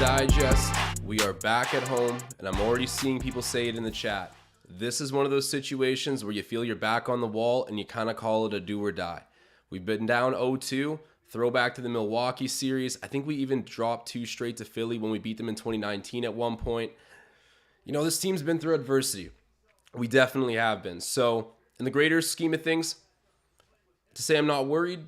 Digest. We are back at home, and I'm already seeing people say it in the chat. This is one of those situations where you feel you're back on the wall and you kind of call it a do or die. We've been down 0-2, throwback to the Milwaukee series. I think we even dropped 2 straight to Philly when we beat them in 2019 at one point. You know, this team's been through adversity. We definitely have been. So, in the greater scheme of things, to say I'm not worried,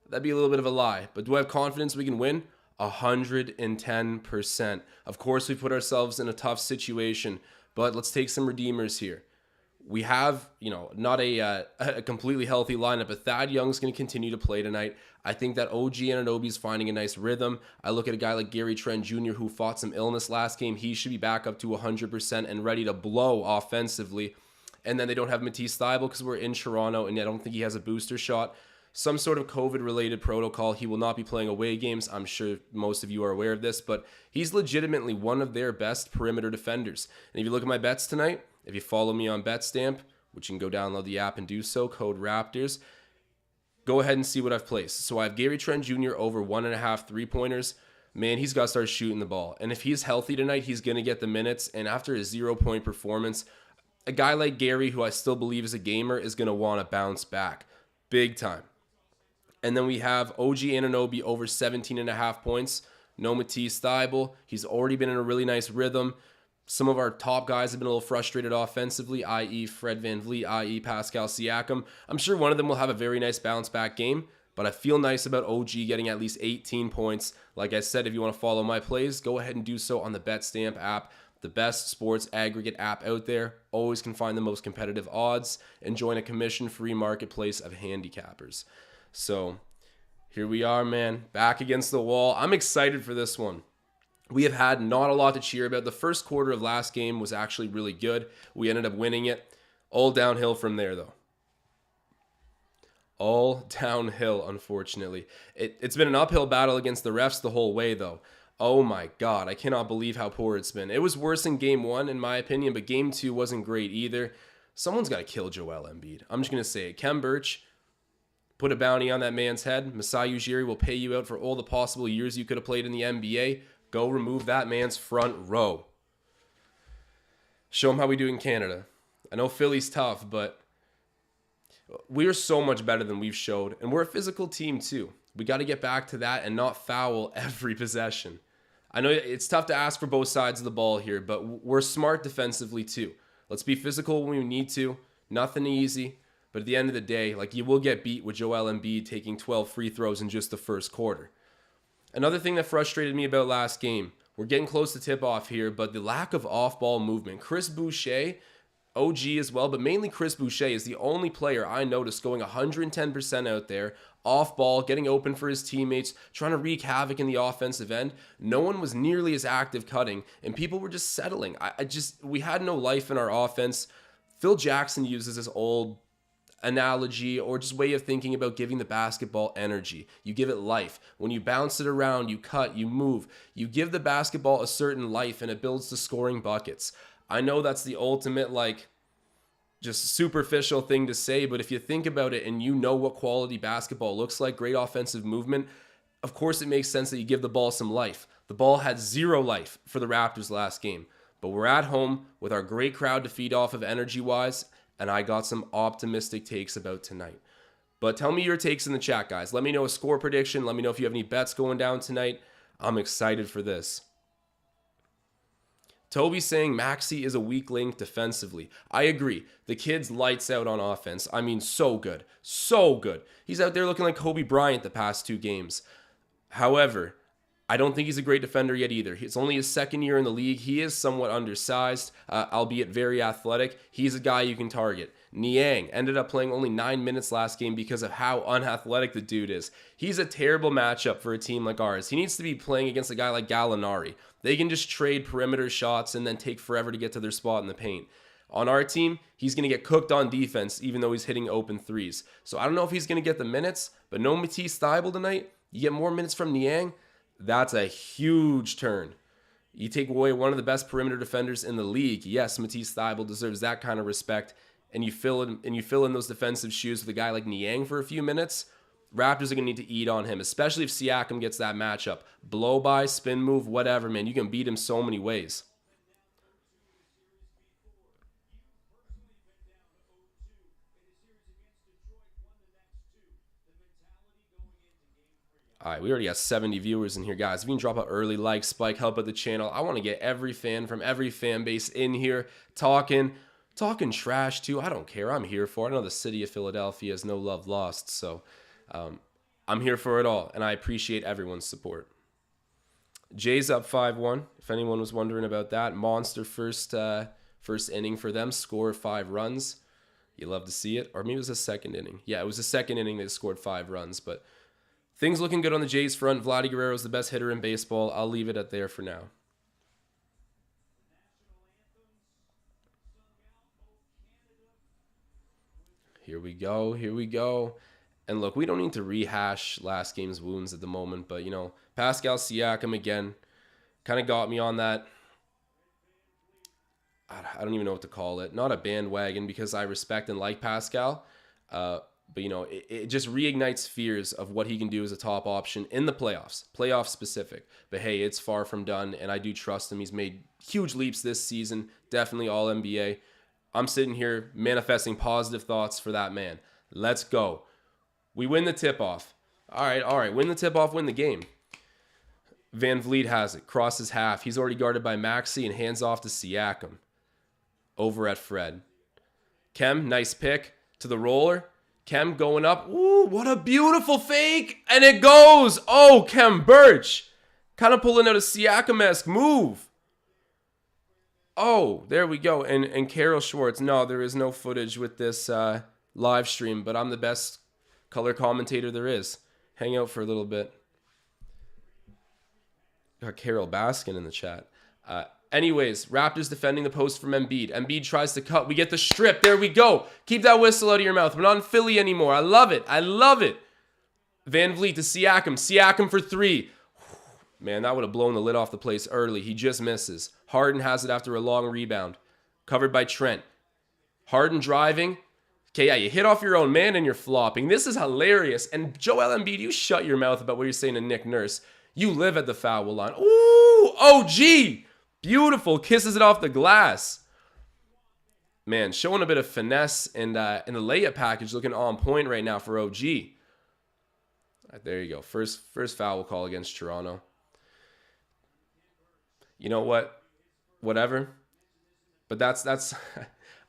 that'd be a little bit of a lie. But do I have confidence we can win? 110%. Of course, we put ourselves in a tough situation, but let's take some redeemers here. We have, not a completely healthy lineup, but Thad Young's going to continue to play tonight. I think that OG Anunoby's finding a nice rhythm. I look at a guy like Gary Trent Jr. who fought some illness last game. He should be back up to 100% and ready to blow offensively. And then they don't have Matisse Thybulle because we're in Toronto, and I don't think he has a booster shot. Some sort of COVID-related protocol. He will not be playing away games. I'm sure most of you are aware of this, but he's legitimately one of their best perimeter defenders. And if you look at my bets tonight, if you follow me on BetStamp, which you can go download the app and do so, code Raptors, go ahead and see what I've placed. So I have Gary Trent Jr. over 1.5 3-pointers. Man, he's got to start shooting the ball. And if he's healthy tonight, he's going to get the minutes. And after a 0-point performance, a guy like Gary, who I still believe is a gamer, is going to want to bounce back big time. And then we have OG Anunoby over 17.5 points. No Matisse Thybulle. He's already been in a really nice rhythm. Some of our top guys have been a little frustrated offensively, i.e. Fred VanVleet, i.e. Pascal Siakam. I'm sure one of them will have a very nice bounce back game, but I feel nice about OG getting at least 18 points. Like I said, if you want to follow my plays, go ahead and do so on the BetStamp app. The best sports aggregate app out there. Always can find the most competitive odds and join a commission-free marketplace of handicappers. So here we are, man, back against the wall. I'm excited for this one. We have had not a lot to cheer about. The first quarter of last game was actually really good. We ended up winning it. All downhill from there, though. All downhill, unfortunately. It's been an uphill battle against the refs the whole way, though. Oh my God, I cannot believe how poor it's been. It was worse in game 1, in my opinion, but game 2 wasn't great either. Someone's got to kill Joel Embiid. I'm just going to say it. Kem Birch, put a bounty on that man's head. Masai Ujiri will pay you out for all the possible years you could have played in the NBA. Go remove that man's front row. Show him how we do in Canada. I know Philly's tough, but we're so much better than we've showed. And we're a physical team too. We got to get back to that and not foul every possession. I know it's tough to ask for both sides of the ball here, but we're smart defensively too. Let's be physical when we need to. Nothing easy. But at the end of the day, you will get beat with Joel Embiid taking 12 free throws in just the first quarter. Another thing that frustrated me about last game, we're getting close to tip-off here, but the lack of off-ball movement. Chris Boucher, OG as well, but mainly Chris Boucher is the only player I noticed going 110% out there, off-ball, getting open for his teammates, trying to wreak havoc in the offensive end. No one was nearly as active cutting, and people were just settling. We had no life in our offense. Phil Jackson uses this old analogy or just way of thinking about giving the basketball energy. You give it life. When you bounce it around, you cut, you move, you give the basketball a certain life and it builds to scoring buckets. I know that's the ultimate just superficial thing to say, but if you think about it and you know what quality basketball looks like, great offensive movement, of course it makes sense that you give the ball some life. The ball had 0 life for the Raptors last game, but we're at home with our great crowd to feed off of energy-wise, and I got some optimistic takes about tonight. But tell me your takes in the chat, guys. Let me know a score prediction. Let me know if you have any bets going down tonight. I'm excited for this. Toby saying Maxey is a weak link defensively. I agree. The kid's lights out on offense. I mean, so good. So good. He's out there looking like Kobe Bryant the past 2 games. However, I don't think he's a great defender yet either. It's only his second year in the league. He is somewhat undersized, albeit very athletic. He's a guy you can target. Niang ended up playing only 9 minutes last game because of how unathletic the dude is. He's a terrible matchup for a team like ours. He needs to be playing against a guy like Gallinari. They can just trade perimeter shots and then take forever to get to their spot in the paint. On our team, he's going to get cooked on defense even though he's hitting open threes. So I don't know if he's going to get the minutes, but no Matisse Thybulle tonight. You get more minutes from Niang. That's a huge turn. You take away one of the best perimeter defenders in the league. Yes, Matisse Thybulle deserves that kind of respect, and you fill in those defensive shoes with a guy like Niang for a few minutes. Raptors are going to need to eat on him, especially if Siakam gets that matchup. Blow by, spin move, whatever, man. You can beat him so many ways. All right, we already got 70 viewers in here, guys. If you can drop an early like spike, help out the channel. I want to get every fan from every fan base in here talking trash too. I don't care. I'm here for it. I know the city of Philadelphia has no love lost, so I'm here for it all, and I appreciate everyone's support. Jay's up 5-1. If anyone was wondering about that, monster first inning for them. Score 5 runs. You love to see it. Or maybe it was a second inning. Yeah, it was the second inning they scored 5 runs, but things looking good on the Jays front. Vladdy Guerrero's the best hitter in baseball. I'll leave it at there for now. Here we go. Here we go. And look, we don't need to rehash last game's wounds at the moment, but, you know, Pascal Siakam again kind of got me on that. I don't even know what to call it. Not a bandwagon, because I respect and like Pascal. But, you know, it just reignites fears of what he can do as a top option in the playoffs. Playoff specific. But, hey, it's far from done, and I do trust him. He's made huge leaps this season. Definitely All-NBA. I'm sitting here manifesting positive thoughts for that man. Let's go. We win the tip-off. All right. Win the tip-off, win the game. Van Vliet has it. Crosses half. He's already guarded by Maxey and hands off to Siakam. Over at Fred. Kem, nice pick to the roller. Kem going up. Ooh, what a beautiful fake. And it goes. Oh, Kem Birch. Kind of pulling out a Siakam-esque move. Oh, there we go. And Carol Schwartz. No, there is no footage with this live stream, but I'm the best color commentator there is. Hang out for a little bit. Got Carol Baskin in the chat. Anyways, Raptors defending the post from Embiid. Embiid tries to cut. We get the strip. There we go. Keep that whistle out of your mouth. We're not in Philly anymore. I love it. I love it. Van Vliet to Siakam. Siakam for 3. Man, that would have blown the lid off the place early. He just misses. Harden has it after a long rebound. Covered by Trent. Harden driving. Okay, yeah, you hit off your own man and you're flopping. This is hilarious. And Joel Embiid, you shut your mouth about what you're saying to Nick Nurse. You live at the foul line. Ooh, OG. Beautiful. Kisses it off the glass. Man, showing a bit of finesse and the layup package looking on point right now for OG. All right, there you go. First foul we'll call against Toronto. You know what? Whatever. But that's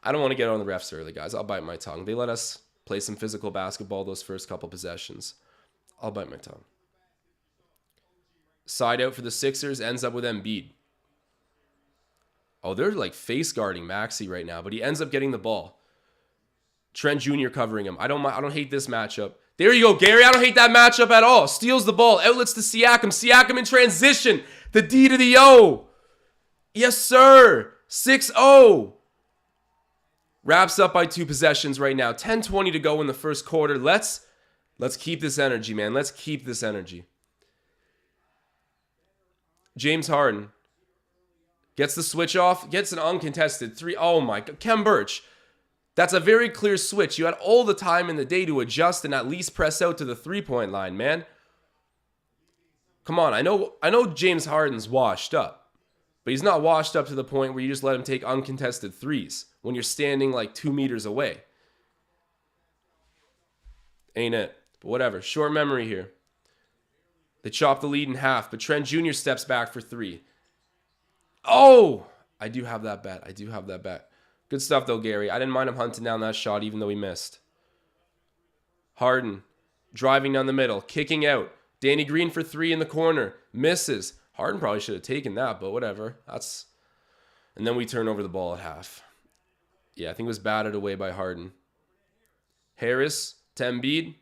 I don't want to get on the refs early, guys. I'll bite my tongue. They let us play some physical basketball those first couple possessions. I'll bite my tongue. Side out for the Sixers, ends up with Embiid. Oh, they're like face guarding Maxey right now, but he ends up getting the ball. Trent Jr. covering him. I don't hate this matchup. There you go, Gary. I don't hate that matchup at all. Steals the ball. Outlets to Siakam. Siakam in transition. The D to the O. Yes, sir. 6-0. Wraps up by 2 possessions right now. 10:20 to go in the first quarter. Let's keep this energy, man. Let's keep this energy. James Harden gets the switch off. Gets an uncontested 3. Oh, my God. Kem Birch. That's a very clear switch. You had all the time in the day to adjust and at least press out to the 3-point line, man. Come on. I know James Harden's washed up. But he's not washed up to the point where you just let him take uncontested 3s when you're standing like 2 meters away. Ain't it? But whatever. Short memory here. They chop the lead in half, but Trent Jr. steps back for 3. Oh! I do have that bet. Good stuff, though, Gary. I didn't mind him hunting down that shot, even though he missed. Harden driving down the middle, kicking out. Danny Green for 3 in the corner. Misses. Harden probably should have taken that, but whatever. And then we turn over the ball at half. Yeah, I think it was batted away by Harden. Harris to Embiid.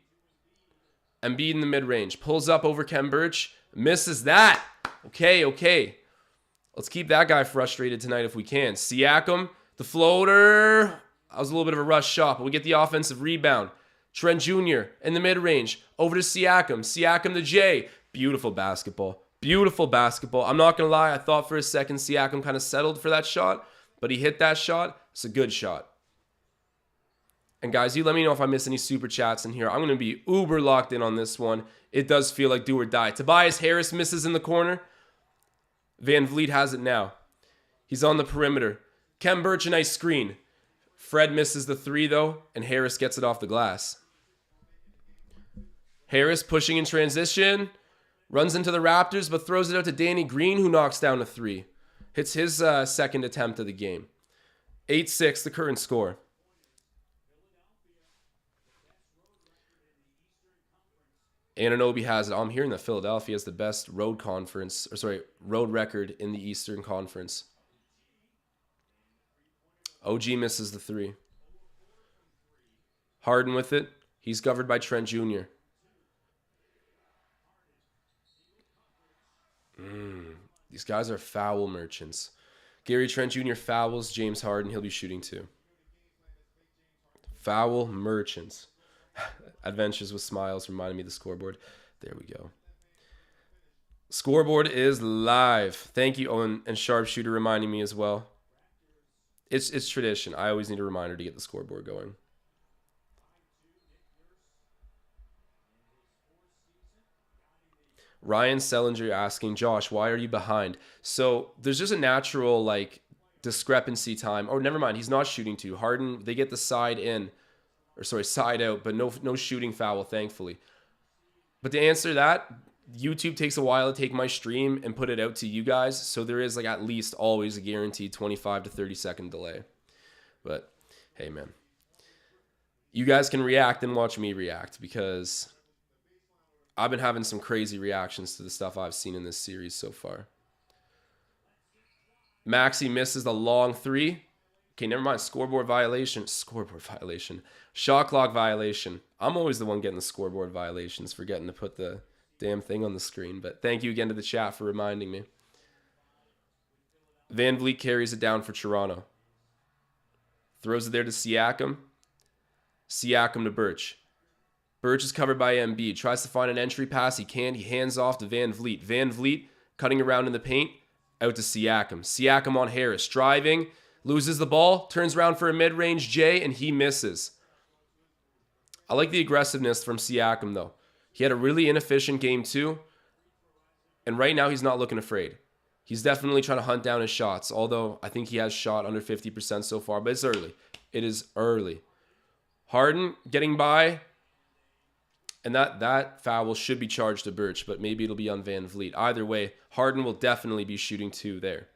Embiid in the mid-range. Pulls up over Kem Birch. Misses that. Okay. Let's keep that guy frustrated tonight if we can. Siakam, the floater. That was a little bit of a rush shot, but we get the offensive rebound. Trent Jr. in the mid-range. Over to Siakam. Siakam to Jay. Beautiful basketball. I'm not going to lie. I thought for a second Siakam kind of settled for that shot, but he hit that shot. It's a good shot. And guys, you let me know if I miss any super chats in here. I'm going to be uber locked in on this one. It does feel like do or die. Tobias Harris misses in the corner. Van Vliet has it now. He's on the perimeter. Kem Birch, a nice screen. Fred misses the three, though, and Harris gets it off the glass. Harris pushing in transition. Runs into the Raptors, but throws it out to Danny Green, who knocks down a three. Hits his second attempt of the game. 8-6, the current score. Anunoby has it. I'm hearing that Philadelphia has the best road record in the Eastern Conference. OG misses the three. Harden with it. He's covered by Trent Jr. These guys are foul merchants. Gary Trent Jr. fouls James Harden. He'll be shooting too. Foul merchants. Adventures with Smiles reminded me of the scoreboard. There we go. Scoreboard is live. Thank you, Owen and Sharpshooter reminding me as well. It's tradition. I always need a reminder to get the scoreboard going. Ryan Sellinger asking, Josh, why are you behind? So there's just a natural discrepancy time. Oh, never mind. He's not shooting two. Harden, they get the side out, but no shooting foul, thankfully. But to answer that, YouTube takes a while to take my stream and put it out to you guys. So there is at least always a guaranteed 25 to 30 second delay. But hey, man, you guys can react and watch me react because I've been having some crazy reactions to the stuff I've seen in this series so far. Maxey misses the long three. Okay, never mind. Scoreboard violation. Shot clock violation. I'm always the one getting the scoreboard violations, forgetting to put the damn thing on the screen. But thank you again to the chat for reminding me. Van Vliet carries it down for Toronto. Throws it there to Siakam. Siakam to Birch. Birch is covered by Embiid. Tries to find an entry pass. He can't. He hands off to Van Vliet. Van Vliet cutting around in the paint. Out to Siakam. Siakam on Harris. Driving. Loses the ball. Turns around for a mid-range J, and he misses. I like the aggressiveness from Siakam, though. He had a really inefficient game, too. And right now, he's not looking afraid. He's definitely trying to hunt down his shots, although I think he has shot under 50% so far, but it's early. It is early. Harden getting by. And that foul should be charged to Birch, but maybe it'll be on Van Vliet. Either way, Harden will definitely be shooting two there.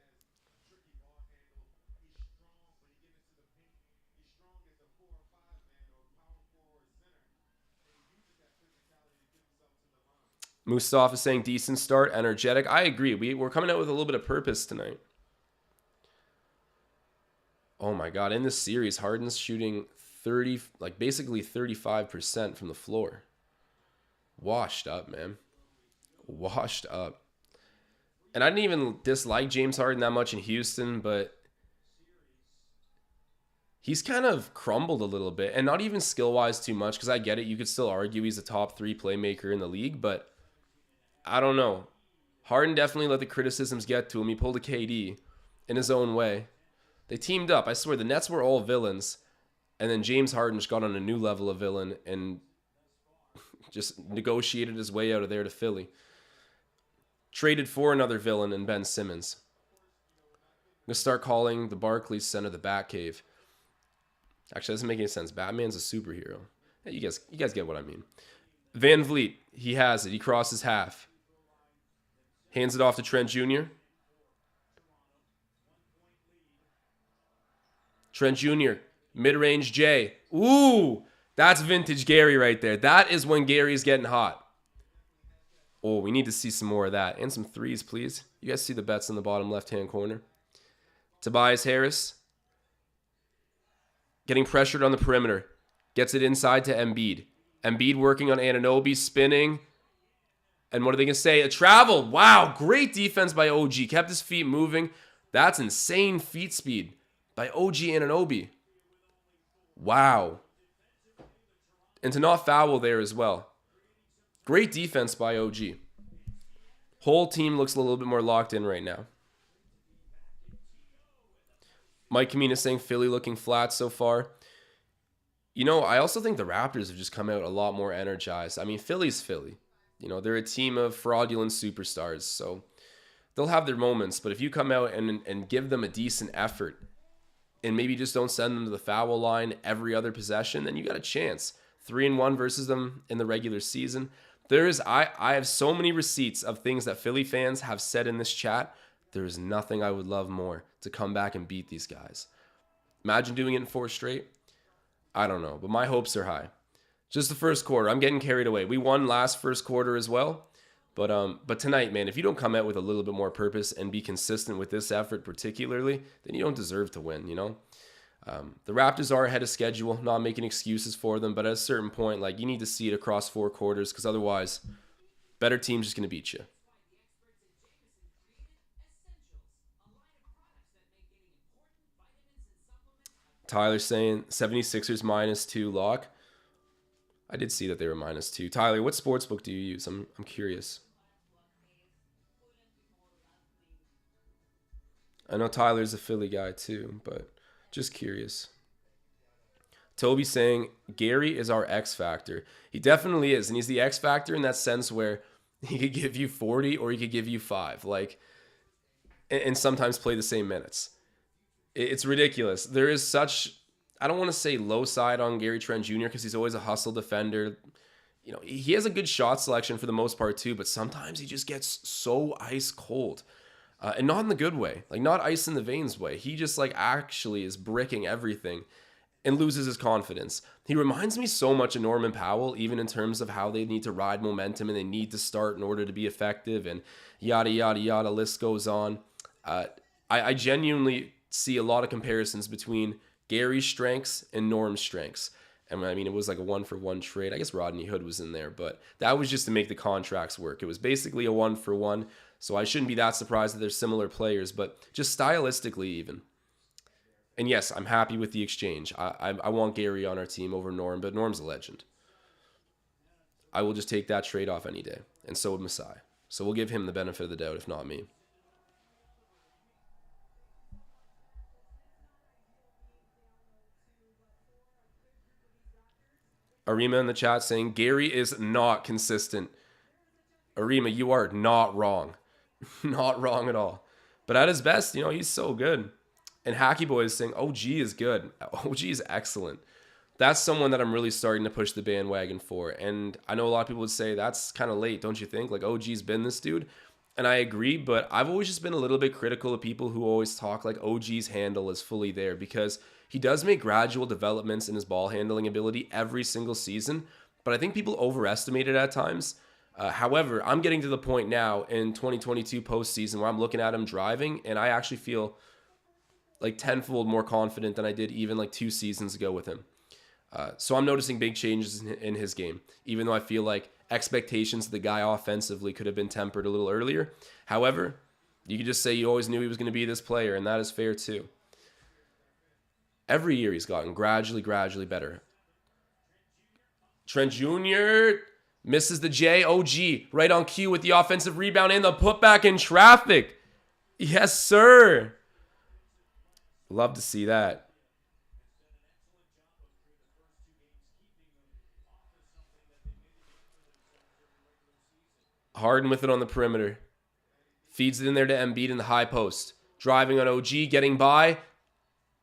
Mustafa is saying decent start, energetic. I agree. We're coming out with a little bit of purpose tonight. Oh my God. In this series, Harden's shooting basically 35% from the floor. Washed up, man. Washed up. And I didn't even dislike James Harden that much in Houston, but he's kind of crumbled a little bit. And not even skill-wise too much, because I get it. You could still argue he's a top 3 playmaker in the league, but I don't know. Harden definitely let the criticisms get to him. He pulled a KD in his own way. They teamed up. I swear, the Nets were all villains. And then James Harden just got on a new level of villain and just negotiated his way out of there to Philly. Traded for another villain in Ben Simmons. I'm going to start calling the Barclays Center the Batcave. Actually, that doesn't make any sense. Batman's a superhero. Hey, you guys get what I mean. Van Vliet, he has it. He crosses half. Hands it off to Trent Jr. Trent Jr., mid-range J. Ooh, that's vintage Gary right there. That is when Gary's getting hot. Oh, we need to see some more of that. And some threes, please. You guys see the bets in the bottom left-hand corner. Tobias Harris. Getting pressured on the perimeter. Gets it inside to Embiid. Embiid working on Anunoby, spinning. And what are they going to say? A travel. Wow, great defense by OG. Kept his feet moving. That's insane feet speed by OG Anunoby. Wow. And to not foul there as well. Great defense by OG. Whole team looks a little bit more locked in right now. Mike Kamina saying Philly looking flat so far. I also think the Raptors have just come out a lot more energized. I mean, Philly's Philly. They're a team of fraudulent superstars, so they'll have their moments. But if you come out and give them a decent effort and maybe just don't send them to the foul line every other possession, then you got a chance. 3-1 versus them in the regular season. I have so many receipts of things that Philly fans have said in this chat. There is nothing I would love more to come back and beat these guys. Imagine doing it in 4 straight. I don't know, but my hopes are high. Just the first quarter, I'm getting carried away. We won last first quarter as well. But tonight, man, if you don't come out with a little bit more purpose and be consistent with this effort particularly, then you don't deserve to win, The Raptors are ahead of schedule, not making excuses for them, but at a certain point, you need to see it across 4 quarters, because otherwise, better team's just going to beat you. Tyler saying 76ers -2 lock. I did see that they were -2. Tyler, what sportsbook do you use? I'm curious. I know Tyler's a Philly guy too, but just curious. Toby saying Gary is our X factor. He definitely is, and he's the X factor in that sense where he could give you 40 or he could give you 5, and sometimes play the same minutes. It's ridiculous. There is such, I don't want to say low side on Gary Trent Jr. because he's always a hustle defender. He has a good shot selection for the most part too, but sometimes he just gets so ice cold. And not in the good way, not ice in the veins way. He just actually is bricking everything and loses his confidence. He reminds me so much of Norman Powell, even in terms of how they need to ride momentum and they need to start in order to be effective and yada, yada, yada, list goes on. I genuinely see a lot of comparisons between Gary's strengths and Norm's strengths. And I mean, it was like a 1-for-1 trade. I guess Rodney Hood was in there, but that was just to make the contracts work. It was basically a 1-for-1. So I shouldn't be that surprised that they're similar players, but just stylistically even. And yes, I'm happy with the exchange. I want Gary on our team over Norm, but Norm's a legend. I will just take that trade off any day. And so would Masai. So we'll give him the benefit of the doubt, if not me. Arima in the chat saying, Gary is not consistent. Arima, you are not wrong. Not wrong at all. But at his best, he's so good. And Hacky Boy is saying, OG is good. OG is excellent. That's someone that I'm really starting to push the bandwagon for. And I know a lot of people would say, that's kind of late, don't you think? OG's been this dude. And I agree, but I've always just been a little bit critical of people who always talk OG's handle is fully there, because he does make gradual developments in his ball handling ability every single season. But I think people overestimate it at times. However, I'm getting to the point now in 2022 postseason where I'm looking at him driving, and I actually feel tenfold more confident than I did even 2 seasons ago with him. So I'm noticing big changes in his game, even though I feel expectations of the guy offensively could have been tempered a little earlier. However, you could just say you always knew he was going to be this player, and that is fair too. Every year he's gotten gradually better. Trent Jr. misses the J. OG right on cue with the offensive rebound and the putback in traffic. Yes, sir. Love to see that. Harden with it on the perimeter. Feeds it in there to Embiid in the high post. Driving on OG, getting by,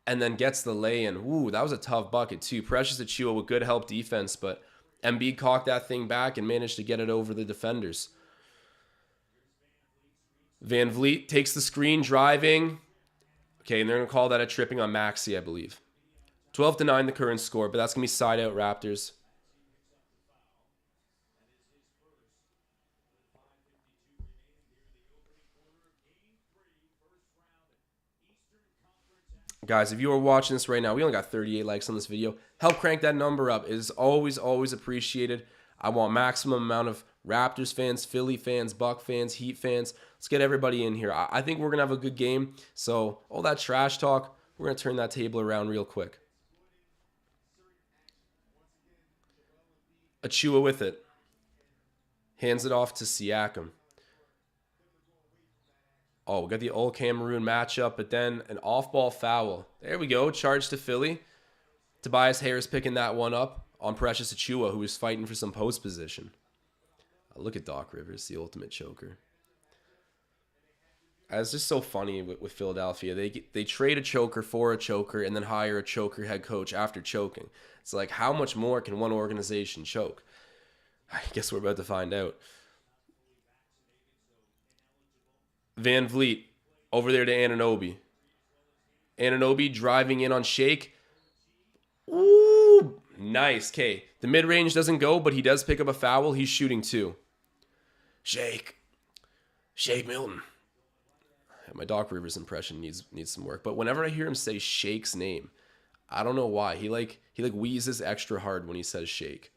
and then gets the lay-in. Ooh, that was a tough bucket too. Precious Achiuwa with good help defense, but Embiid cocked that thing back and managed to get it over the defenders. Van Vliet takes the screen, driving. Okay, and they're going to call that a tripping on Maxey, I believe. 12-9 the current score, but that's going to be side out Raptors. Guys, if you are watching this right now, we only got 38 likes on this video. Help crank that number up. It is always appreciated. I want maximum amount of Raptors fans, Philly fans, Buck fans, Heat fans. Let's get everybody in here. I think we're going to have a good game. So all that trash talk, we're going to turn that table around real quick. Achiuwa with it. Hands it off to Siakam. Oh, we got the old Cameroon matchup, but then an off-ball foul. There we go. Charge to Philly. Tobias Harris picking that one up on Precious Achiuwa, who was fighting for some post position. Look at Doc Rivers, the ultimate choker. It's just so funny with Philadelphia. They trade a choker for a choker and then hire a choker head coach after choking. It's like, how much more can one organization choke? I guess we're about to find out. Van Vliet over there to Anunoby. Anunoby driving in on Shake. Ooh, nice. Okay, the mid-range doesn't go, but he does pick up a foul. He's shooting 2. Shake Milton. My Doc Rivers impression needs some work, but whenever I hear him say Shake's name, I don't know why. He wheezes extra hard when he says Shake.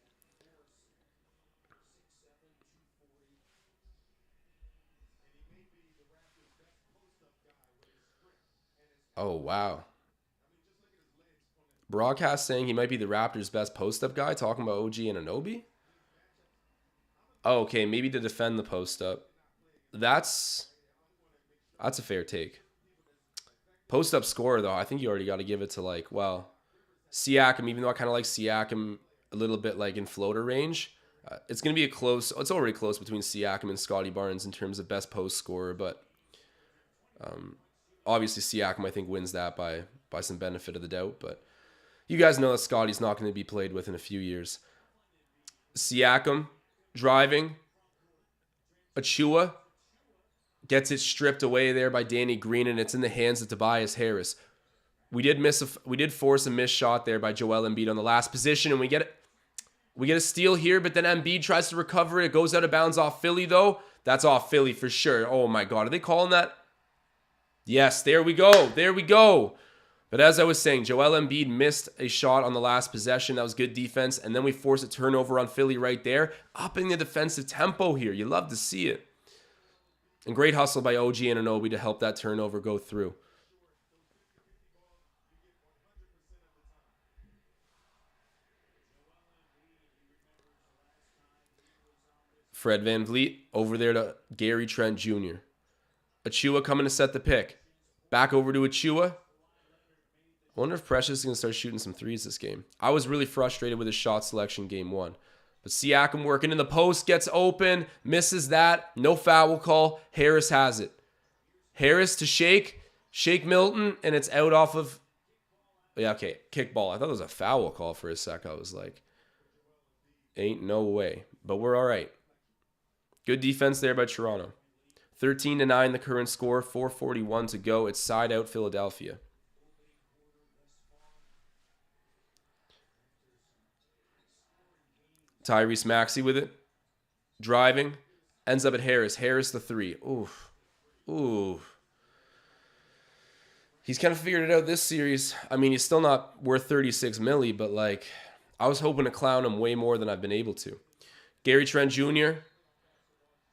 Oh, wow. Broadcast saying he might be the Raptors' best post-up guy, talking about OG Anunoby? Oh, okay, maybe to defend the post-up. That's a fair take. Post-up scorer, though, I think you already got to give it to, like, well, Siakam, even though I kind of like Siakam a little bit, like, in floater range. It's going to be it's already close between Siakam and Scotty Barnes in terms of best post scorer, but obviously Siakam, I think, wins that by some benefit of the doubt, but you guys know that Scotty's not going to be played with in a few years. Siakam driving. Achiuwa gets it stripped away there by Danny Green, and it's in the hands of Tobias Harris. We did force a missed shot there by Joel Embiid on the last position, and we get a steal here, but then Embiid tries to recover it. It goes out of bounds off Philly, though. That's off Philly for sure. Oh, my God. Are they calling that? Yes, there we go. There we go. But as I was saying, Joel Embiid missed a shot on the last possession. That was good defense. And then we force a turnover on Philly right there. Upping the defensive tempo here. You love to see it. And great hustle by OG Anunoby to help that turnover go through. Fred VanVleet over there to Gary Trent Jr. Achiuwa coming to set the pick. Back over to Achiuwa. I wonder if Precious is going to start shooting some threes this game. I was really frustrated with his shot selection game 1. But Siakam working in the post, gets open, misses that. No foul call. Harris has it. Harris to Shake Milton, and it's out off of... Yeah, okay, kickball. I thought it was a foul call for a sec. I was like, ain't no way. But we're all right. Good defense there by Toronto. 13-9 the current score, 4:41 to go. It's side out Philadelphia. Tyrese Maxey with it. Driving. Ends up at Harris. Harris the 3. Ooh. He's kind of figured it out this series. I mean, he's still not worth 36 milli, but like, I was hoping to clown him way more than I've been able to. Gary Trent Jr.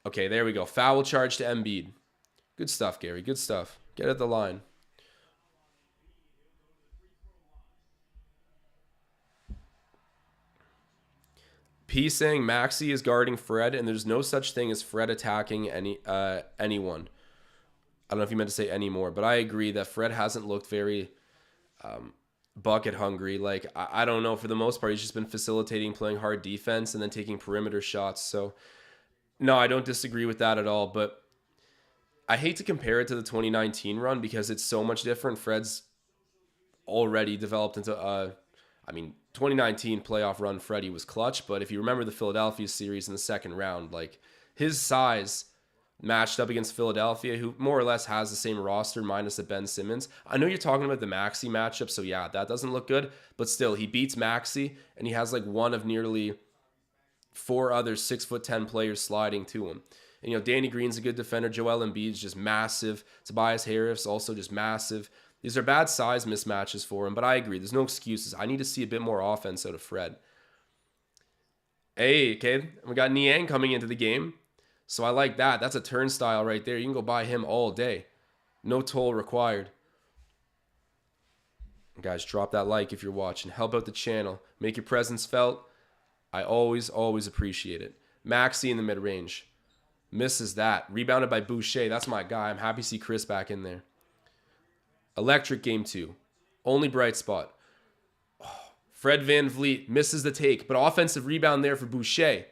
Okay, there we go. Foul charge to Embiid. Good stuff, Gary. Good stuff. Get at the line. P saying Maxey is guarding Fred, and there's no such thing as Fred attacking anyone. I don't know if you meant to say any more, but I agree that Fred hasn't looked very bucket hungry. Like, I don't know. For the most part, he's just been facilitating, playing hard defense, and then taking perimeter shots. So, no, I don't disagree with that at all. But I hate to compare it to the 2019 run because it's so much different. Fred's already developed into 2019 playoff run, Freddie was clutch, but if you remember the Philadelphia series in the second round, like, his size matched up against Philadelphia, who more or less has the same roster minus the Ben Simmons. I know you're talking about the Maxey matchup, so yeah, that doesn't look good, but still, he beats Maxey, and he has like one of nearly 4 other 6'10" players sliding to him. And, Danny Green's a good defender. Joel Embiid's just massive. Tobias Harris also just massive. These are bad size mismatches for him, but I agree. There's no excuses. I need to see a bit more offense out of Fred. Hey, kid, we got Niang coming into the game, so I like that. That's a turnstile right there. You can go buy him all day. No toll required. Guys, drop that like if you're watching. Help out the channel. Make your presence felt. I always appreciate it. Maxey in the mid-range. Misses that. Rebounded by Boucher. That's my guy. I'm happy to see Chris back in there. Electric game 2. Only bright spot. Fred VanVleet misses the take, but offensive rebound there for Boucher.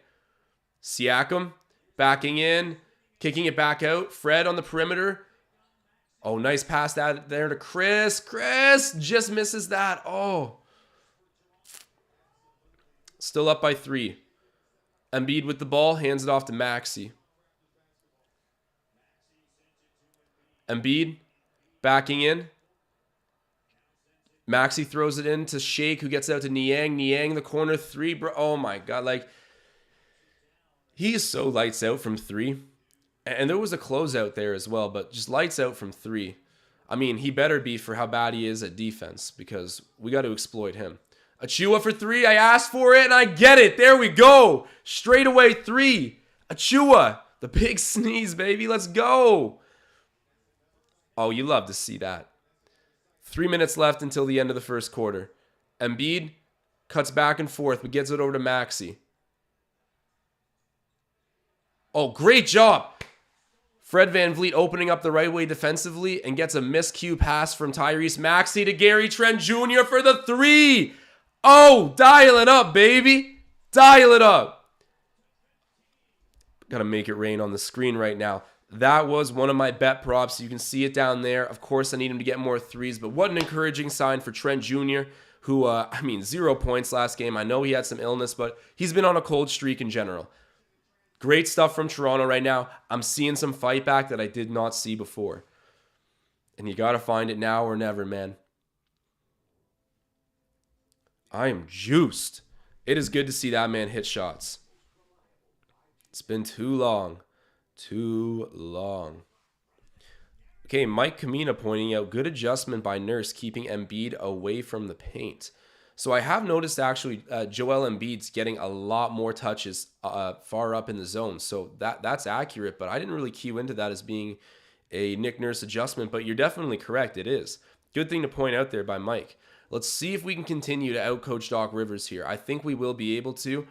Siakam backing in, kicking it back out. Fred on the perimeter. Oh, nice pass out there to Chris. Chris just misses that. Oh. Still up by 3. Embiid with the ball, hands it off to Maxey. Embiid backing in. Maxey throws it in to Shake, who gets out to Niang. Niang, the corner 3, bro. Oh my God. Like, he is so lights out from 3. And there was a closeout there as well, but just lights out from 3. I mean, he better be for how bad he is at defense, because we got to exploit him. Achua for 3. I asked for it and I get it. There we go. Straight away 3. Achua. The big sneeze, baby. Let's go. Oh, you love to see that. 3 minutes left until the end of the first quarter. Embiid cuts back and forth, but gets it over to Maxey. Oh, great job. Fred VanVleet opening up the right way defensively and gets a miscue pass from Tyrese Maxey to Gary Trent Jr. for the 3. Oh, dial it up, baby. Dial it up. Got to make it rain on the screen right now. That was one of my bet props. You can see it down there. Of course, I need him to get more 3s, but what an encouraging sign for Trent Jr., who, 0 points last game. I know he had some illness, but he's been on a cold streak in general. Great stuff from Toronto right now. I'm seeing some fight back that I did not see before. And you got to find it now or never, man. I am juiced. It is good to see that man hit shots. It's been too long. Too long. Okay, Mike Kamina pointing out good adjustment by Nurse keeping Embiid away from the paint. So I have noticed actually Joel Embiid's getting a lot more touches far up in the zone. So that's accurate, but I didn't really cue into that as being a Nick Nurse adjustment, but you're definitely correct. It is. Good thing to point out there by Mike. Let's see if we can continue to outcoach Doc Rivers here. I think we will be able to.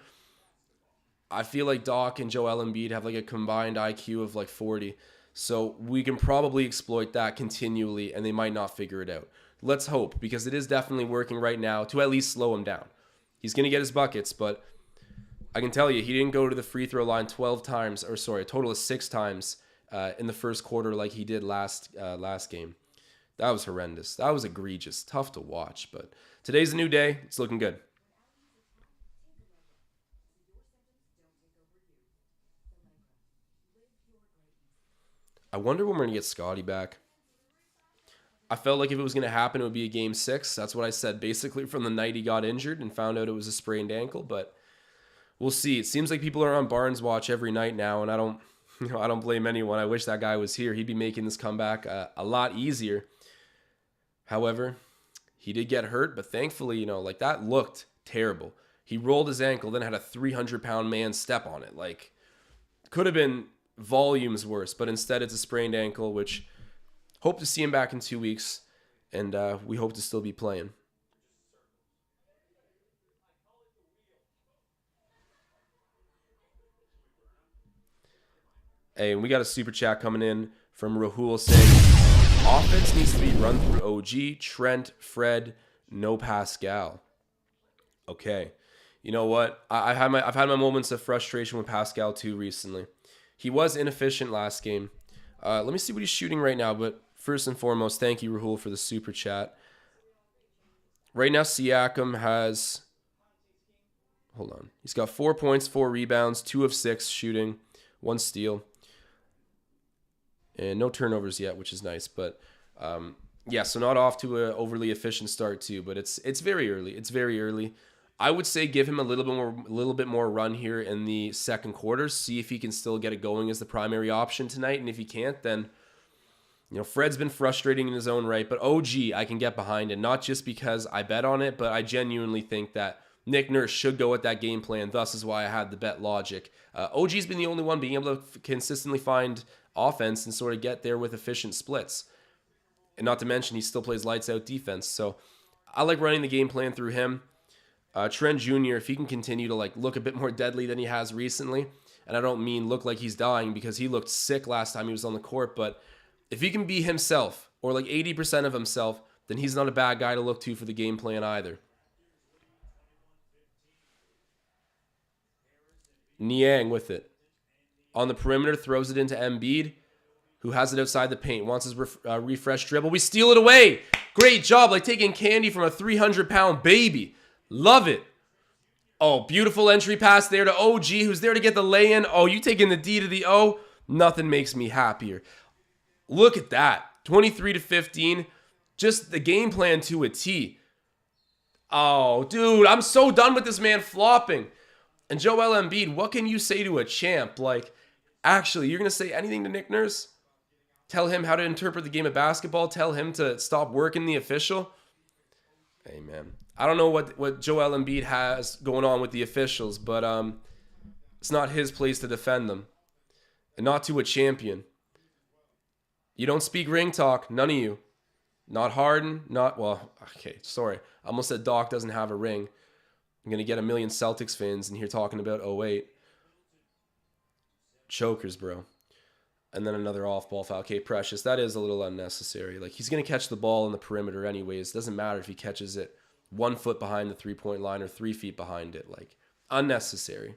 I feel like Doc and Joel Embiid have like a combined IQ of like 40. So we can probably exploit that continually and they might not figure it out. Let's hope, because it is definitely working right now to at least slow him down. He's going to get his buckets, but I can tell you he didn't go to the free throw line a total of 6 times in the first quarter like he did last game. That was horrendous. That was egregious. Tough to watch, but today's a new day. It's looking good. I wonder when we're going to get Scotty back. I felt like if it was going to happen, it would be a game 6. That's what I said basically from the night he got injured and found out it was a sprained ankle, but we'll see. It seems like people are on Barnes watch every night now, and I don't blame anyone. I wish that guy was here. He'd be making this comeback a lot easier. However, he did get hurt, but thankfully, that looked terrible. He rolled his ankle, then had a 300-pound man step on it. Like, could have been volumes worse, but instead it's a sprained ankle, which hope to see him back in 2 weeks, and we hope to still be playing. Hey, and we got a super chat coming in from Rahul saying, offense needs to be run through OG, Trent, Fred, no Pascal. Okay. You know what? I've had my moments of frustration with Pascal too recently. He was inefficient last game. Let me see what he's shooting right now, but first and foremost, thank you, Rahul, for the super chat. Right now, Siakam has... Hold on. He's got 4 points, 4 rebounds, 2 of 6 shooting, 1 steal. And no turnovers yet, which is nice. But, so not off to an overly efficient start, too. But it's very early. It's very early. I would say give him a little bit more run here in the second quarter. See if he can still get it going as the primary option tonight. And if he can't, then, Fred's been frustrating in his own right. But OG, I can get behind. And not just because I bet on it, but I genuinely think that Nick Nurse should go with that game plan. Thus is why I had the bet logic. OG's been the only one being able to consistently find offense and sort of get there with efficient splits. And not to mention, he still plays lights out defense. So I like running the game plan through him. Trent Jr., if he can continue to look a bit more deadly than he has recently, and I don't mean look like he's dying because he looked sick last time he was on the court, but if he can be himself or 80% of himself, then he's not a bad guy to look to for the game plan either. Niang with it. On the perimeter, throws it into Embiid, who has it outside the paint. Wants his refresh dribble. We steal it away. Great job, like taking candy from a 300-pound baby. Love it. Oh, beautiful entry pass there to OG, who's there to get the lay-in. Oh, you taking the D to the O? Nothing makes me happier. Look at that. 23-15. Just the game plan to a T. Oh, dude, I'm so done with this man flopping. And Joel Embiid, what can you say to a champ? Like, actually, you're going to say anything to Nick Nurse? Tell him how to interpret the game of basketball? Tell him to stop working the official? Hey, man. I don't know what Joel Embiid has going on with the officials, but it's not his place to defend them. And not to a champion. You don't speak ring talk. None of you. Not Harden. Sorry. I almost said Doc doesn't have a ring. I'm going to get a million Celtics fans in here talking about 08. Chokers, bro. And then another off-ball foul. Okay, Precious. That is a little unnecessary. Like, he's going to catch the ball in the perimeter anyways. Doesn't matter if he catches it 1 foot behind the three-point line or 3 feet behind it. Like, unnecessary.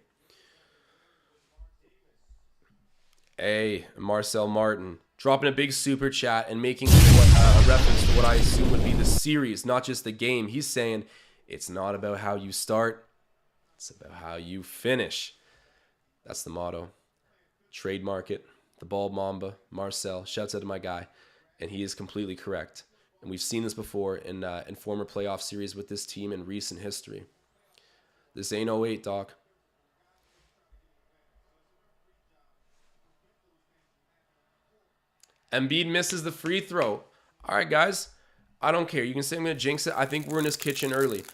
Hey, Marcel Martin. Dropping a big super chat and making a reference to what I assume would be the series, not just the game. He's saying, it's not about how you start. It's about how you finish. That's the motto. Trademark it. The Bald Mamba, Marcel, shouts out to my guy. And he is completely correct. And we've seen this before in former playoff series with this team in recent history. This ain't 08, Doc. Embiid misses the free throw. All right, guys. I don't care. You can say I'm going to jinx it. I think we're in his kitchen early.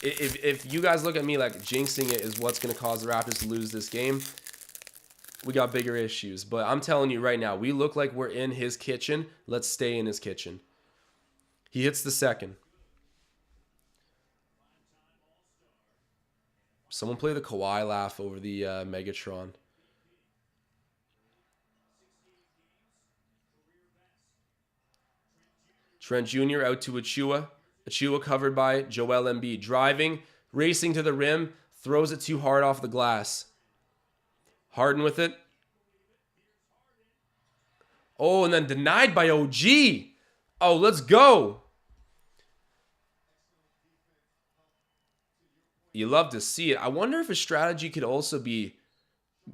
If you guys look at me like jinxing it is what's going to cause the Raptors to lose this game, we got bigger issues. But I'm telling you right now, we look like we're in his kitchen. Let's stay in his kitchen. He hits the second. Someone play the Kawhi laugh over the Megatron. Trent Jr. out to Achua. Achua covered by Joel Embiid. Driving, racing to the rim, throws it too hard off the glass. Harden with it. Oh, and then denied by OG. Oh, let's go. You love to see it. I wonder if a strategy could also be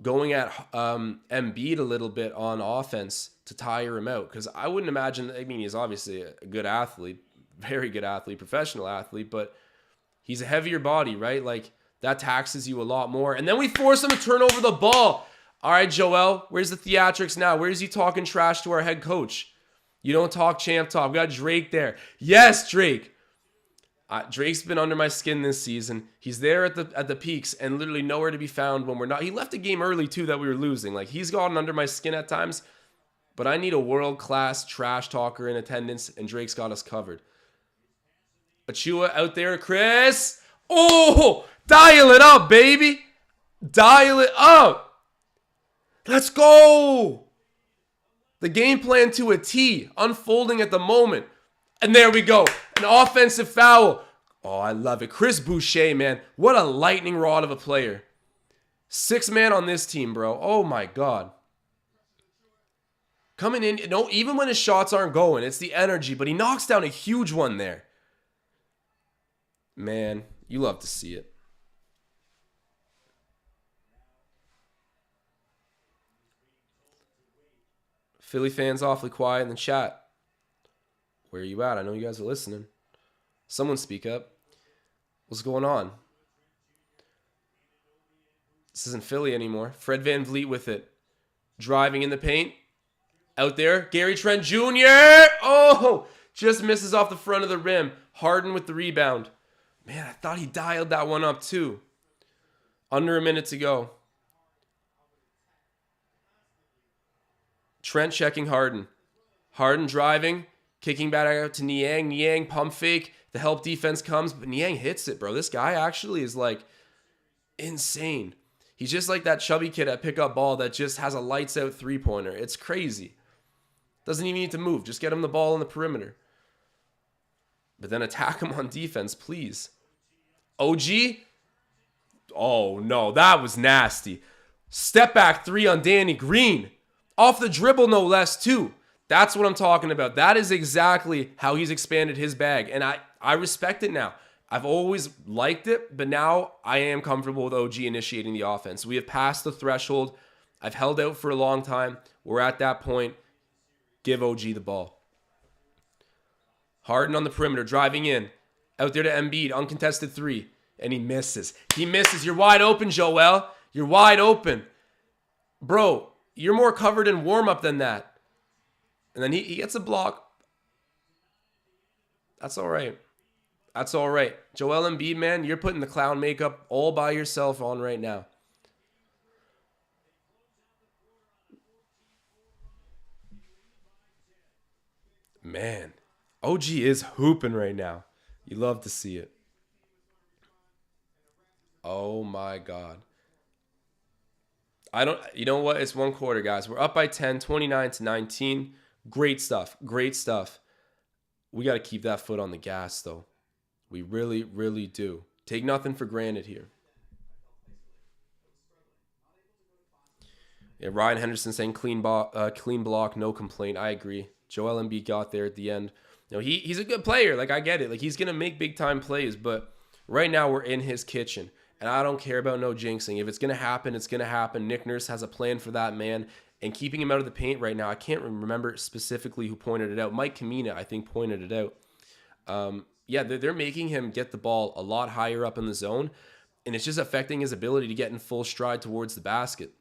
going at Embiid a little bit on offense to tire him out. Because I wouldn't imagine, I mean, he's obviously a good athlete, very good athlete, professional athlete, but he's a heavier body, right? Like, that taxes you a lot more. And then we force him to turn over the ball. All right, Joel, where's the theatrics now? Where's he talking trash to our head coach? You don't talk champ talk. We got Drake there. Yes, Drake. Drake's been under my skin this season. He's there at the peaks and literally nowhere to be found when we're not. He left the game early, too, that we were losing. Like, he's gotten under my skin at times. But I need a world-class trash talker in attendance, and Drake's got us covered. Achua out there, Chris. Oh, dial it up, baby. Dial it up. Let's go. The game plan to a T, unfolding at the moment. And there we go. An offensive foul. Oh, I love it. Chris Boucher, man. What a lightning rod of a player. 6-man on this team, bro. Oh, my God. Coming in, even when his shots aren't going, it's the energy. But he knocks down a huge one there. Man, you love to see it. Philly fans awfully quiet in the chat. Where are you at? I know you guys are listening. Someone speak up. What's going on? This isn't Philly anymore. Fred VanVleet with it. Driving in the paint. Out there. Gary Trent Jr. Oh! Just misses off the front of the rim. Harden with the rebound. Man, I thought he dialed that one up too. Under a minute to go. Trent checking Harden. Harden driving. Kicking back out to Niang. Niang pump fake. The help defense comes, but Niang hits it, bro. This guy actually is like insane. He's just like that chubby kid at pickup ball that just has a lights out three-pointer. It's crazy. Doesn't even need to move. Just get him the ball in the perimeter. But then attack him on defense, please. OG? Oh, no. That was nasty. Step back three on Danny Green. Off the dribble, no less, too. That's what I'm talking about. That is exactly how he's expanded his bag. And I respect it now. I've always liked it, but now I am comfortable with OG initiating the offense. We have passed the threshold. I've held out for a long time. We're at that point. Give OG the ball. Harden on the perimeter, driving in. Out there to Embiid, uncontested three. And he misses. He misses. You're wide open, Joel. You're wide open. Bro, you're more covered in warm-up than that. And then he gets a block. That's all right. That's all right. Joel Embiid, man, you're putting the clown makeup all by yourself on right now. Man, OG is hooping right now. You love to see it. Oh my God. You know what? It's one quarter, guys. We're up by 10, 29-19. Great stuff. Great stuff. We got to keep that foot on the gas, though. We really, really do. Take nothing for granted here. Yeah, Ryan Henderson saying clean block, no complaint. I agree. Joel Embiid got there at the end. You know, he's a good player. Like, I get it. Like, he's going to make big-time plays, but right now we're in his kitchen. And I don't care about no jinxing. If it's going to happen, it's going to happen. Nick Nurse has a plan for that man. And keeping him out of the paint right now, I can't remember specifically who pointed it out. Mike Kamina, I think, pointed it out. Yeah, they're making him get the ball a lot higher up in the zone. And it's just affecting his ability to get in full stride towards the basket.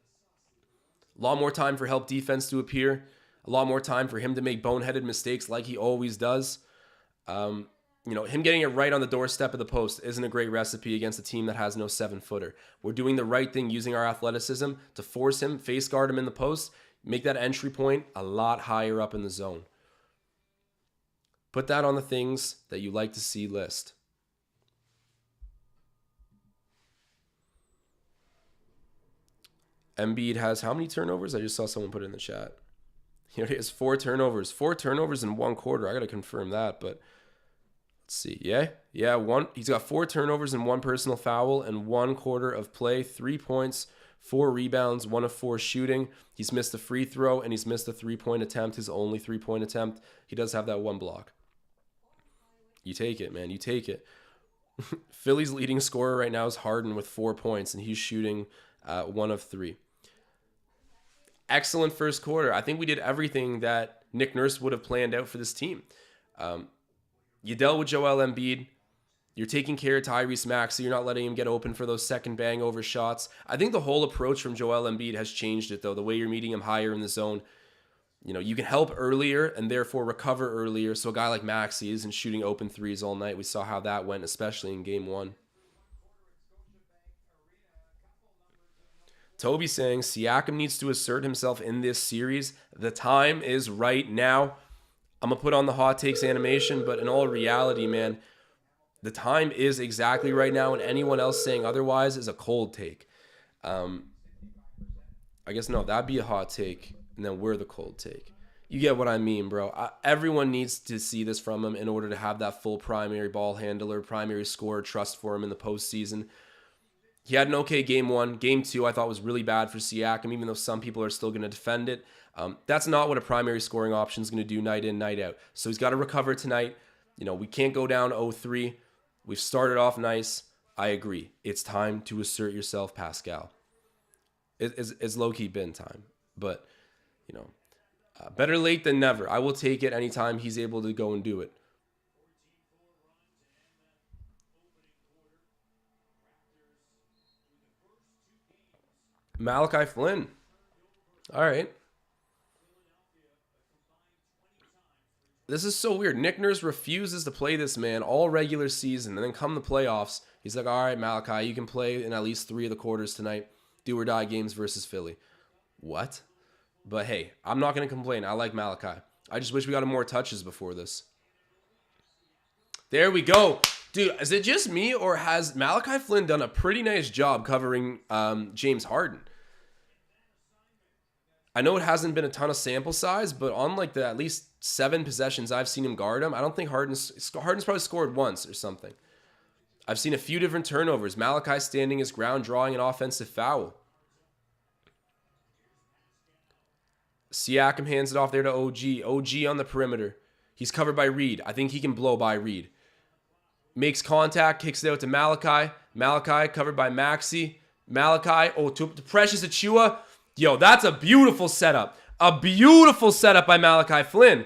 A lot more time for help defense to appear. A lot more time for him to make boneheaded mistakes like he always does. You know, him getting it right on the doorstep of the post isn't a great recipe against a team that has no 7-footer. We're doing the right thing using our athleticism to force him, face guard him in the post, make that entry point a lot higher up in the zone. Put that on the things that you like to see list. Embiid has how many turnovers? I just saw someone put it in the chat. Here it is, 4 turnovers. 4 turnovers in one quarter. I got to confirm that, but let's see. Yeah, one. He's got 4 turnovers and 1 personal foul and 1 quarter of play, 3 points, 4 rebounds, 1 of 4 shooting. He's missed a free throw and he's missed a 3-point attempt, his only 3-point attempt. He does have that 1 block. You take it, man. You take it. Philly's leading scorer right now is Harden with 4 points, and he's shooting 1 of 3. Excellent first quarter. I think we did everything that Nick Nurse would have planned out for this team. You dealt with Joel Embiid. You're taking care of Tyrese Maxey. You're not letting him get open for those second bang over shots. I think the whole approach from Joel Embiid has changed it, though. The way you're meeting him higher in the zone. You know, you can help earlier and therefore recover earlier. So a guy like Maxey isn't shooting open threes all night. We saw how that went, especially in game 1. Toby saying Siakam needs to assert himself in this series. The time is right now. I'm going to put on the hot takes animation, but in all reality, man, the time is exactly right now, and anyone else saying otherwise is a cold take. I guess, no, that'd be a hot take, and then we're the cold take. You get what I mean, bro. Everyone needs to see this from him in order to have that full primary ball handler, primary scorer trust for him in the postseason. He had an okay game 1. Game 2 I thought was really bad for Siakam, even though some people are still going to defend it. That's not what a primary scoring option is going to do night in, night out. So he's got to recover tonight. You know, we can't go down 0-3. We've started off nice. I agree. It's time to assert yourself, Pascal. It's low-key been time. But, you know, better late than never. I will take it anytime he's able to go and do it. Malachi Flynn. All right. This is so weird. Nick Nurse refuses to play this man all regular season. And then come the playoffs, he's like, all right, Malachi, you can play in at least 3 of the quarters tonight. Do or die games versus Philly. What? But hey, I'm not going to complain. I like Malachi. I just wish we got him more touches before this. There we go. Dude, is it just me or has Malachi Flynn done a pretty nice job covering James Harden? I know it hasn't been a ton of sample size, but on like the at least 7 possessions I've seen him guard him, I don't think Harden's probably scored once or something. I've seen a few different turnovers. Malachi standing his ground, drawing an offensive foul. Siakam hands it off there to OG. OG on the perimeter. He's covered by Reed. I think he can blow by Reed. Makes contact, kicks it out to Malachi. Malachi covered by Maxey. Malachi, to Precious Achiuwa. Yo, that's a beautiful setup. A beautiful setup by Malachi Flynn.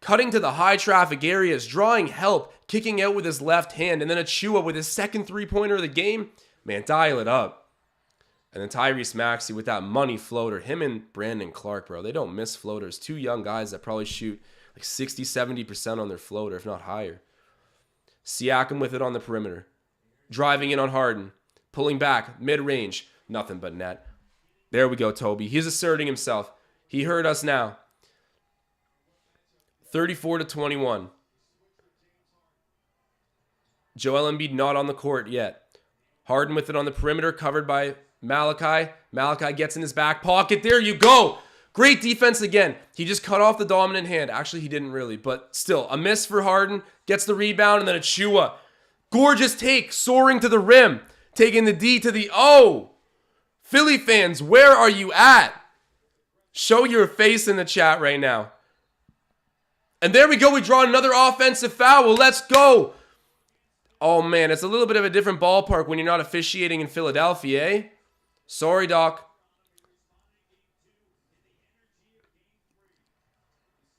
Cutting to the high traffic areas, drawing help, kicking out with his left hand, and then Achiuwa with his second three-pointer of the game. Man, dial it up. And then Tyrese Maxey with that money floater. Him and Brandon Clark, bro. They don't miss floaters. Two young guys that probably shoot like 60, 70% on their floater, if not higher. Siakam with it on the perimeter. Driving in on Harden. Pulling back, mid-range. Nothing but net. There we go, Toby. He's asserting himself. He heard us now. 34-21. Joel Embiid not on the court yet. Harden with it on the perimeter, covered by Malachi. Malachi gets in his back pocket. There you go. Great defense again. He just cut off the dominant hand. Actually, he didn't really, but still. A miss for Harden. Gets the rebound, and then Achiuwa. Gorgeous take, soaring to the rim. Taking the D to the O. Philly fans, where are you at? Show your face in the chat right now. And there we go. We draw another offensive foul. Let's go. Oh, man. It's a little bit of a different ballpark when you're not officiating in Philadelphia, eh? Sorry, Doc.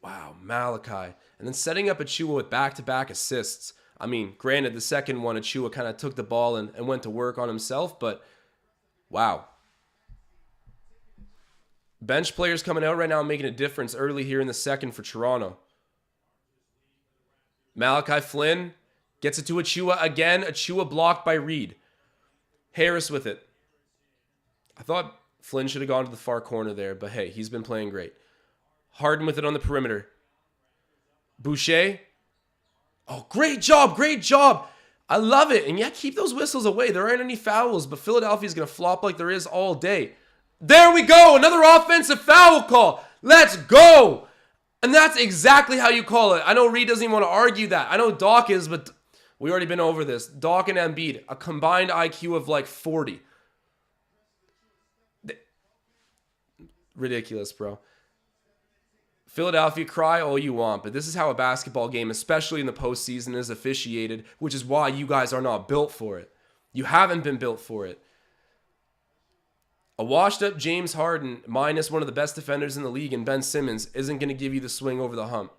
Wow, Malachi. And then setting up Achiuwa with back-to-back assists. I mean, granted, the second one, Achiuwa kind of took the ball and went to work on himself, but wow. Bench players coming out right now making a difference early here in the second for Toronto. Malachi Flynn gets it to Achiuwa again. Achiuwa blocked by Reed. Harris with it. I thought Flynn should have gone to the far corner there, but hey, he's been playing great. Harden with it on the perimeter. Boucher. Oh, great job, great job. I love it. And yeah, keep those whistles away. There aren't any fouls, but Philadelphia's going to flop like there is all day. There we go. Another offensive foul call. Let's go. And that's exactly how you call it. I know Reed doesn't even want to argue that. I know Doc is, but we already been over this. Doc and Embiid, a combined IQ of like 40. Ridiculous, bro. Philadelphia, cry all you want, but this is how a basketball game, especially in the postseason, is officiated, which is why you guys are not built for it. You haven't been built for it. A washed-up James Harden minus one of the best defenders in the league and Ben Simmons isn't going to give you the swing over the hump.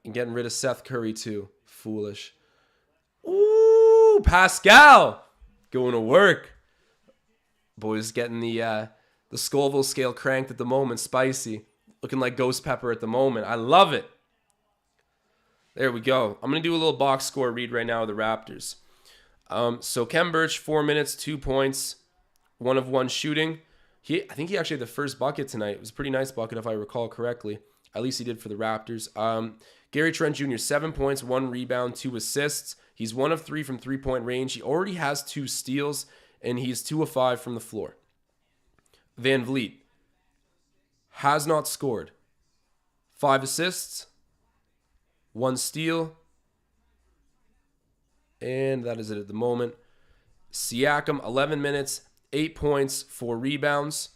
And getting rid of Seth Curry, too. Foolish. Ooh, Pascal. Going to work. Boys getting the Scoville scale cranked at the moment. Spicy. Looking like ghost pepper at the moment. I love it. There we go. I'm going to do a little box score read right now of the Raptors. So Khem Birch, 4 minutes, 2 points, 1 of 1 shooting. I think he actually had the first bucket tonight. It was a pretty nice bucket if I recall correctly. At least he did for the Raptors. Gary Trent Jr., 7 points, 1 rebound, 2 assists. He's 1 of 3 from three-point range. He already has 2 steals, and he's 2 of 5 from the floor. Van Vliet has not scored. 5 assists, 1 steal, and that is it at the moment. Siakam, 11 minutes, 8 points, 4 rebounds.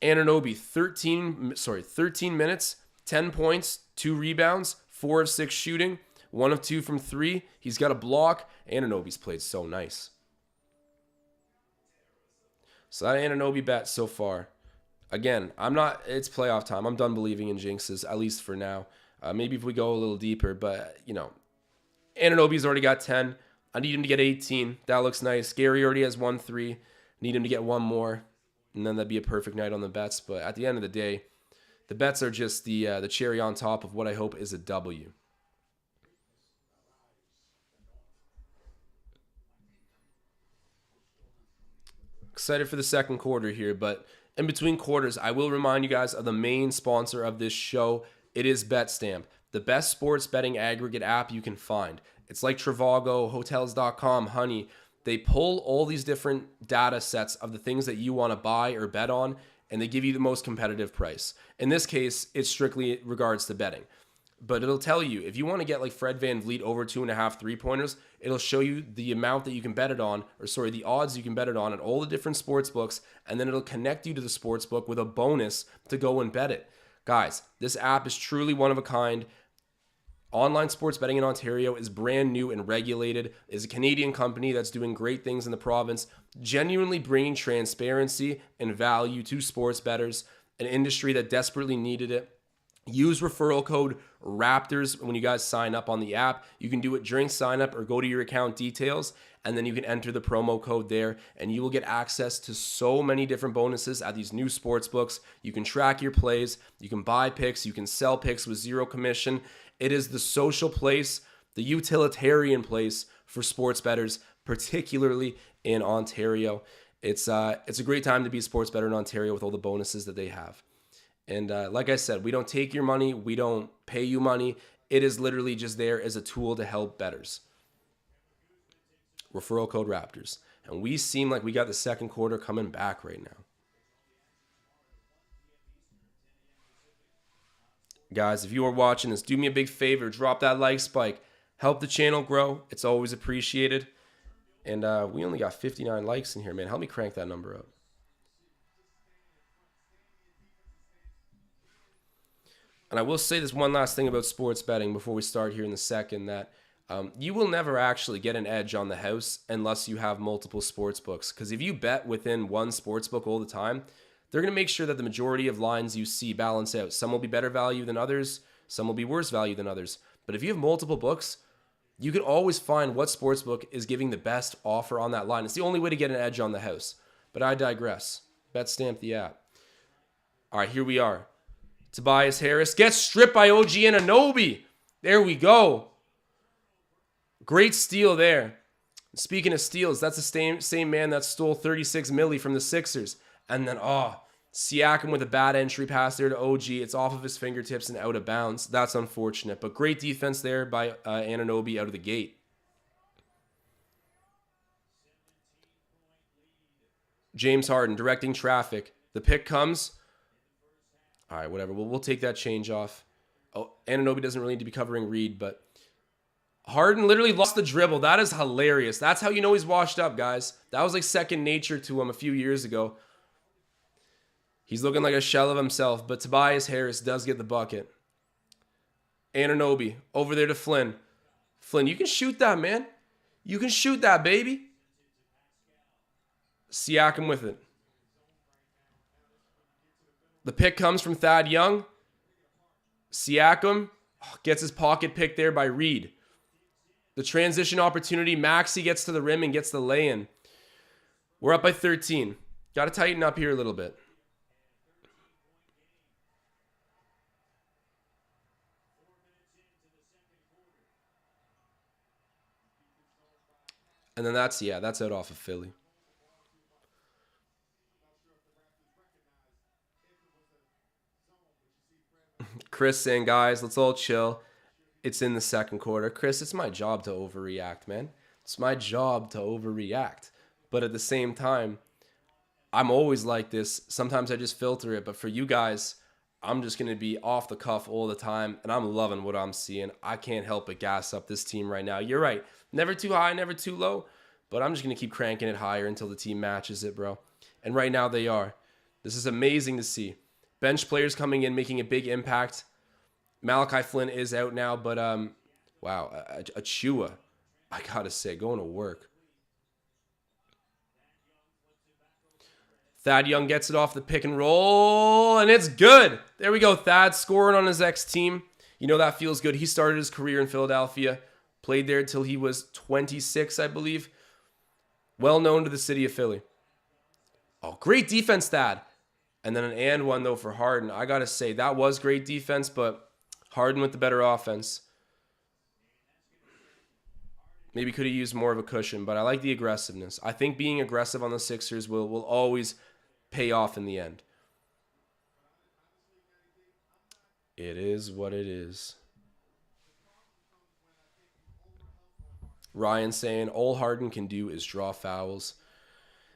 Anunoby, 13 minutes, 10 points, 2 rebounds, 4 of 6 shooting, 1 of 2 from 3. He's got a block. Anunoby's played so nice. So that Anunoby bet so far. Again, it's playoff time. I'm done believing in jinxes, at least for now. Maybe if we go a little deeper, but, Anunoby's already got 10. I need him to get 18. That looks nice. Gary already has 1-3. Need him to get 1 more, and then that'd be a perfect night on the bets. But at the end of the day, the bets are just the cherry on top of what I hope is a W. Excited for the second quarter here, but in between quarters, I will remind you guys of the main sponsor of this show. It is BetStamp, the best sports betting aggregate app you can find. It's like Trivago, Hotels.com, Honey. They pull all these different data sets of the things that you want to buy or bet on, and they give you the most competitive price. In this case, it's strictly regards to betting. But it'll tell you, if you want to get like Fred VanVleet over 2.5 3-pointers, it'll show you the amount that you can bet it on, or sorry, the odds you can bet it on at all the different sports books, and then it'll connect you to the sports book with a bonus to go and bet it. Guys, this app is truly one of a kind. Online sports betting in Ontario is brand new and regulated. It's a Canadian company that's doing great things in the province, genuinely bringing transparency and value to sports bettors, an industry that desperately needed it. Use referral code Raptors when you guys sign up on the app. You can do it during sign up or go to your account details, and then you can enter the promo code there, and you will get access to so many different bonuses at these new sports books. You can track your plays, you can buy picks, you can sell picks with zero commission. It is the social place, the utilitarian place for sports bettors, particularly in Ontario. It's a great time to be a sports bettor in Ontario with all the bonuses that they have. And like I said, we don't take your money. We don't pay you money. It is literally just there as a tool to help bettors. Referral code Raptors. And we seem like we got the second quarter coming back right now. Guys, if you are watching this, do me a big favor. Drop that like spike. Help the channel grow. It's always appreciated. And we only got 59 likes in here, man. Help me crank that number up. And I will say this one last thing about sports betting before we start here in the second, that you will never actually get an edge on the house unless you have multiple sports books. Because if you bet within one sports book all the time, they're going to make sure that the majority of lines you see balance out. Some will be better value than others. Some will be worse value than others. But if you have multiple books, you can always find what sportsbook is giving the best offer on that line. It's the only way to get an edge on the house. But I digress. Bet stamp the app. All right, here we are. Tobias Harris gets stripped by OG Anunoby. There we go. Great steal there. Speaking of steals, that's the same man that stole 36 milli from the Sixers. And then, Siakam with a bad entry pass there to OG. It's off of his fingertips and out of bounds. That's unfortunate. But great defense there by Anunoby out of the gate. James Harden directing traffic. The pick comes. All right, whatever. We'll take that change off. Oh, Anunoby doesn't really need to be covering Reed, but Harden literally lost the dribble. That is hilarious. That's how you know he's washed up, guys. That was like second nature to him a few years ago. He's looking like a shell of himself, but Tobias Harris does get the bucket. Anunoby over there to Flynn. Flynn, you can shoot that, man. You can shoot that, baby. Siakam with it. The pick comes from Thad Young. Siakam gets his pocket pick there by Reed. The transition opportunity. Maxey gets to the rim and gets the lay-in. We're up by 13. Got to tighten up here a little bit. And then that's out off of Philly. Chris saying, guys, let's all chill. It's in the second quarter. Chris, it's my job to overreact, man. It's my job to overreact. But at the same time, I'm always like this. Sometimes I just filter it. But for you guys, I'm just going to be off the cuff all the time. And I'm loving what I'm seeing. I can't help but gas up this team right now. You're right. Never too high, never too low. But I'm just going to keep cranking it higher until the team matches it, bro. And right now they are. This is amazing to see. Bench players coming in, making a big impact. Malachi Flynn is out now, but wow, Achua, I gotta say, going to work. Thad Young gets it off the pick and roll, and it's good. There we go. Thad scoring on his ex-team. You know that feels good. He started his career in Philadelphia, played there till he was 26, I believe. Well known to the city of Philly. Oh, great defense, Thad. And then an and one, though, for Harden. I got to say, that was great defense, but Harden with the better offense. Maybe could have used more of a cushion, but I like the aggressiveness. I think being aggressive on the Sixers will always pay off in the end. It is what it is. Ryan saying, all Harden can do is draw fouls.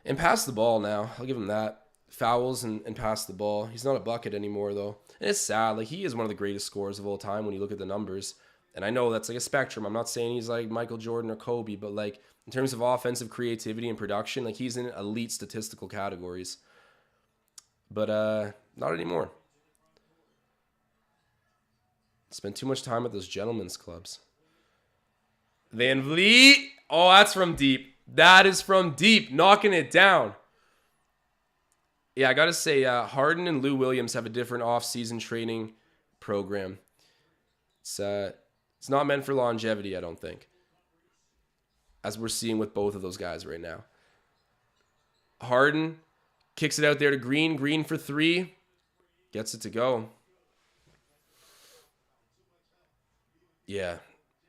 And pass the ball now. I'll give him that. fouls and pass the ball. He's not a bucket anymore, though. And it's sad. Like, he is one of the greatest scorers of all time when you look at the numbers. And I know that's like a spectrum. I'm not saying he's like Michael Jordan or Kobe, but like in terms of offensive creativity and production, like he's in elite statistical categories. But not anymore. Spent too much time at those gentlemen's clubs. Van Vliet. Oh, that's from deep. That is from deep. Knocking it down. Yeah, I got to say, Harden and Lou Williams have a different off-season training program. It's not meant for longevity, I don't think. As we're seeing with both of those guys right now. Harden kicks it out there to Green. Green for three. Gets it to go. Yeah,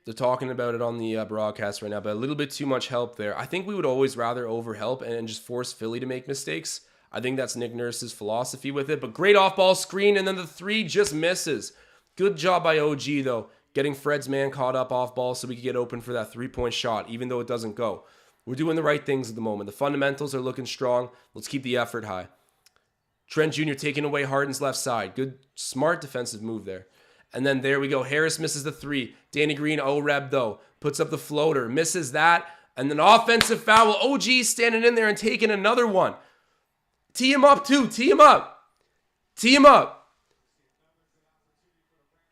they're talking about it on the broadcast right now, but a little bit too much help there. I think we would always rather overhelp and just force Philly to make mistakes. I think that's Nick Nurse's philosophy with it. But great off-ball screen, and then the three just misses. Good job by OG, though, getting Fred's man caught up off-ball so we could get open for that three-point shot, even though it doesn't go. We're doing the right things at the moment. The fundamentals are looking strong. Let's keep the effort high. Trent Jr. taking away Harden's left side. Good, smart defensive move there. And then there we go. Harris misses the three. Danny Green, O-Reb, though. Puts up the floater. Misses that. And then offensive foul. OG standing in there and taking another one. Tee him up, too. Tee him up. Tee him up.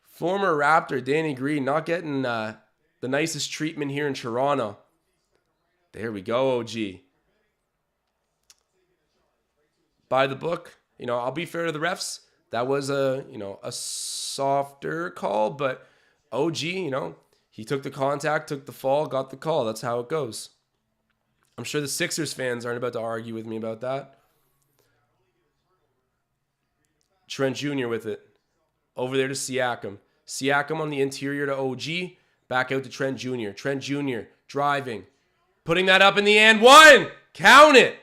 Former Raptor Danny Green not getting the nicest treatment here in Toronto. There we go, OG. By the book. You know, I'll be fair to the refs. That was a softer call, but OG, he took the contact, took the fall, got the call. That's how it goes. I'm sure the Sixers fans aren't about to argue with me about that. Trent Jr. with it. Over there to Siakam. Siakam on the interior to OG. Back out to Trent Jr. Trent Jr. driving. Putting that up in the end. One! Count it!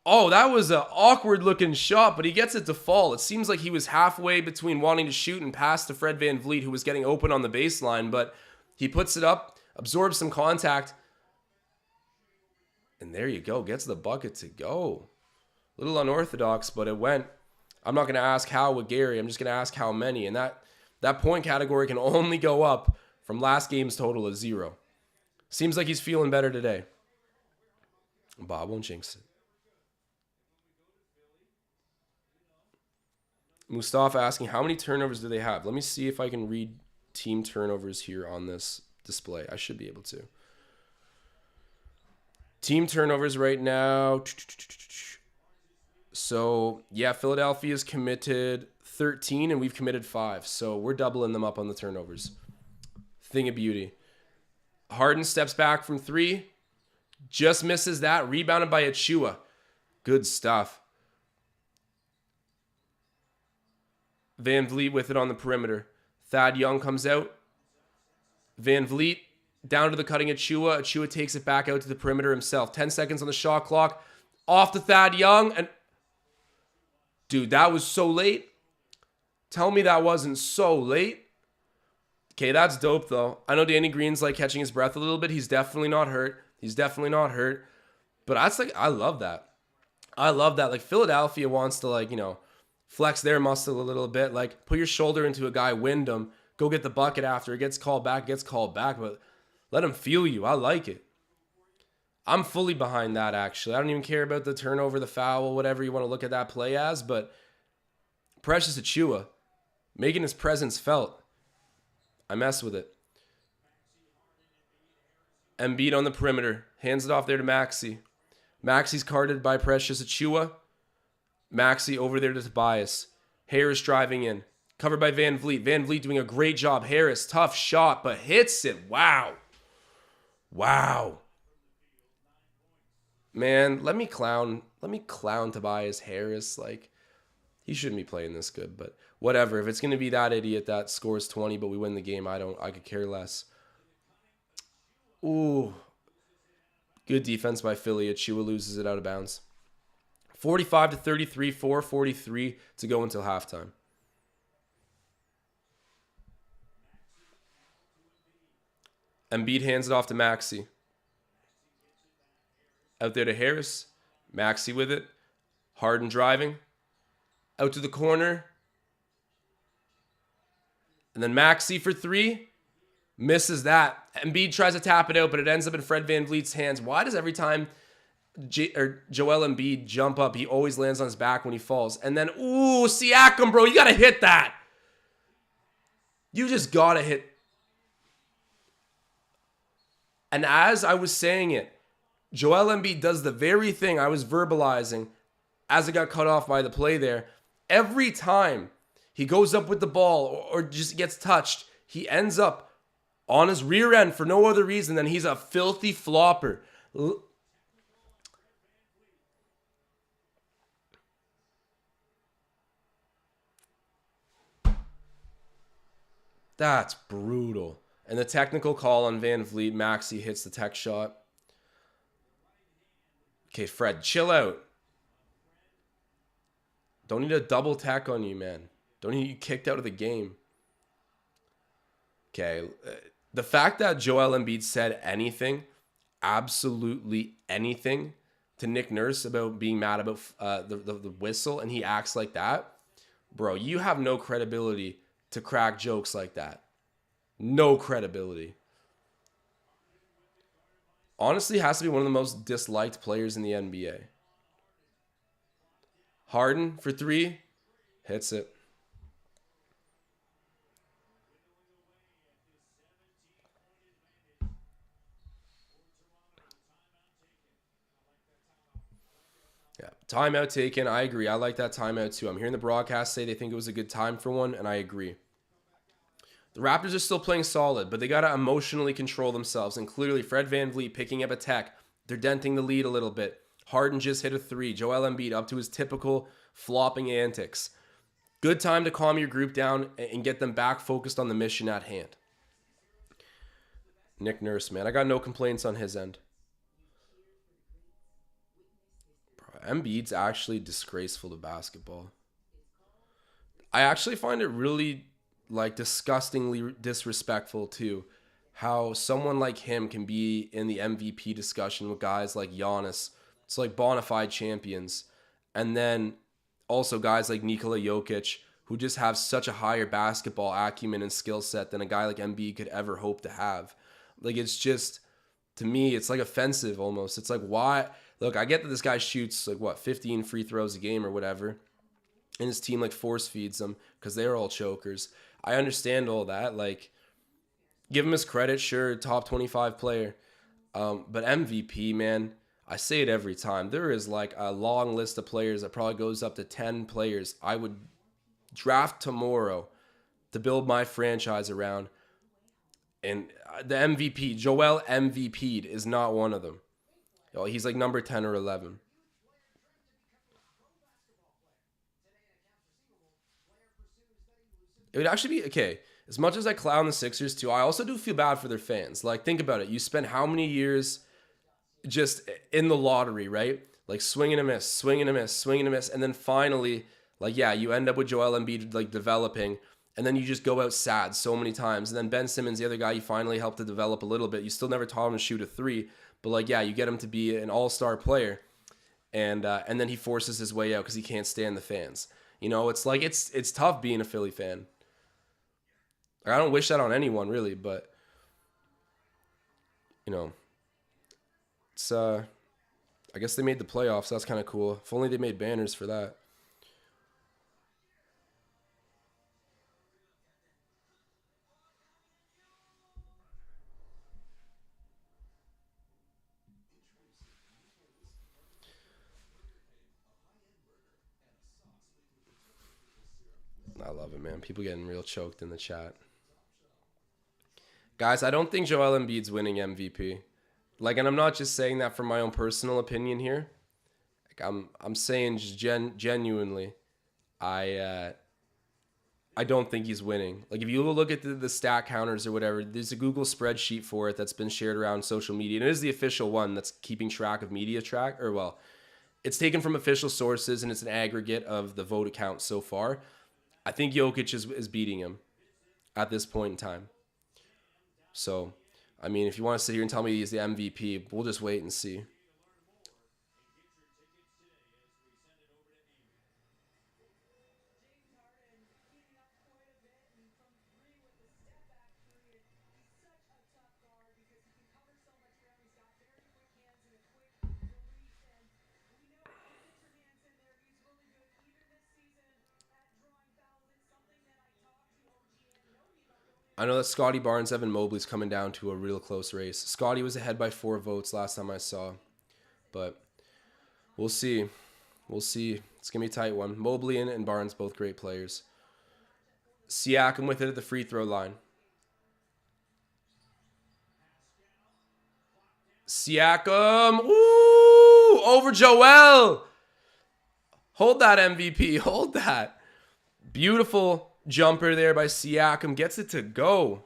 Oh, that was an awkward-looking shot, but he gets it to fall. It seems like he was halfway between wanting to shoot and pass to Fred VanVleet, who was getting open on the baseline, but he puts it up, absorbs some contact, and there you go. Gets the bucket to go. A little unorthodox, but it went. I'm not going to ask how with Gary. I'm just going to ask how many, and that point category can only go up from last game's total of 0. Seems like he's feeling better today. Bob won't jinx it. Mustafa asking, how many turnovers do they have? Let me see if I can read team turnovers here on this display. I should be able to. Team turnovers right now. So, yeah, Philadelphia's committed 13 and we've committed 5. So we're doubling them up on the turnovers. Thing of beauty. Harden steps back from 3. Just misses that. Rebounded by Achua. Good stuff. VanVleet with it on the perimeter. Thad Young comes out. VanVleet down to the cutting Achua. Achua takes it back out to the perimeter himself. 10 seconds on the shot clock. Off to Thad Young. And dude, that was so late. Tell me that wasn't so late. Okay, that's dope though. I know Danny Green's like catching his breath a little bit. He's definitely not hurt. But that's like, I love that. Like Philadelphia wants to flex their muscle a little bit. Like, put your shoulder into a guy, wind him, go get the bucket after. It gets called back, but let him feel you. I like it. I'm fully behind that, actually. I don't even care about the turnover, the foul, whatever you want to look at that play as, but Precious Achua, making his presence felt. I mess with it. Embiid on the perimeter. Hands it off there to Maxey. Maxey's guarded by Precious Achua. Maxey over there to Tobias. Harris driving in. Covered by VanVleet. VanVleet doing a great job. Harris, tough shot, but hits it. Wow. Man, let me clown Tobias Harris. Like, he shouldn't be playing this good, but whatever. If it's going to be that idiot that scores 20, but we win the game, I could care less. Ooh. Good defense by Philly. Achua loses it out of bounds. 45-33, 4:43 to go until halftime. Embiid hands it off to Maxey. Out there to Harris. Maxey with it. Harden driving. Out to the corner. And then Maxey for three. Misses that. Embiid tries to tap it out, but it ends up in Fred VanVleet's hands. Why does every time Joel Embiid jump up, he always lands on his back when he falls? And then, ooh, Siakam, bro, you got to hit that. You just got to hit. And as I was saying it, Joel Embiid does the very thing I was verbalizing as it got cut off by the play there. Every time he goes up with the ball or just gets touched, he ends up on his rear end for no other reason than he's a filthy flopper. That's brutal. And the technical call on VanVleet, Maxey hits the tech shot. Okay, Fred, chill out. Don't need a double tech on you, man. Don't need you kicked out of the game. Okay, the fact that Joel Embiid said anything, absolutely anything, to Nick Nurse about being mad about the whistle, and he acts like that, bro, you have no credibility to crack jokes like that. No credibility. Honestly, has to be one of the most disliked players in the NBA. Harden for three. Hits it. Yeah, timeout taken. I agree. I like that timeout too. I'm hearing the broadcast say they think it was a good time for one, and I agree. The Raptors are still playing solid, but they got to emotionally control themselves. And clearly, Fred VanVleet picking up a tech. They're denting the lead a little bit. Harden just hit a three. Joel Embiid up to his typical flopping antics. Good time to calm your group down and get them back focused on the mission at hand. Nick Nurse, man. I got no complaints on his end. Bro, Embiid's actually disgraceful to basketball. I actually find it really disgustingly disrespectful too, how someone like him can be in the MVP discussion with guys like Giannis. It's like bona fide champions. And then also guys like Nikola Jokic, who just have such a higher basketball acumen and skill set than a guy like Embiid could ever hope to have. Like, it's just, to me, it's like offensive almost. It's like, why? Look, I get that this guy shoots 15 free throws a game or whatever, and his team force feeds them because they're all chokers. I understand all that. Give him his credit, sure, top 25 player. But MVP, man, I say it every time. There is a long list of players that probably goes up to 10 players I would draft tomorrow to build my franchise around. And the MVP, Joel MVP'd, is not one of them. He's number 10 or 11. It would actually be, okay, as much as I clown the Sixers too, I also do feel bad for their fans. Think about it. You spend how many years just in the lottery, right? Swing and a miss, swing and a miss, swing and a miss. And then finally, you end up with Joel Embiid, developing. And then you just go out sad so many times. And then Ben Simmons, the other guy you finally helped to develop a little bit. You still never taught him to shoot a three. But, you get him to be an all-star player. And then he forces his way out because he can't stand the fans. It's tough being a Philly fan. I don't wish that on anyone, really, but, it's, I guess they made the playoffs. That's kind of cool. If only they made banners for that. I love it, man. People getting real choked in the chat. Guys, I don't think Joel Embiid's winning MVP. And I'm not just saying that from my own personal opinion here. I'm saying just genuinely, I don't think he's winning. If you look at the stat counters or whatever, there's a Google spreadsheet for it that's been shared around social media, and it is the official one that's keeping track of it's taken from official sources, and it's an aggregate of the vote count so far. I think Jokic is beating him at this point in time. So, if you want to sit here and tell me he's the MVP, we'll just wait and see. I know that Scotty Barnes, Evan Mobley's coming down to a real close race. Scotty was ahead by 4 votes last time I saw. But we'll see. We'll see. It's going to be a tight one. Mobley and Barnes, both great players. Siakam with it at the free throw line. Siakam. Ooh! Over Joel. Hold that, MVP. Hold that. Beautiful jumper there by Siakam. Gets it to go.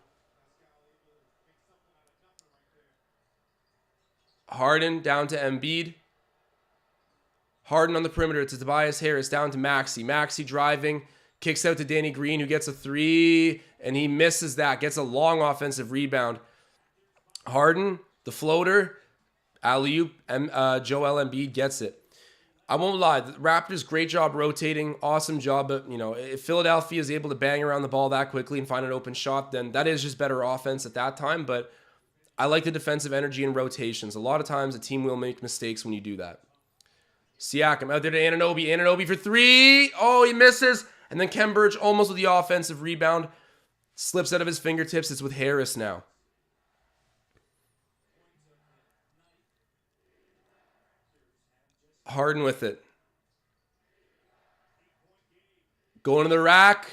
Harden down to Embiid. Harden on the perimeter to Tobias Harris, down to Maxey. Maxey driving, kicks out to Danny Green, who gets a 3, and he misses that. Gets a long offensive rebound. Harden, the floater, alley-oop, Joel Embiid gets it. I won't lie, the Raptors, great job rotating, awesome job, but, you know, if Philadelphia is able to bang around the ball that quickly and find an open shot, then that is just better offense at that time, but I like the defensive energy and rotations. A lot of times a team will make mistakes when you do that. Siakam out there to Anunoby. Anunoby for 3. Oh, he misses. And then Kem Birch almost with the offensive rebound. Slips out of his fingertips. It's with Harris now. Harden with it. Going to the rack.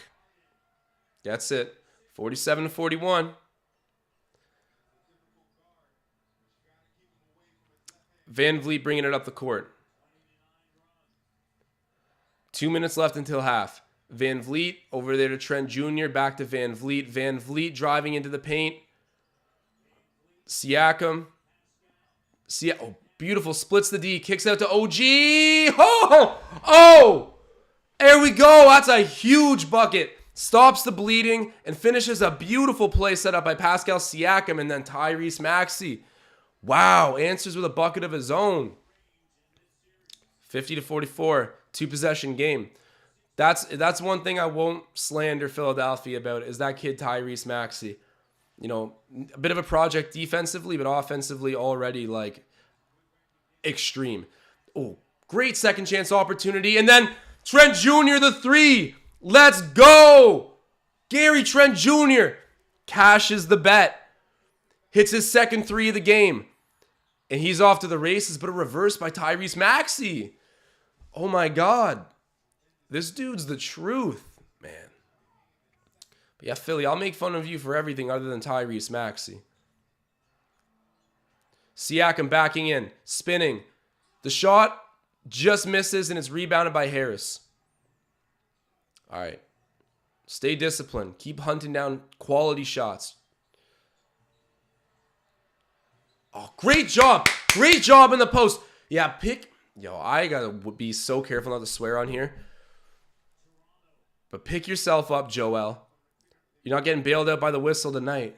That's it. 47-41. Van Vliet bringing it up the court. 2 minutes left until half. Van Vliet over there to Trent Jr. Back to Van Vliet. Van Vliet driving into the paint. Siakam. Oh, beautiful. Splits the D. Kicks out to OG. Oh! There we go. That's a huge bucket. Stops the bleeding and finishes a beautiful play set up by Pascal Siakam and then Tyrese Maxey. Wow. Answers with a bucket of his own. 50-44. 2-possession game. That's one thing I won't slander Philadelphia about is that kid Tyrese Maxey. You know, a bit of a project defensively, but offensively already like extreme. Oh, great second chance opportunity. And then Trent Jr. the 3. Let's go. Gary Trent Jr. cashes the bet. Hits his second 3 of the game. And he's off to the races, but a reverse by Tyrese Maxey. Oh my God. This dude's the truth, man. But yeah, Philly, I'll make fun of you for everything other than Tyrese Maxey. Siakam backing in, spinning. The shot just misses and it's rebounded by Harris. All right. Stay disciplined. Keep hunting down quality shots. Oh, great job. Great job in the post. Yeah, I gotta be so careful not to swear on here. But pick yourself up, Joel. You're not getting bailed out by the whistle tonight.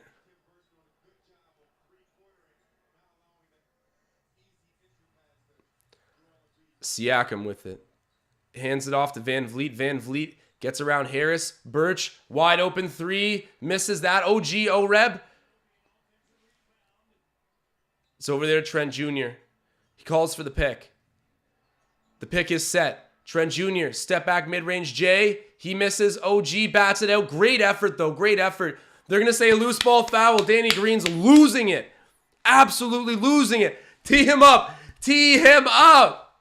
Siakam with it. Hands it off to Van Vliet. Van Vliet gets around Harris. Birch, wide open 3. Misses that. OG, O-Reb. It's over there to Trent Jr. He calls for the pick. The pick is set. Trent Jr. Step back mid-range J. He misses. OG bats it out. Great effort, though. Great effort. They're going to say a loose ball foul. Danny Green's losing it. Absolutely losing it. Tee him up. Tee him up.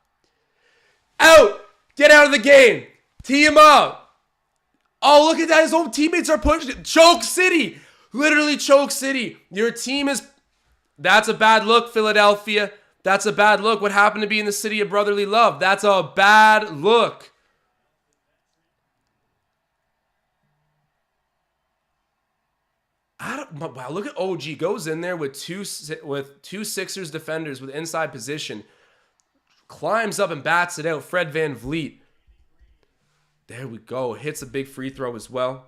Out. Get out of the game. Tee him up. Oh, look at that. His own teammates are pushing it. Choke City. Literally choke City. Your team is... That's a bad look, Philadelphia. That's a bad look. What happened to be in the city of brotherly love? That's a bad look. Wow, look at OG. Goes in there with two Sixers defenders with inside position. Climbs up and bats it out. Fred Van Vliet. There we go. Hits a big free throw as well.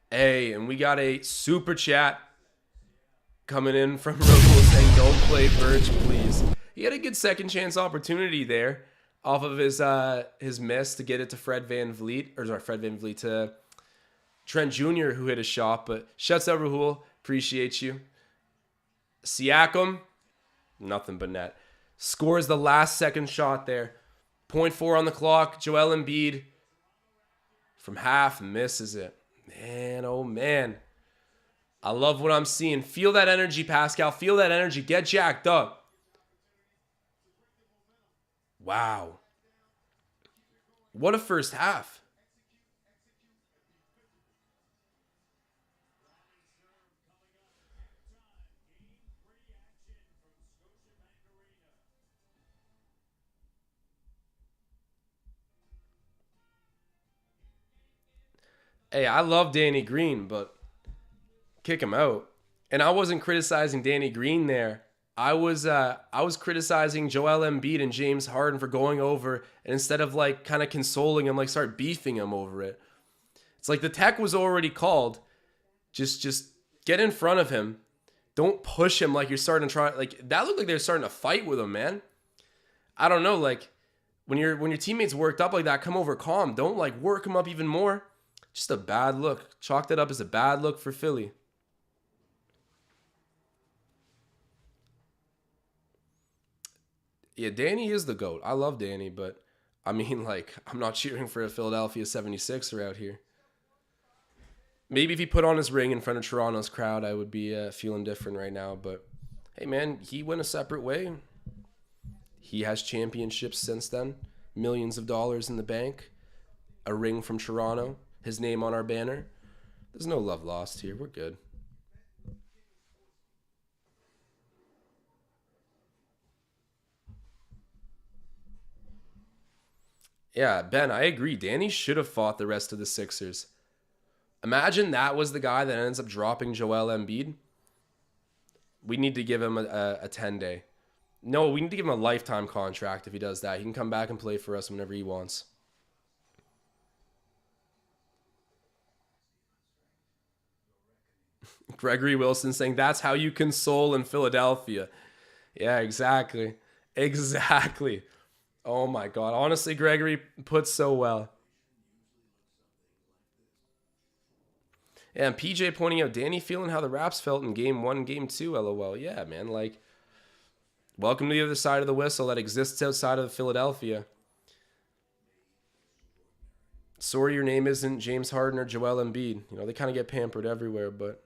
Hey, and we got a super chat coming in from Rosal saying, "Don't play Birch, please." He had a good second chance opportunity there off of his miss to get it to Fred Van Vliet to Trent Jr. who hit a shot, but shuts out Rahul. Appreciate you. Siakam, nothing but net. Scores the last second shot there. Point 4 on the clock. Joel Embiid from half misses it. Man, oh man. I love what I'm seeing. Feel that energy, Pascal. Feel that energy. Get jacked up. Wow. What a first half. Hey, I love Danny Green, but kick him out. And I wasn't criticizing Danny Green there. I was criticizing Joel Embiid and James Harden for going over and instead of like kind of consoling him, like start beefing him over it. It's like the tech was already called. Just get in front of him. Don't push him like you're starting to try. Like that looked like they're starting to fight with him, man. I don't know. Like when your teammates worked up like that, come over calm. Don't like work him up even more. Just a bad look. Chalk that up as a bad look for Philly. Yeah, Danny is the GOAT. I love Danny, but I mean, like, I'm not cheering for a Philadelphia 76er out here. Maybe if he put on his ring in front of Toronto's crowd, I would be feeling different right now. But hey, man, he went a separate way. He has championships since then, millions of dollars in the bank, a ring from Toronto, his name on our banner. There's no love lost here. We're good. Yeah, Ben, I agree. Danny should have fought the rest of the Sixers. Imagine that was the guy that ends up dropping Joel Embiid. We need to give him a 10-day. No, we need to give him a lifetime contract if he does that. He can come back and play for us whenever he wants. Gregory Wilson saying that's how you console in Philadelphia. Yeah, exactly. Exactly. Oh my God. Honestly, Gregory puts so well. Yeah, and PJ pointing out Danny feeling how the Raps felt in game one, game two, LOL. Yeah, man. Like, welcome to the other side of the whistle that exists outside of Philadelphia. Sorry your name isn't James Harden or Joel Embiid. You know, they kind of get pampered everywhere, but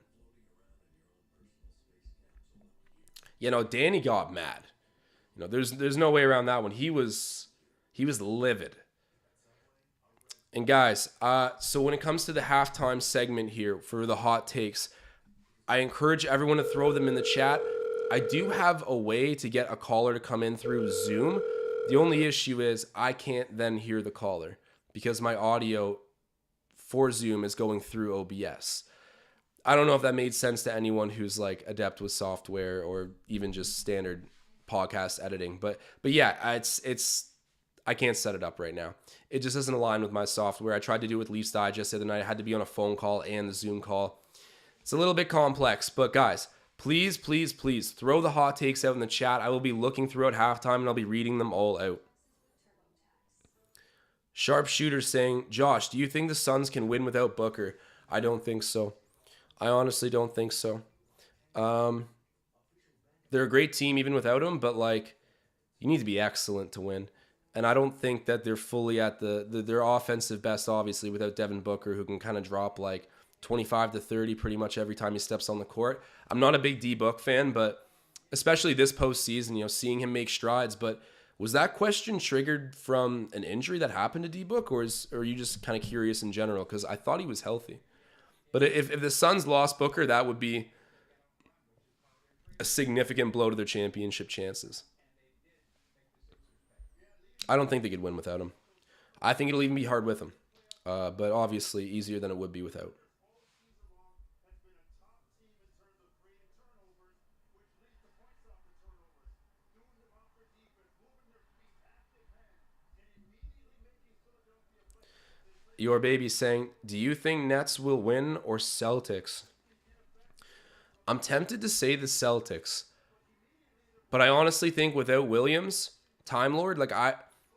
Danny got mad. There's no way around that one. He was livid. And guys, so when it comes to the halftime segment here for the hot takes, I encourage everyone to throw them in the chat. I do have a way to get a caller to come in through Zoom. The only issue is I can't then hear the caller because my audio for Zoom is going through OBS. I don't know if that made sense to anyone who's like adept with software or even just standard podcast editing, but yeah, it's I can't set it up right now. It just doesn't align with my software. I tried to do it with Leafs Digest the other night. I had to be on a phone call and the Zoom call. It's a little bit complex, but guys, please, please, please throw the hot takes out in the chat. I will be looking throughout halftime and I'll be reading them all out. Sharpshooter saying, Josh, do you think the Suns can win without Booker? I don't think so. I honestly don't think so. They're a great team even without him, but like you need to be excellent to win. And I don't think that they're fully at their offensive best, obviously, without Devin Booker, who can kind of drop like 25 to 30 pretty much every time he steps on the court. I'm not a big D-Book fan, but especially this postseason, seeing him make strides. But was that question triggered from an injury that happened to D-Book, or are you just kind of curious in general? Because I thought he was healthy. But if the Suns lost Booker, that would be a significant blow to their championship chances. I don't think they could win without him. I think it'll even be hard with him. But obviously easier than it would be without. Your baby saying, do you think Nets will win or Celtics? I'm tempted to say the Celtics. But I honestly think without Williams, Time Lord,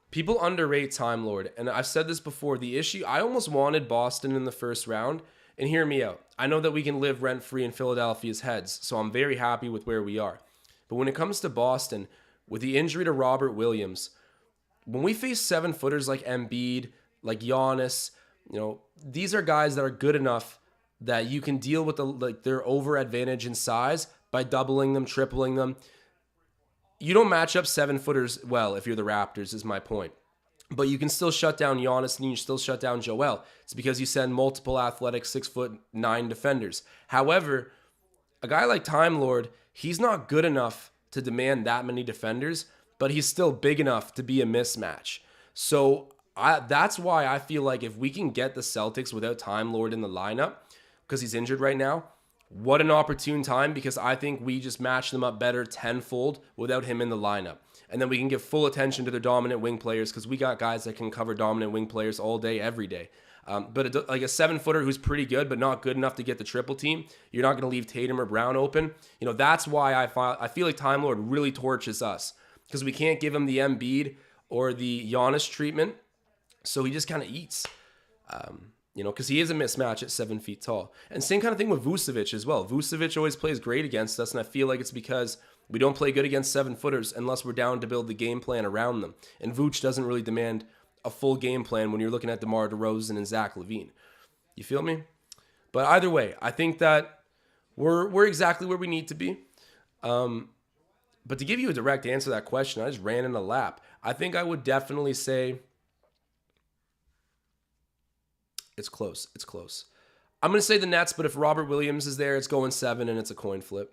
people underrate Time Lord. And I've said this before, the issue, I almost wanted Boston in the first round. And hear me out. I know that we can live rent-free in Philadelphia's heads, so I'm very happy with where we are. But when it comes to Boston, with the injury to Robert Williams, when we face 7-footers like Embiid, like Giannis, these are guys that are good enough that you can deal with their over advantage in size by doubling them, tripling them. You don't match up 7-footers well if you're the Raptors, is my point. But you can still shut down Giannis and you can still shut down Joel. It's because you send multiple athletic 6'9" defenders. However, a guy like Time Lord, he's not good enough to demand that many defenders, but he's still big enough to be a mismatch. So that's why I feel like if we can get the Celtics without Time Lord in the lineup, because he's injured right now, what an opportune time, because I think we just match them up better tenfold without him in the lineup. And then we can give full attention to their dominant wing players, because we got guys that can cover dominant wing players all day, every day. But like a 7-footer who's pretty good, but not good enough to get the triple team, you're not going to leave Tatum or Brown open. That's why I feel like Time Lord really torches us, because we can't give him the Embiid or the Giannis treatment. So he just kind of eats. Because he is a mismatch at 7 feet tall. And same kind of thing with Vucevic as well. Vucevic always plays great against us, and I feel like it's because we don't play good against 7-footers unless we're down to build the game plan around them. And Vooch doesn't really demand a full game plan when you're looking at DeMar DeRozan and Zach LaVine. You feel me? But either way, I think that we're exactly where we need to be. But to give you a direct answer to that question, I just ran in a lap. I think I would definitely say it's close. It's close. I'm going to say the Nets, but if Robert Williams is there, it's going 7 and it's a coin flip.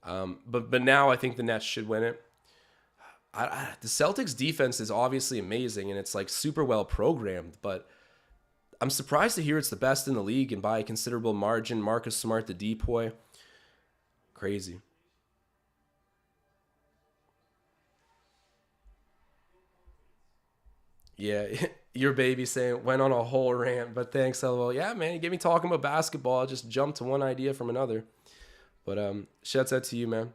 But now I think the Nets should win it. The Celtics defense is obviously amazing and it's like super well programmed, but I'm surprised to hear it's the best in the league and by a considerable margin. Marcus Smart, the depoy. Crazy. Yeah, your baby saying went on a whole rant, but thanks, LOL. Yeah, man, you get me talking about basketball. I just jumped to one idea from another. But shouts out to you, man.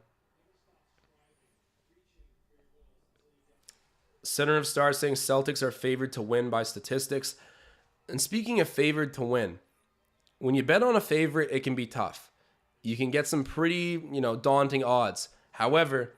Center of Stars saying Celtics are favored to win by statistics. And speaking of favored to win, when you bet on a favorite, it can be tough. You can get some pretty, daunting odds. However,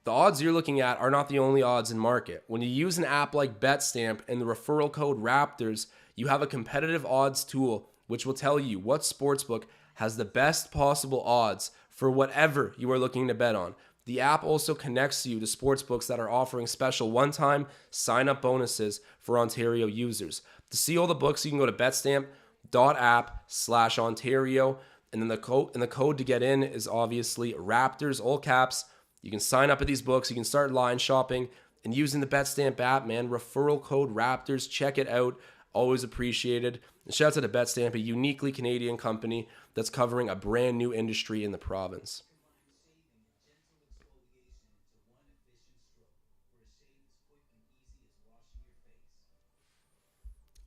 the odds you're looking at are not the only odds in market. When you use an app like BetStamp and the referral code Raptors, you have a competitive odds tool which will tell you what sportsbook has the best possible odds for whatever you are looking to bet on. The app also connects you to sportsbooks that are offering special one-time sign-up bonuses for Ontario users. To see all the books, you can go to betstamp.app/Ontario, and then the code to get in is obviously Raptors, all caps. You can sign up at these books. You can start line shopping and using the BetStamp app, man. Referral code Raptors. Check it out. Always appreciated. And shout out to BetStamp, a uniquely Canadian company that's covering a brand new industry in the province.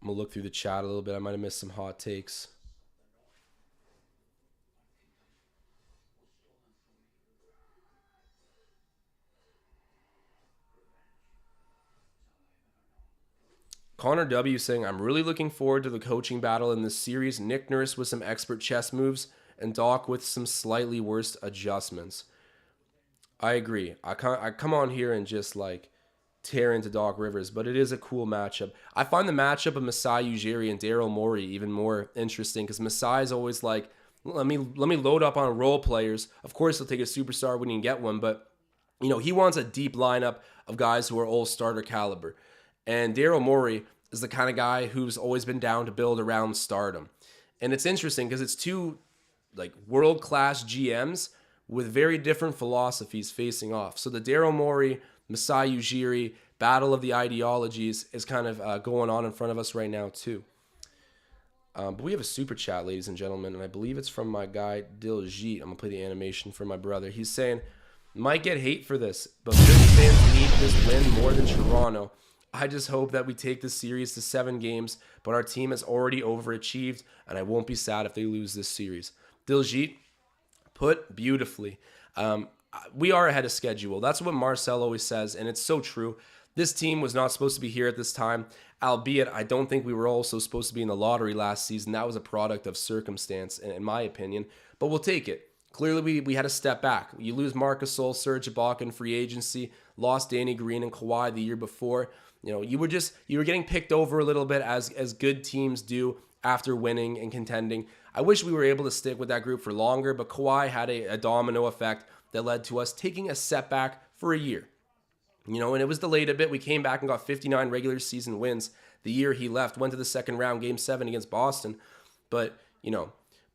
I'm going to look through the chat a little bit. I might have missed some hot takes. Connor W saying, I'm really looking forward to the coaching battle in this series. Nick Nurse with some expert chess moves and Doc with some slightly worse adjustments. I agree. I come on here and just tear into Doc Rivers, but it is a cool matchup. I find the matchup of Masai Ujiri and Daryl Morey even more interesting because Masai is always let me load up on role players. Of course, he'll take a superstar when you can get one, but he wants a deep lineup of guys who are all starter caliber. And Daryl Morey is the kind of guy who's always been down to build around stardom. And it's interesting because it's two world-class GMs with very different philosophies facing off. So the Daryl Morey, Masai Ujiri battle of the ideologies is kind of going on in front of us right now too. But we have a super chat, ladies and gentlemen, and I believe it's from my guy Diljit. I'm going to play the animation for my brother. He's saying, might get hate for this, but Philly fans need this win more than Toronto. I just hope that we take this series to 7 games, but our team has already overachieved, and I won't be sad if they lose this series. Diljit, put beautifully. We are ahead of schedule. That's what Marcel always says, and it's so true. This team was not supposed to be here at this time, albeit I don't think we were also supposed to be in the lottery last season. That was a product of circumstance, in my opinion, but we'll take it. Clearly, we had to step back. You lose Marcus Gasol, Serge Ibaka in free agency, lost Danny Green and Kawhi the year before. You were getting picked over a little bit as good teams do after winning and contending. I wish we were able to stick with that group for longer, but Kawhi had a domino effect that led to us taking a setback for a year. And it was delayed a bit. We came back and got 59 regular season wins the year he left. Went to the second round, game 7 against Boston. But,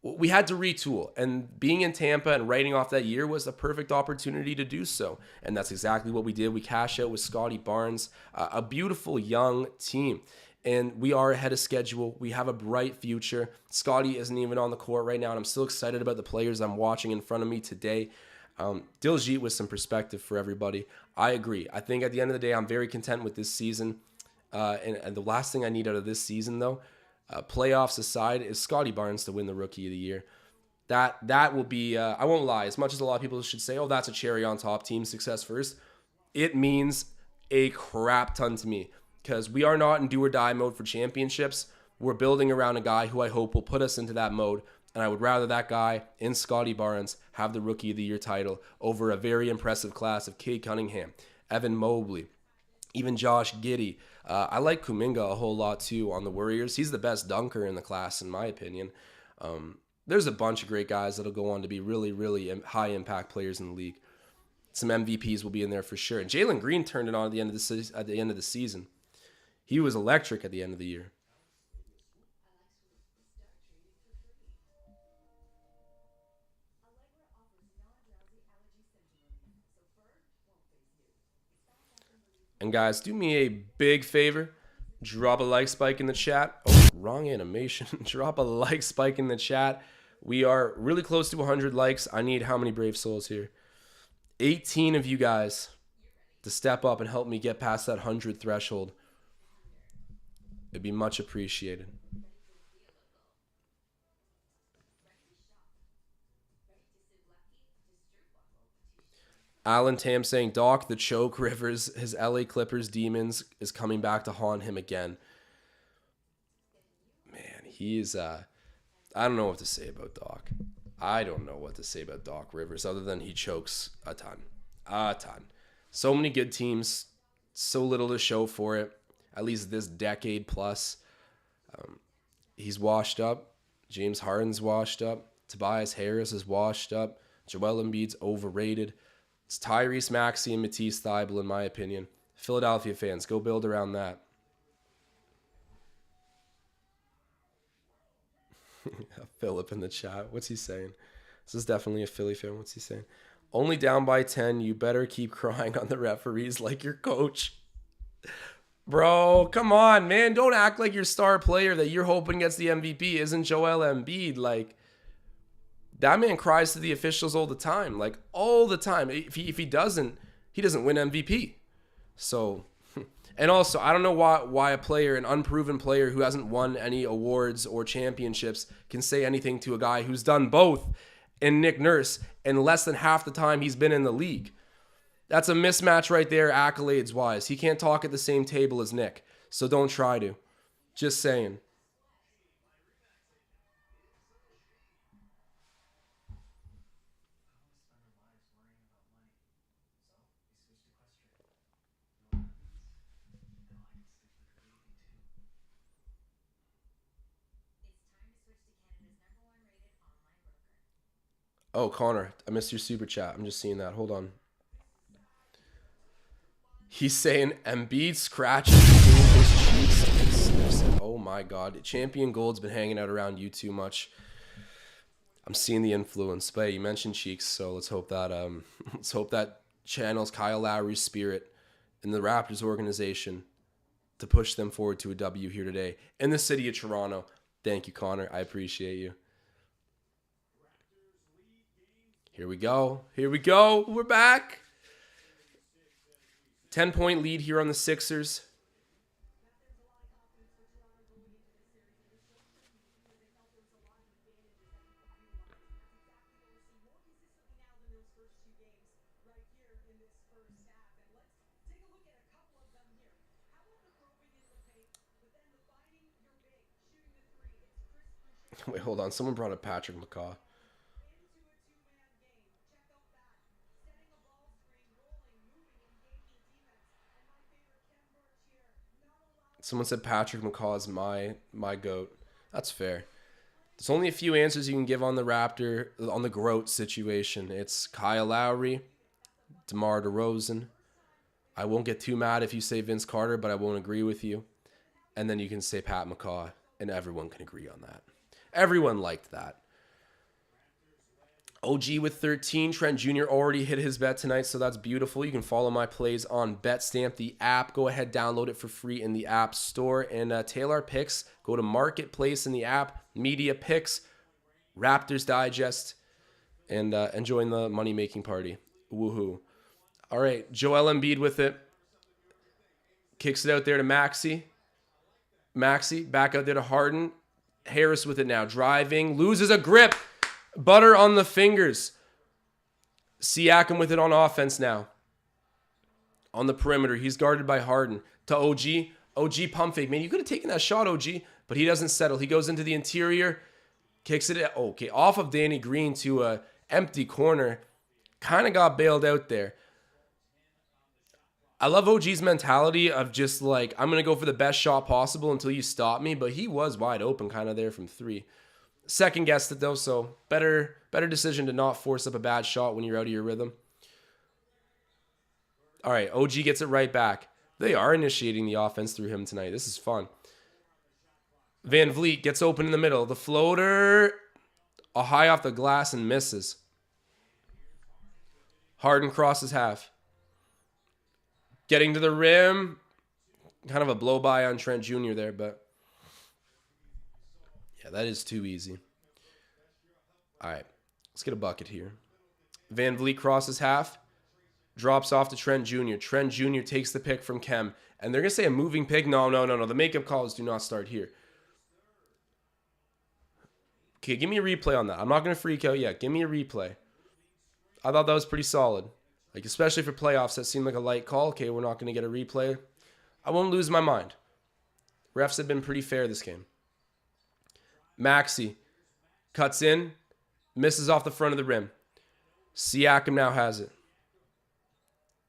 we had to retool. And being in Tampa and writing off that year was a perfect opportunity to do so. And that's exactly what we did. We cashed out with Scotty Barnes, a beautiful young team. And we are ahead of schedule. We have a bright future. Scotty isn't even on the court right now, and I'm still excited about the players I'm watching in front of me today. Diljit with some perspective for everybody. I agree. I think at the end of the day, I'm very content with this season. And the last thing I need out of this season, though, playoffs aside, is Scotty Barnes to win the Rookie of the Year. That will be, I won't lie, as much as a lot of people should say, oh, that's a cherry on top, team success first, it means a crap ton to me because we are not in do or die mode for championships. We're building around a guy who I hope will put us into that mode. And I would rather that guy in Scotty Barnes have the Rookie of the Year title over a very impressive class of Cade Cunningham, Evan Mobley, even Josh Giddey. I like Kuminga a whole lot too on the Warriors. He's the best dunker in the class, in my opinion. There's a bunch of great guys that'll go on to be really, really high impact players in the league. Some MVPs will be in there for sure. And Jalen Green turned it on at the end of the season. He was electric at the end of the year. And guys, do me a big favor. Drop a like spike in the chat. Oh, wrong animation. Drop a like spike in the chat. We are really close to 100 likes. I need how many brave souls here? 18 of you guys to step up and help me get past that 100 threshold. It'd be much appreciated. Alan Tam saying, Doc, the choke Rivers, his LA Clippers demons is coming back to haunt him again. Man, he's, I don't know what to say about Doc. I don't know what to say about Doc Rivers other than he chokes a ton. A ton. So many good teams, so little to show for it, at least this decade plus. He's washed up. James Harden's washed up. Tobias Harris is washed up. Joel Embiid's overrated. It's Tyrese Maxey and Matisse Thybulle, in my opinion. Philadelphia fans, go build around that. Philip in the chat. What's he saying? This is definitely a Philly fan. What's he saying? Only down by 10. You better keep crying on the referees like your coach. Bro, come on, man. Don't act like your star player that you're hoping gets the MVP isn't Joel Embiid. Like, that man cries to the officials all the time. Like, all the time. If he doesn't, he doesn't win MVP. So, and also, I don't know why a player, an unproven player who hasn't won any awards or championships can say anything to a guy who's done both in Nick Nurse in less than half the time he's been in the league. That's a mismatch right there, accolades-wise. He can't talk at the same table as Nick, so don't try to. Just saying. Oh, Connor, I missed your super chat. I'm just seeing that. Hold on. He's saying Embiid scratches his cheeks. Oh my God. Champion Gold's been hanging out around you too much. I'm seeing the influence. But hey, you mentioned cheeks, so let's hope that channels Kyle Lowry's spirit in the Raptors organization to push them forward to a W here today in the city of Toronto. Thank you, Connor. I appreciate you. Here we go. Here we go. We're back. 10-point lead here on the Sixers. Wait, hold on. Someone brought up Patrick McCaw. Someone said Patrick McCaw is my GOAT. That's fair. There's only a few answers you can give on the GROAT situation. It's Kyle Lowry, DeMar DeRozan. I won't get too mad if you say Vince Carter, but I won't agree with you. And then you can say Pat McCaw, and everyone can agree on that. Everyone liked that. OG with 13. Trent Jr. already hit his bet tonight, so that's beautiful. You can follow my plays on BetStamp, the app. Go ahead, download it for free in the App Store. And tail our picks. Go to Marketplace in the app, Media Picks, Raptors Digest, and join the money-making party. Woohoo. All right, Joel Embiid with it. Kicks it out there to Maxey. Maxey back out there to Harden. Harris with it now. Driving. Loses a grip. Butter on the fingers. Siakam with it on offense now. On the perimeter. He's guarded by Harden. To OG. OG pump fake. Man, you could have taken that shot, OG. But he doesn't settle. He goes into the interior. Kicks it. Okay, off of Danny Green to a empty corner. Kind of got bailed out there. I love OG's mentality of just like, I'm going to go for the best shot possible until you stop me. But he was wide open kind of there from three. Second guessed it though, so better decision to not force up a bad shot when you're out of your rhythm. All right, OG gets it right back. They are initiating the offense through him tonight. This is fun. Van Vliet gets open in the middle. The floater, a high off the glass and misses. Harden crosses half. Getting to the rim. Kind of a blow-by on Trent Jr. there, but yeah, that is too easy. All right, let's get a bucket here. Van Vliet crosses half. Drops off to Trent Jr. Trent Jr. takes the pick from Kem. And they're going to say a moving pick. No. The makeup calls do not start here. Okay, give me a replay on that. I'm not going to freak out yet. Give me a replay. I thought that was pretty solid. Like, especially for playoffs, that seemed like a light call. Okay, we're not going to get a replay. I won't lose my mind. Refs have been pretty fair this game. Maxey cuts in. Misses off the front of the rim. Siakam now has it.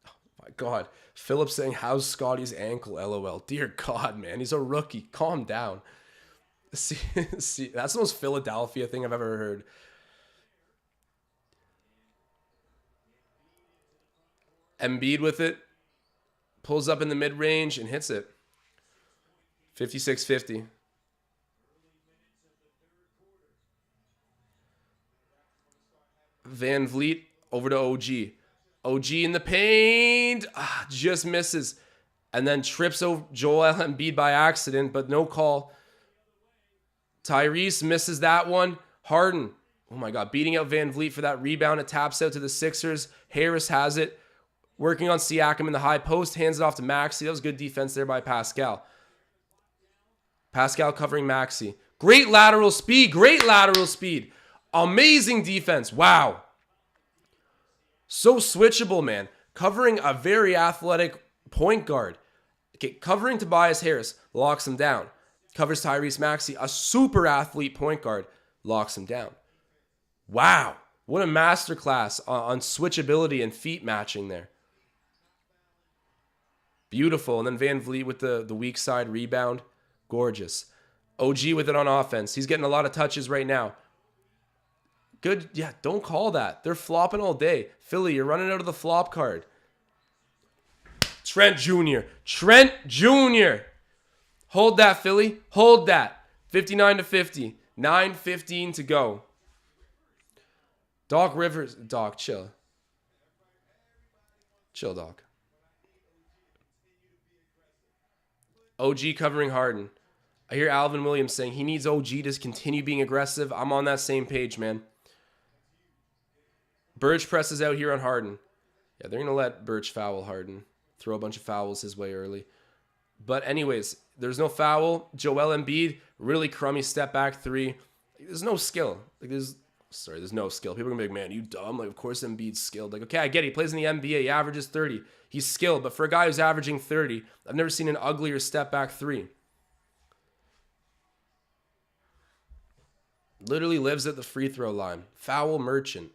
Oh, my God. Phillips saying, how's Scotty's ankle? LOL. Dear God, man. He's a rookie. Calm down. See, that's the most Philadelphia thing I've ever heard. Embiid with it. Pulls up in the mid-range and hits it. 56-50. Van Vliet over to OG. OG in the paint. Just misses. And then trips over Joel Embiid by accident, but no call. Tyrese misses that one. Harden. Oh my God. Beating out Van Vliet for that rebound. It taps out to the Sixers. Harris has it. Working on Siakam in the high post. Hands it off to Maxey. That was good defense there by Pascal. Pascal covering Maxey. Great lateral speed. Great lateral speed. Amazing defense. Wow. So switchable, man. Covering a very athletic point guard. Okay, covering Tobias Harris. Locks him down. Covers Tyrese Maxey. A super athlete point guard. Locks him down. Wow. What a masterclass on switchability and feet matching there. Beautiful. And then Van Vliet with the weak side rebound. Gorgeous. OG with it on offense. He's getting a lot of touches right now. Good. Yeah, don't call that. They're flopping all day. Philly, you're running out of the flop card. Trent Jr. Trent Jr. Hold that, Philly. Hold that. 59-50. 9:15 to go. Doc Rivers. Doc, chill. Chill, Doc. OG covering Harden. I hear Alvin Williams saying he needs OG to continue being aggressive. I'm on that same page, man. Birch presses out here on Harden. Yeah, they're going to let Birch foul Harden. Throw a bunch of fouls his way early. But anyways, there's no foul. Joel Embiid, really crummy step back three. There's no skill. There's no skill. People are going to be like, man, you dumb. Like, of course Embiid's skilled. Like, okay, I get it. He plays in the NBA. He averages 30. He's skilled. But for a guy who's averaging 30, I've never seen an uglier step back three. Literally lives at the free throw line. Foul merchant.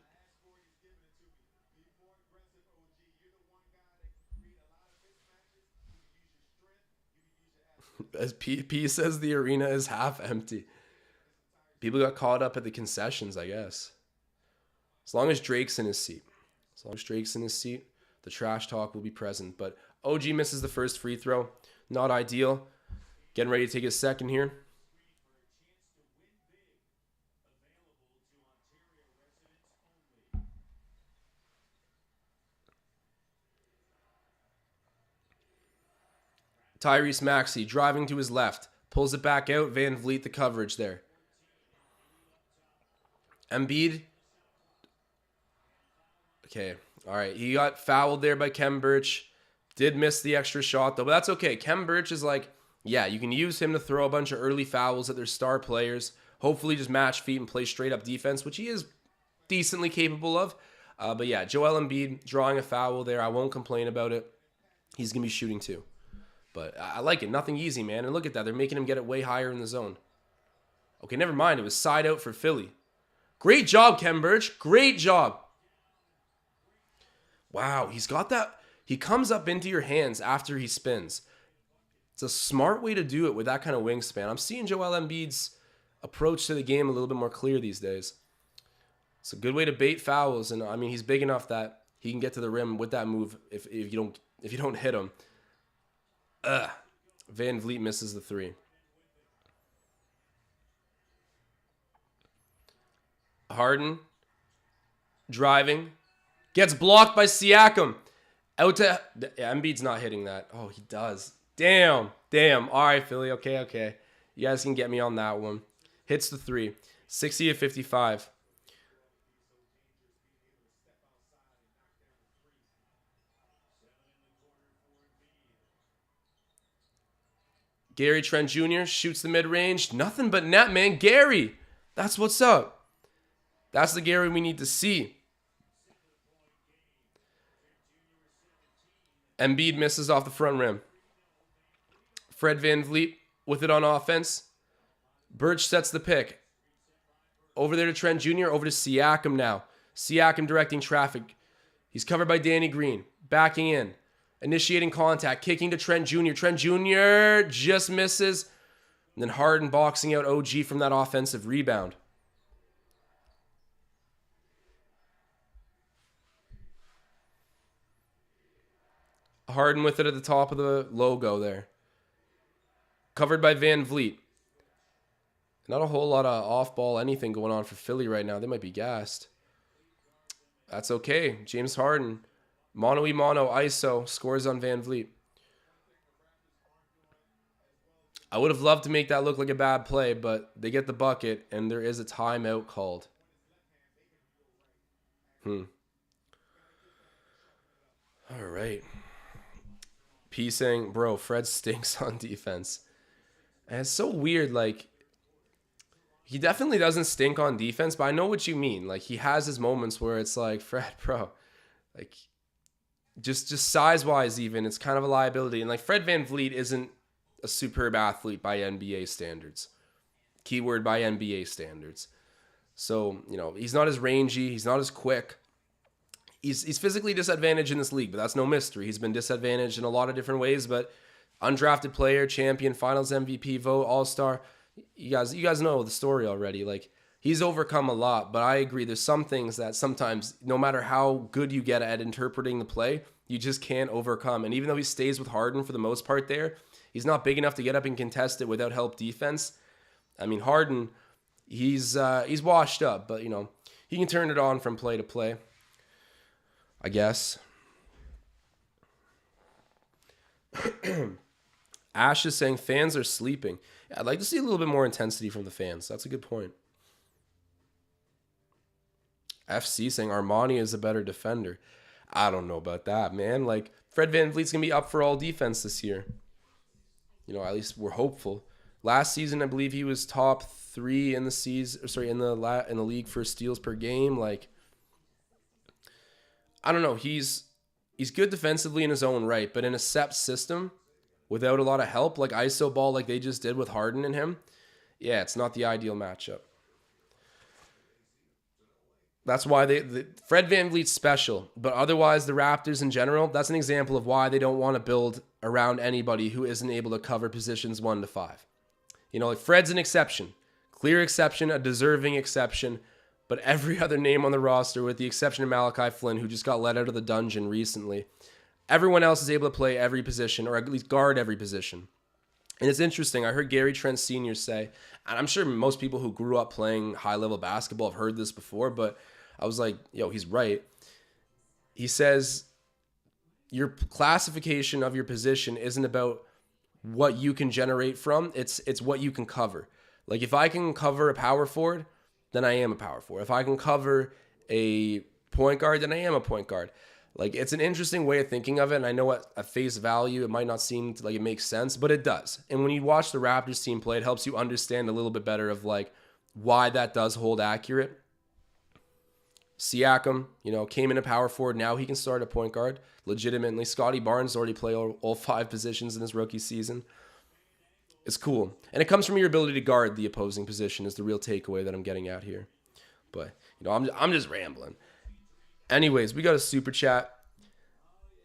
As P says, the arena is half empty. People got caught up at the concessions, I guess. As long as Drake's in his seat. As long as Drake's in his seat, the trash talk will be present. But OG misses the first free throw. Not ideal. Getting ready to take his second here. Tyrese Maxey driving to his left. Pulls it back out. Van Vliet the coverage there. Embiid. Okay. All right. He got fouled there by Khem Birch. Did miss the extra shot, though. But that's okay. Khem Birch is like, yeah, you can use him to throw a bunch of early fouls at their star players. Hopefully just match feet and play straight up defense, which he is decently capable of. But yeah, Joel Embiid drawing a foul there. I won't complain about it. He's going to be shooting too. But I like it. Nothing easy, man. And look at that. They're making him get it way higher in the zone. Okay, never mind. It was side out for Philly. Great job, Khem Birch. Great job. Wow, he's got that. He comes up into your hands after he spins. It's a smart way to do it with that kind of wingspan. I'm seeing Joel Embiid's approach to the game a little bit more clear these days. It's a good way to bait fouls, and I mean he's big enough that he can get to the rim with that move if you don't hit him. Van Vliet misses the three. Harden driving, gets blocked by Siakam. Out to Embiid's not hitting that. Oh, he does. Damn. All right, Philly. Okay. You guys can get me on that one. Hits the three. 60-55. Gary Trent Jr. shoots the mid-range. Nothing but net, man. Gary. That's what's up. That's the Gary we need to see. Embiid misses off the front rim. Fred VanVleet with it on offense. Birch sets the pick. Over there to Trent Jr. Over to Siakam now. Siakam directing traffic. He's covered by Danny Green. Backing in. Initiating contact. Kicking to Trent Jr. Trent Jr. just misses. And then Harden boxing out OG from that offensive rebound. Harden with it at the top of the logo there. Covered by Van Vliet. Not a whole lot of off-ball anything going on for Philly right now. They might be gassed. That's okay. James Harden, mono-y-mono, ISO, scores on Van Vliet. I would have loved to make that look like a bad play, but they get the bucket, and there is a timeout called. All right. P saying, bro, Fred stinks on defense. And it's so weird, like, he definitely doesn't stink on defense, but I know what you mean. Like, he has his moments where it's like, Fred, bro, like, just size-wise even, it's kind of a liability. And, like, Fred VanVleet isn't a superb athlete by NBA standards. Keyword by NBA standards. So, you know, he's not as rangy. He's not as quick. He's physically disadvantaged in this league, but that's no mystery. He's been disadvantaged in a lot of different ways, but undrafted player, champion, finals MVP vote, all-star. You guys know the story already. Like, he's overcome a lot, but I agree. There's some things that sometimes, no matter how good you get at interpreting the play, you just can't overcome. And even though he stays with Harden for the most part there, he's not big enough to get up and contest it without help defense. I mean, Harden, he's washed up, but, you know, he can turn it on from play to play, I guess. Ash is saying fans are sleeping. Yeah, I'd like to see a little bit more intensity from the fans. That's a good point. FC saying Armani is a better defender. I don't know about that, man. Like, Fred VanVleet's going to be up for all defense this year. You know, at least we're hopeful. Last season, I believe he was top 3 in the season. Sorry, in the league for steals per game. Like, I don't know. He's good defensively in his own right, but in a set system, without a lot of help, like ISO ball, like they just did with Harden and him, yeah, it's not the ideal matchup. That's why Fred VanVleet's special, but otherwise the Raptors in general, that's an example of why they don't want to build around anybody who isn't able to cover positions 1 to 5. You know, like Fred's an exception, clear exception, a deserving exception, but every other name on the roster, with the exception of Malachi Flynn, who just got let out of the dungeon recently, everyone else is able to play every position, or at least guard every position. And it's interesting. I heard Gary Trent Sr. say, and I'm sure most people who grew up playing high-level basketball have heard this before, but I was like, yo, he's right. He says your classification of your position isn't about what you can generate from. It's what you can cover. Like if I can cover a power forward, then I am a power forward. If I can cover a point guard, then I am a point guard. Like it's an interesting way of thinking of it. And I know at face value, it might not seem like it makes sense, but it does. And when you watch the Raptors team play, it helps you understand a little bit better of like why that does hold accurate. Siakam, came in a power forward. Now he can start a point guard legitimately. Scotty Barnes already played all 5 positions in his rookie season. It's cool. And it comes from your ability to guard the opposing position is the real takeaway that I'm getting at here. But, I'm just rambling. Anyways, we got a super chat.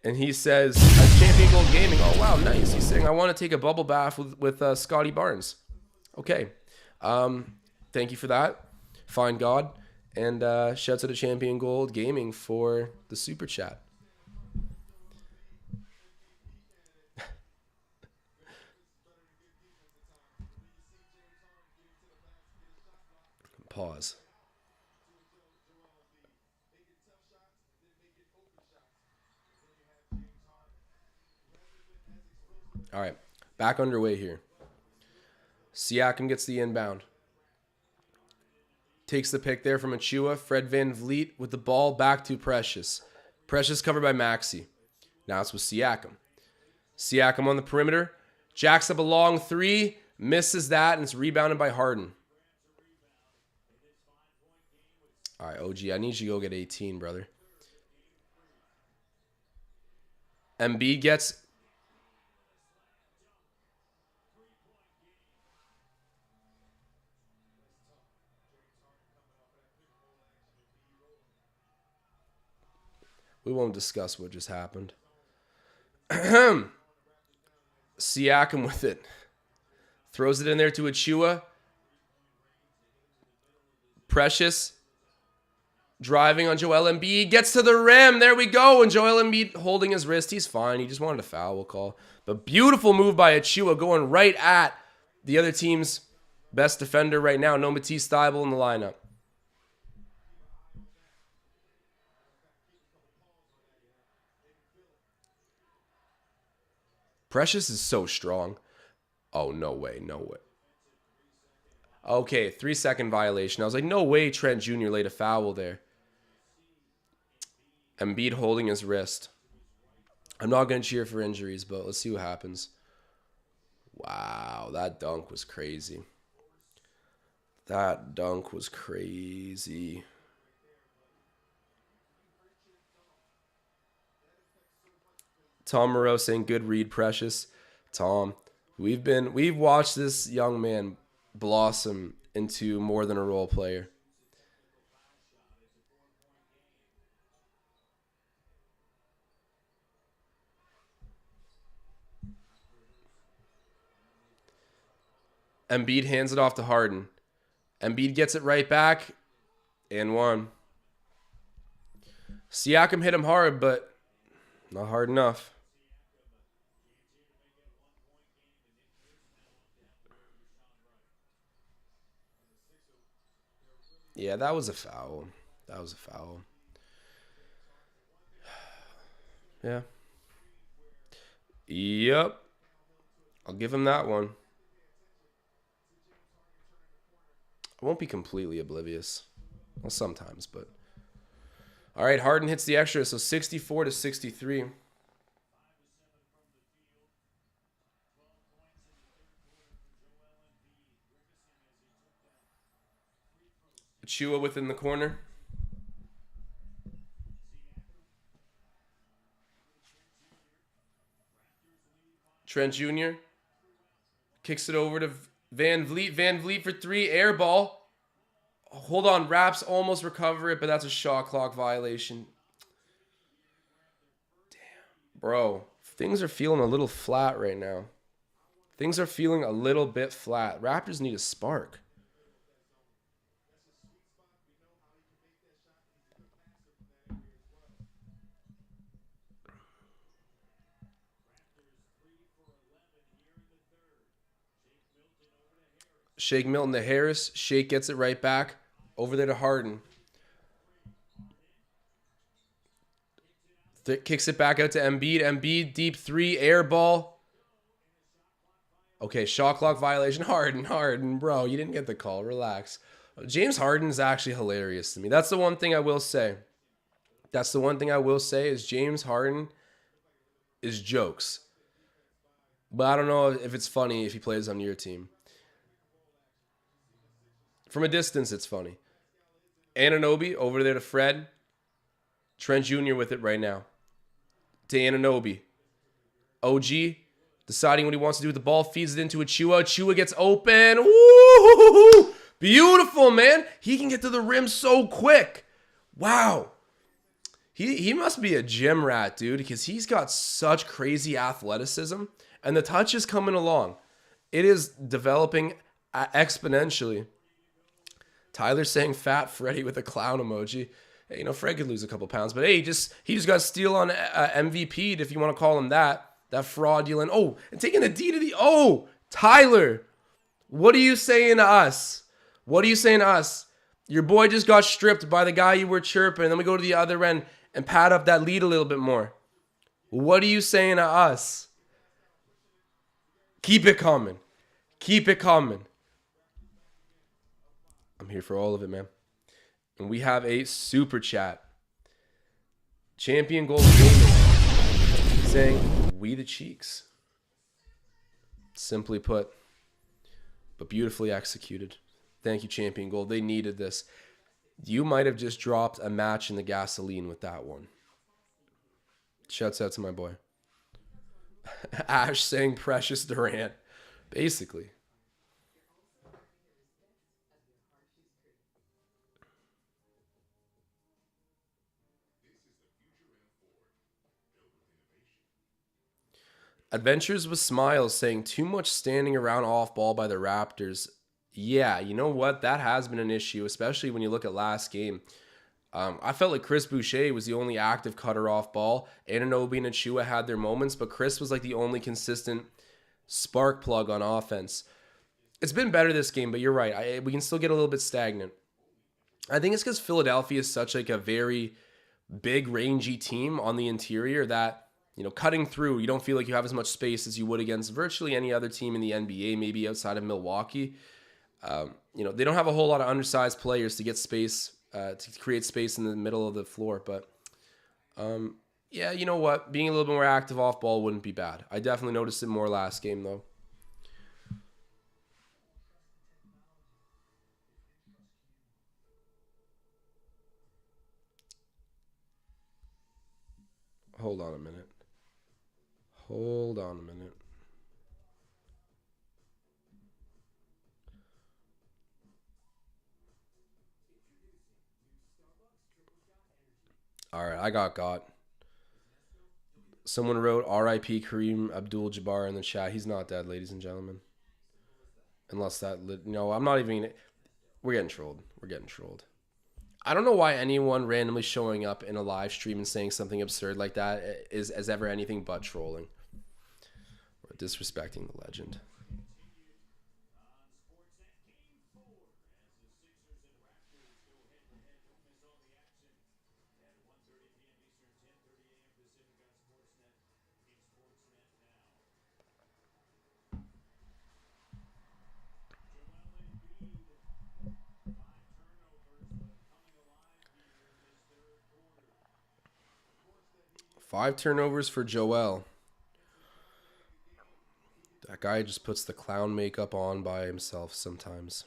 And he says, Champion Gold Gaming. Oh, wow, nice. He's saying, I want to take a bubble bath with Scotty Barnes. Okay. Thank you for that. Fine God. And shouts out to Champion Gold Gaming for the super chat. Pause. All right, back underway here. Siakam gets the inbound. Takes the pick there from Achua. Fred VanVleet with the ball back to Precious. Precious covered by Maxey. Now it's with Siakam. Siakam on the perimeter. Jacks up a long 3. Misses that, and it's rebounded by Harden. All right, OG, I need you to go get 18, brother. Embiid gets... We won't discuss what just happened. Siakam with it. Throws it in there to Achua. Precious. Driving on Joel Embiid. Gets to the rim. There we go. And Joel Embiid holding his wrist. He's fine. He just wanted a foul, we'll call. But beautiful move by Achua going right at the other team's best defender right now. No Matisse Thybulle in the lineup. Precious is so strong. Oh, no way. No way. Okay, 3-second violation. I was like, no way Trent Jr. laid a foul there. Embiid holding his wrist. I'm not going to cheer for injuries, but let's see what happens. Wow, that dunk was crazy. That dunk was crazy. Tom Moreau saying, good read, Precious. Tom, we've watched this young man blossom into more than a role player. Embiid hands it off to Harden. Embiid gets it right back and 1. Siakam hit him hard, but not hard enough. Yeah, that was a foul. That was a foul. Yeah. Yep. I'll give him that one. I won't be completely oblivious. Well, sometimes, but... All right, Harden hits the extra, so 64-63. Achua within the corner. Trent Jr. kicks it over to VanVleet. VanVleet for 3, air ball. Hold on. Raps almost recover it, but that's a shot clock violation. Damn. Bro, things are feeling a little flat right now. Things are feeling a little bit flat. Raptors need a spark. Shake Milton to Harris. Shake gets it right back. Over there to Harden. Kicks it back out to Embiid. Embiid, deep three, air ball. Okay, shot clock violation. Harden, bro. You didn't get the call. Relax. James Harden is actually hilarious to me. That's the one thing I will say. Is James Harden is jokes. But I don't know if it's funny if he plays on your team. From a distance, it's funny. Anunoby over there to Fred. Trent Jr. with it right now. To Anunoby. OG deciding what he wants to do with the ball. Feeds it into Achua. Achua gets open. Woo! Beautiful, man. He can get to the rim so quick. Wow. He must be a gym rat, dude, because he's got such crazy athleticism. And the touch is coming along. It is developing exponentially. Tyler's saying fat Freddy with a clown emoji. Hey, you know, Fred could lose a couple pounds, but hey, he just got to steal on MVP'd, if you want to call him that. That fraudulent. Oh, and taking a D to the. Oh, Tyler, what are you saying to us? What are you saying to us? Your boy just got stripped by the guy you were chirping, and then we go to the other end and pad up that lead a little bit more. What are you saying to us? Keep it coming. Keep it coming. I'm here for all of it, man. And we have a super chat. Champion Gold Gaming saying, "We the Cheeks." Simply put, but beautifully executed. Thank you, Champion Gold. They needed this. You might have just dropped a match in the gasoline with that one. Shouts out to my boy. Ash saying Precious Durant. Basically. Adventures with Smiles saying too much standing around off ball by the Raptors. Yeah, you know what? That has been an issue, especially when you look at last game. I felt like Chris Boucher was the only active cutter off ball. Anunoby and Achua had their moments, but Chris was like the only consistent spark plug on offense. It's been better this game, but you're right. We can still get a little bit stagnant. I think it's because Philadelphia is such like a very big, rangy team on the interior that, you know, cutting through, you don't feel like you have as much space as you would against virtually any other team in the NBA, maybe outside of Milwaukee. You know, they don't have a whole lot of undersized players to get space, to create space in the middle of the floor. But, yeah, you know what? Being a little bit more active off ball wouldn't be bad. I definitely noticed it more last game, though. Hold on a minute. Hold on a minute. All right, I got. Someone wrote R.I.P. Kareem Abdul-Jabbar in the chat. He's not dead, ladies and gentlemen. Unless that... No, I'm not even... We're getting trolled. I don't know why anyone randomly showing up in a live stream and saying something absurd like that is ever anything but trolling. Or disrespecting the legend. Five turnovers for Joel. That guy just puts the clown makeup on by himself sometimes.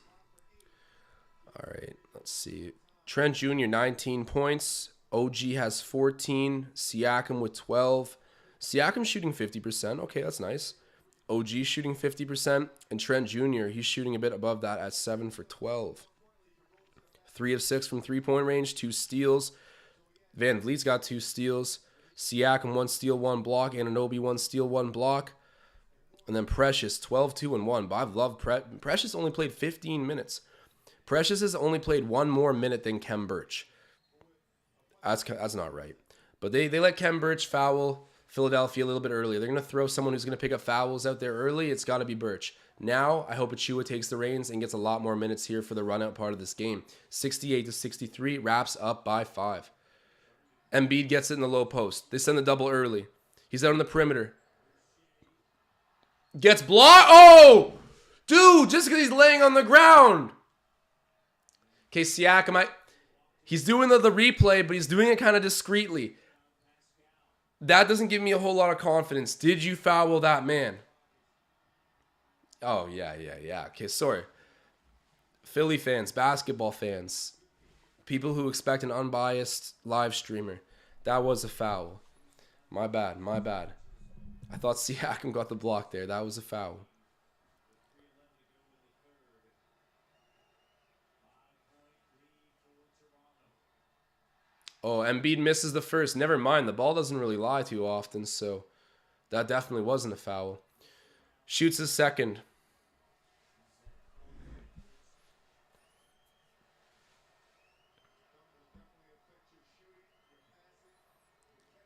All right, let's see. Trent Jr., 19 points. OG has 14. Siakam with 12. Siakam shooting 50%. Okay, that's nice. OG shooting 50%. And Trent Jr., he's shooting a bit above that at 7 for 12. 3 of 6 from three-point range, 2 steals. Van Vliet's got 2 steals. Siakam 1 steal, 1 block. Anunoby 1 steal, 1 block. And then Precious 12, 2, and 1. But I've loved Precious only played 15 minutes. Precious has only played 1 more minute than Khem Birch. That's not right. But they let Khem Birch foul Philadelphia a little bit earlier. They're going to throw someone who's going to pick up fouls out there early. It's got to be Birch. Now, I hope Achua takes the reins and gets a lot more minutes here for the run-out part of this game. 68-63, Raps up by 5. Embiid gets it in the low post. They send the double early. He's out on the perimeter. Gets blocked. Oh! Dude, just because he's laying on the ground. Okay, Siakam, he's doing the replay, but he's doing it kind of discreetly. That doesn't give me a whole lot of confidence. Did you foul that man? Oh, yeah. Okay, sorry. Philly fans, basketball fans, people who expect an unbiased live streamer. That was a foul. My bad. I thought Siakam got the block there. That was a foul. Oh, Embiid misses the first. Never mind. The ball doesn't really lie too often, so that definitely wasn't a foul. Shoots his second.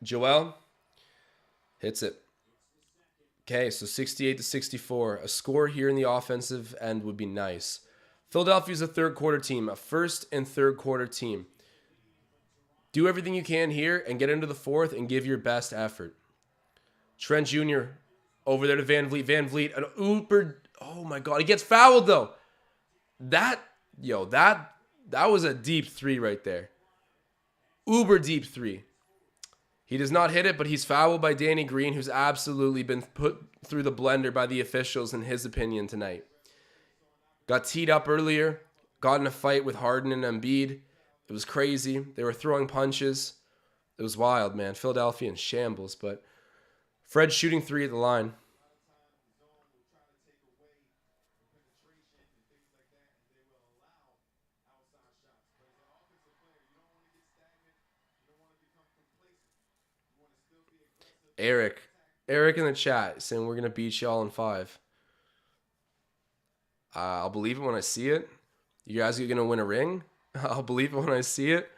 Joel hits it. Okay, so 68-64. A score here in the offensive end would be nice. Philadelphia's a third quarter team, a first and third quarter team. Do everything you can here and get into the fourth and give your best effort. Trent Jr. over there to Van Vliet. Van Vliet, an uber. Oh my God, he gets fouled though. That was a deep 3 right there. Uber deep 3. He does not hit it, but he's fouled by Danny Green, who's absolutely been put through the blender by the officials in his opinion tonight. Got teed up earlier, got in a fight with Harden and Embiid. It was crazy. They were throwing punches. It was wild, man. Philadelphia in shambles, but Fred shooting 3 at the line. Eric in the chat saying we're going to beat y'all in 5. I'll believe it when I see it. You guys are going to win a ring? I'll believe it when I see it.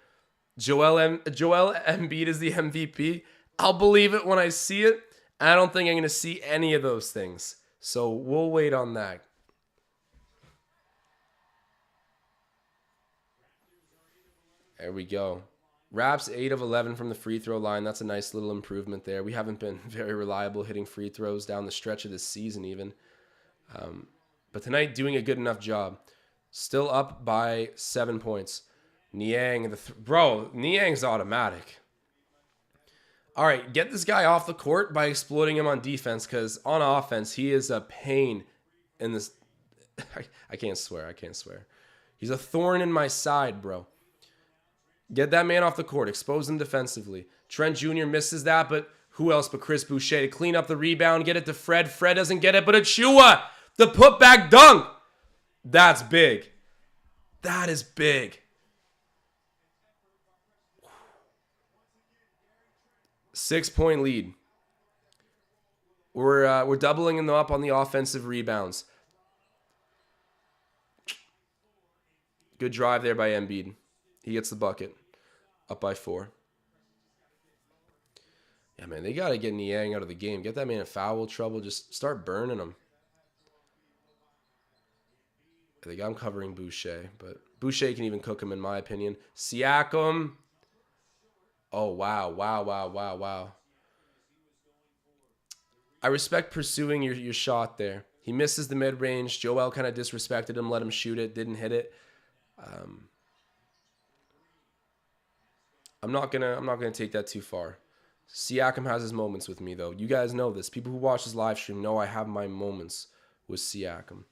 Joel Embiid is the MVP. I'll believe it when I see it. I don't think I'm going to see any of those things. So we'll wait on that. There we go. Raps 8 of 11 from the free throw line. That's a nice little improvement there. We haven't been very reliable hitting free throws down the stretch of this season even. But tonight, doing a good enough job. Still up by 7 points. Niang, Niang's automatic. All right, get this guy off the court by exploiting him on defense, because on offense, he is a pain in this. I can't swear. He's a thorn in my side, bro. Get that man off the court. Expose him defensively. Trent Jr. misses that, but who else but Chris Boucher to clean up the rebound, get it to Fred. Fred doesn't get it, but Achua, the putback dunk. That's big. That is big. 6-point lead. We're doubling them up on the offensive rebounds. Good drive there by Embiid. He gets the bucket. Up by 4. Yeah, man, they got to get Niang out of the game. Get that man in foul trouble. Just start burning him. I think I'm covering Boucher, but Boucher can even cook him in my opinion. Siakam. Oh, wow. I respect pursuing your shot there. He misses the mid-range. Joel kind of disrespected him, let him shoot it, didn't hit it. I'm not gonna take that too far. Siakam has his moments with me, though. You guys know this. People who watch this live stream know I have my moments with Siakam.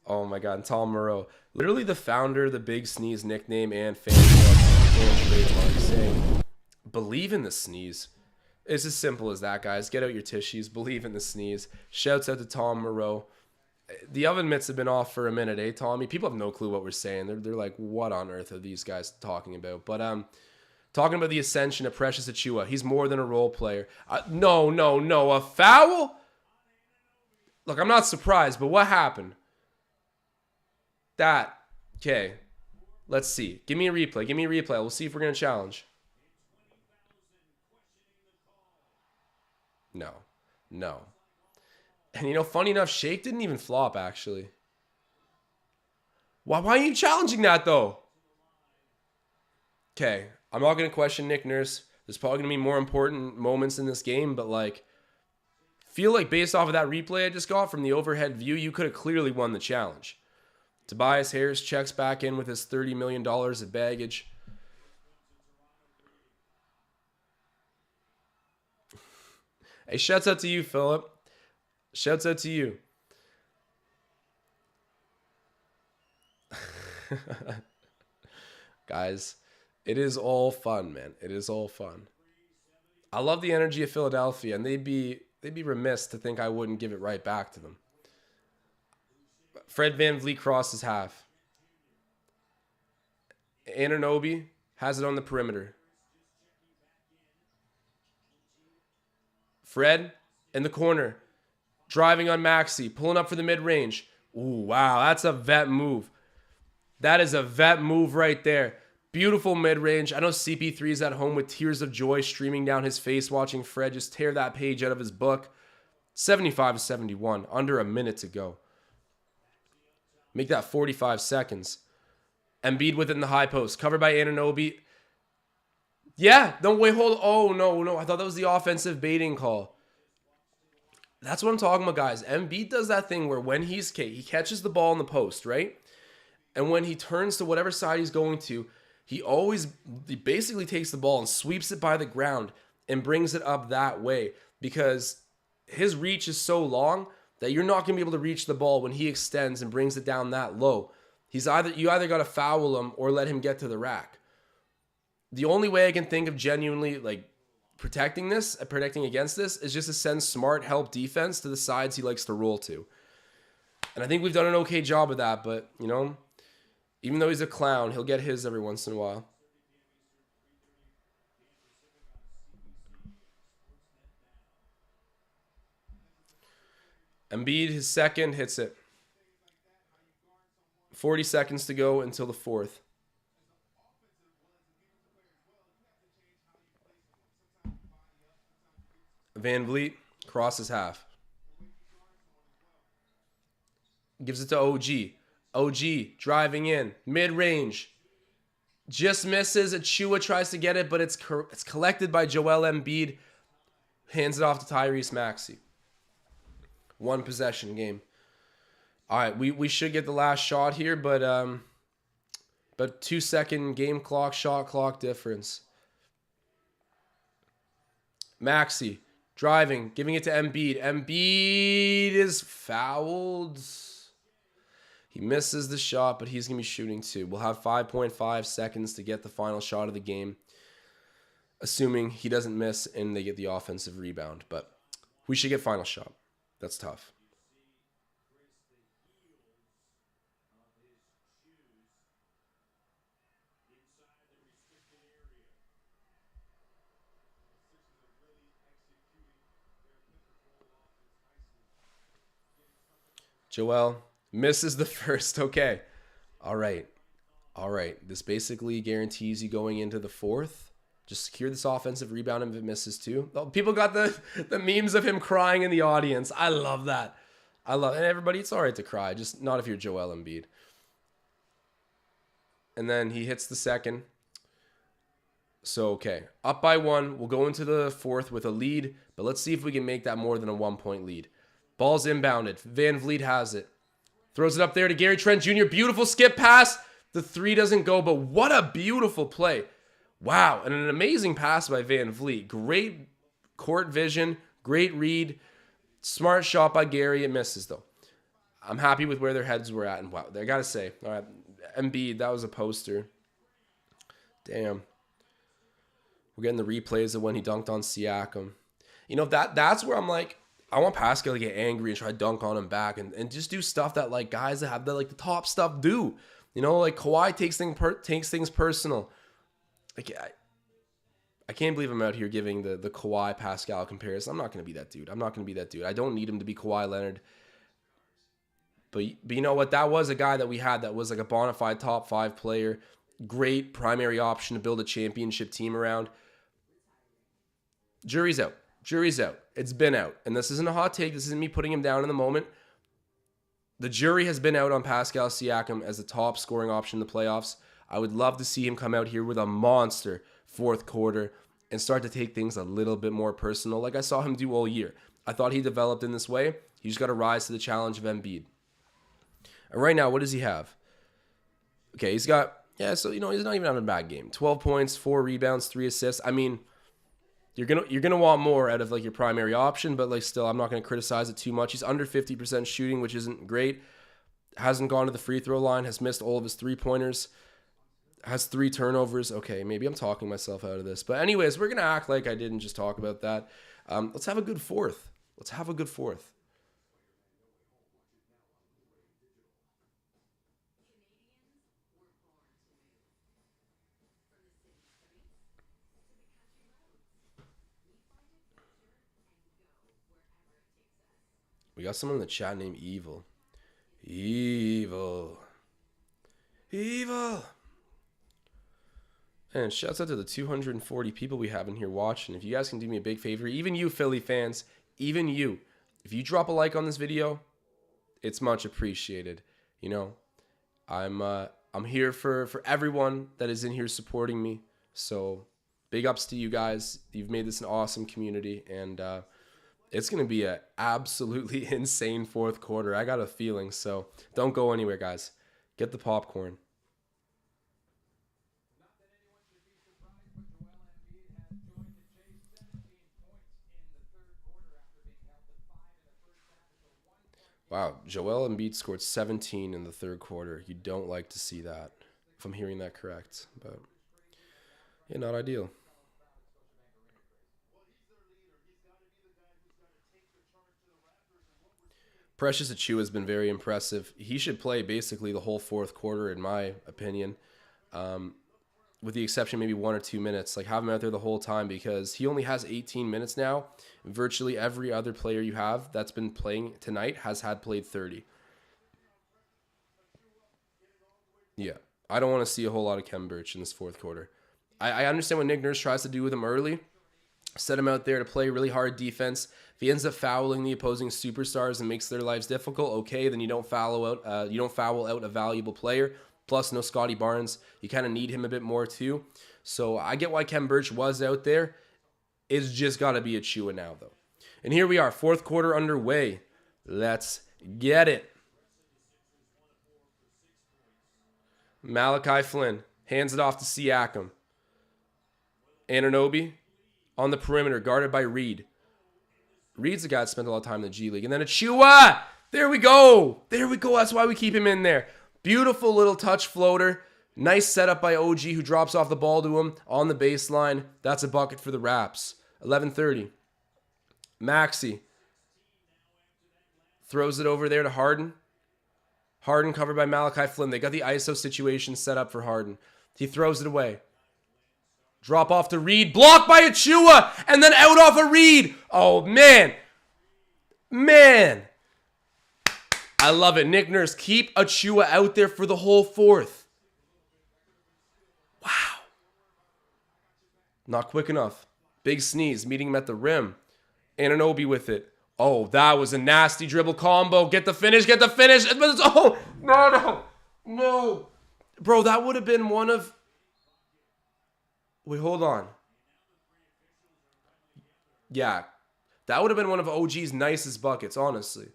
Oh my God, and Tom Moreau, literally the founder, the Big Sneeze nickname, and fan club and trademark, saying, "Believe in the sneeze." It's as simple as that, guys. Get out your tissues. Believe in the sneeze. Shouts out to Tom Moreau. The oven mitts have been off for a minute, eh, Tommy? People have no clue what we're saying. They're like, what on earth are these guys talking about? But talking about the ascension of Precious Achiuwa. He's more than a role player. No. A foul? Look, I'm not surprised, but what happened? Okay. Let's see. Give me a replay. We'll see if we're going to challenge. No. And funny enough, Shake didn't even flop, actually. Why are you challenging that, though? Okay. I'm not going to question Nick Nurse. There's probably going to be more important moments in this game, but, feel like based off of that replay I just got from the overhead view, you could have clearly won the challenge. Tobias Harris checks back in with his $30 million of baggage. Hey, shouts out to you, Philip. Shouts out to you. Guys, it is all fun, man. It is all fun. I love the energy of Philadelphia, and they'd be remiss to think I wouldn't give it right back to them. Fred VanVleet crosses half. Anunoby has it on the perimeter. Fred in the corner. Driving on Maxey. Pulling up for the mid-range. Ooh, wow. That's a vet move. That is a vet move right there. Beautiful mid-range. I know CP3 is at home with tears of joy streaming down his face watching Fred just tear that page out of his book. 75-71. Under a minute to go. Make that 45 seconds. Embiid with it in the high post. Covered by Anunoby. Yeah. No, wait, hold. Oh, no. I thought that was the offensive baiting call. That's what I'm talking about, guys. Embiid does that thing where when he catches the ball in the post, right? And when he turns to whatever side he's going to, he basically takes the ball and sweeps it by the ground and brings it up that way because his reach is so long that you're not going to be able to reach the ball when he extends and brings it down that low. You either got to foul him or let him get to the rack. The only way I can think of genuinely protecting against this is just to send smart help defense to the sides he likes to roll to. And I think we've done an okay job of that, but even though he's a clown, he'll get his every once in a while. Embiid, his second, hits it. 40 seconds to go until the fourth. VanVleet crosses half. Gives it to OG. OG driving in. Mid-range. Just misses. Achiuwa tries to get it, but it's collected by Joel Embiid. Hands it off to Tyrese Maxey. One possession game. All right, we should get the last shot here, but 2-second game clock, shot clock difference. Maxey driving, giving it to Embiid. Embiid is fouled. He misses the shot, but he's going to be shooting two. We'll have 5.5 seconds to get the final shot of the game, assuming he doesn't miss and they get the offensive rebound. But we should get final shot. That's tough. Joel misses the first. Okay. All right. This basically guarantees you going into the fourth. Just secure this offensive rebound if it misses too. Oh, people got the memes of him crying in the audience. I love that. And everybody, it's all right to cry. Just not if you're Joel Embiid. And then he hits the second. So, okay. Up by one. We'll go into the fourth with a lead. But let's see if we can make that more than a 1-point lead. Ball's inbounded. VanVleet has it. Throws it up there to Gary Trent Jr. Beautiful skip pass. The three doesn't go, but what a beautiful play. Wow, and an amazing pass by VanVleet. Great court vision, great read. Smart shot by Gary. It misses, though. I'm happy with where their heads were at. And wow, I got to say, all right, Embiid, that was a poster. Damn. We're getting the replays of when he dunked on Siakam. That's where I'm like, I want Pascal to get angry and try to dunk on him back and just do stuff that like guys that have the top stuff do. You know, like Kawhi takes things personal. Like I can't believe I'm out here giving the Kawhi Pascal comparison. I'm not going to be that dude. I don't need him to be Kawhi Leonard. But you know what? That was a guy that we had that was like a bona fide top 5 player. Great primary option to build a championship team around. Jury's out. It's been out. And this isn't a hot take. This isn't me putting him down in the moment. The jury has been out on Pascal Siakam as the top scoring option in the playoffs. I would love to see him come out here with a monster fourth quarter and start to take things a little bit more personal like I saw him do all year. I thought he developed in this way. He just got to rise to the challenge of Embiid. And right now, what does he have? Okay, he's got, so, he's not even having a bad game. 12 points, 4 rebounds, 3 assists. I mean, you're gonna want more out of like your primary option, but like still, I'm not gonna criticize it too much. He's under 50% shooting, which isn't great. Hasn't gone to the free throw line. Has missed all of his 3-pointers. Has 3 turnovers. Okay, maybe I'm talking myself out of this, but anyways, we're gonna act like I didn't just talk about that. Let's have a good fourth. We got someone in the chat named Evil. And shouts out to the 240 people we have in here watching. If you guys can do me a big favor, even you Philly fans, even you, if you drop a like on this video, it's much appreciated. I'm here for everyone that is in here supporting me. So big ups to you guys. You've made this an awesome community, and it's going to be an absolutely insane fourth quarter. I got a feeling, so don't go anywhere, guys. Get the popcorn. Wow, Joel Embiid scored 17 in the third quarter. You don't like to see that, if I'm hearing that correct. But, yeah, not ideal. Precious Achiuwa has been very impressive. He should play basically the whole fourth quarter, in my opinion, with the exception maybe 1 or 2 minutes. Like, have him out there the whole time because he only has 18 minutes now. Virtually every other player you have that's been playing tonight has played 30. Yeah, I don't want to see a whole lot of Khem Birch in this fourth quarter. I understand what Nick Nurse tries to do with him early. Set him out there to play really hard defense. If he ends up fouling the opposing superstars and makes their lives difficult, okay, then you don't foul out a valuable player. Plus, no Scotty Barnes. You kind of need him a bit more too. So I get why Khem Birch was out there. It's just got to be Achiuwa now, though. And here we are, fourth quarter underway. Let's get it. Malachi Flynn hands it off to Siakam. Anunoby on the perimeter, guarded by Reed. Reed's the guy that spent a lot of time in the G League. And then Achiuwa! There we go! That's why we keep him in there. Beautiful little touch floater. Nice setup by OG, who drops off the ball to him on the baseline. That's a bucket for the Raps. 11:30. Maxey throws it over there to Harden. Harden covered by Malachi Flynn. They got the ISO situation set up for Harden. He throws it away. Drop off to Reed. Blocked by Achiuwa. And then out off of Reed. Oh, man. I love it. Nick Nurse, keep Achiuwa out there for the whole fourth. Wow. Not quick enough. Big sneeze, meeting him at the rim. Anunoby with it. Oh, that was a nasty dribble combo. Get the finish. Oh, no. Bro, that would have been one of... Wait, hold on. Yeah, that would have been one of OG's nicest buckets, honestly.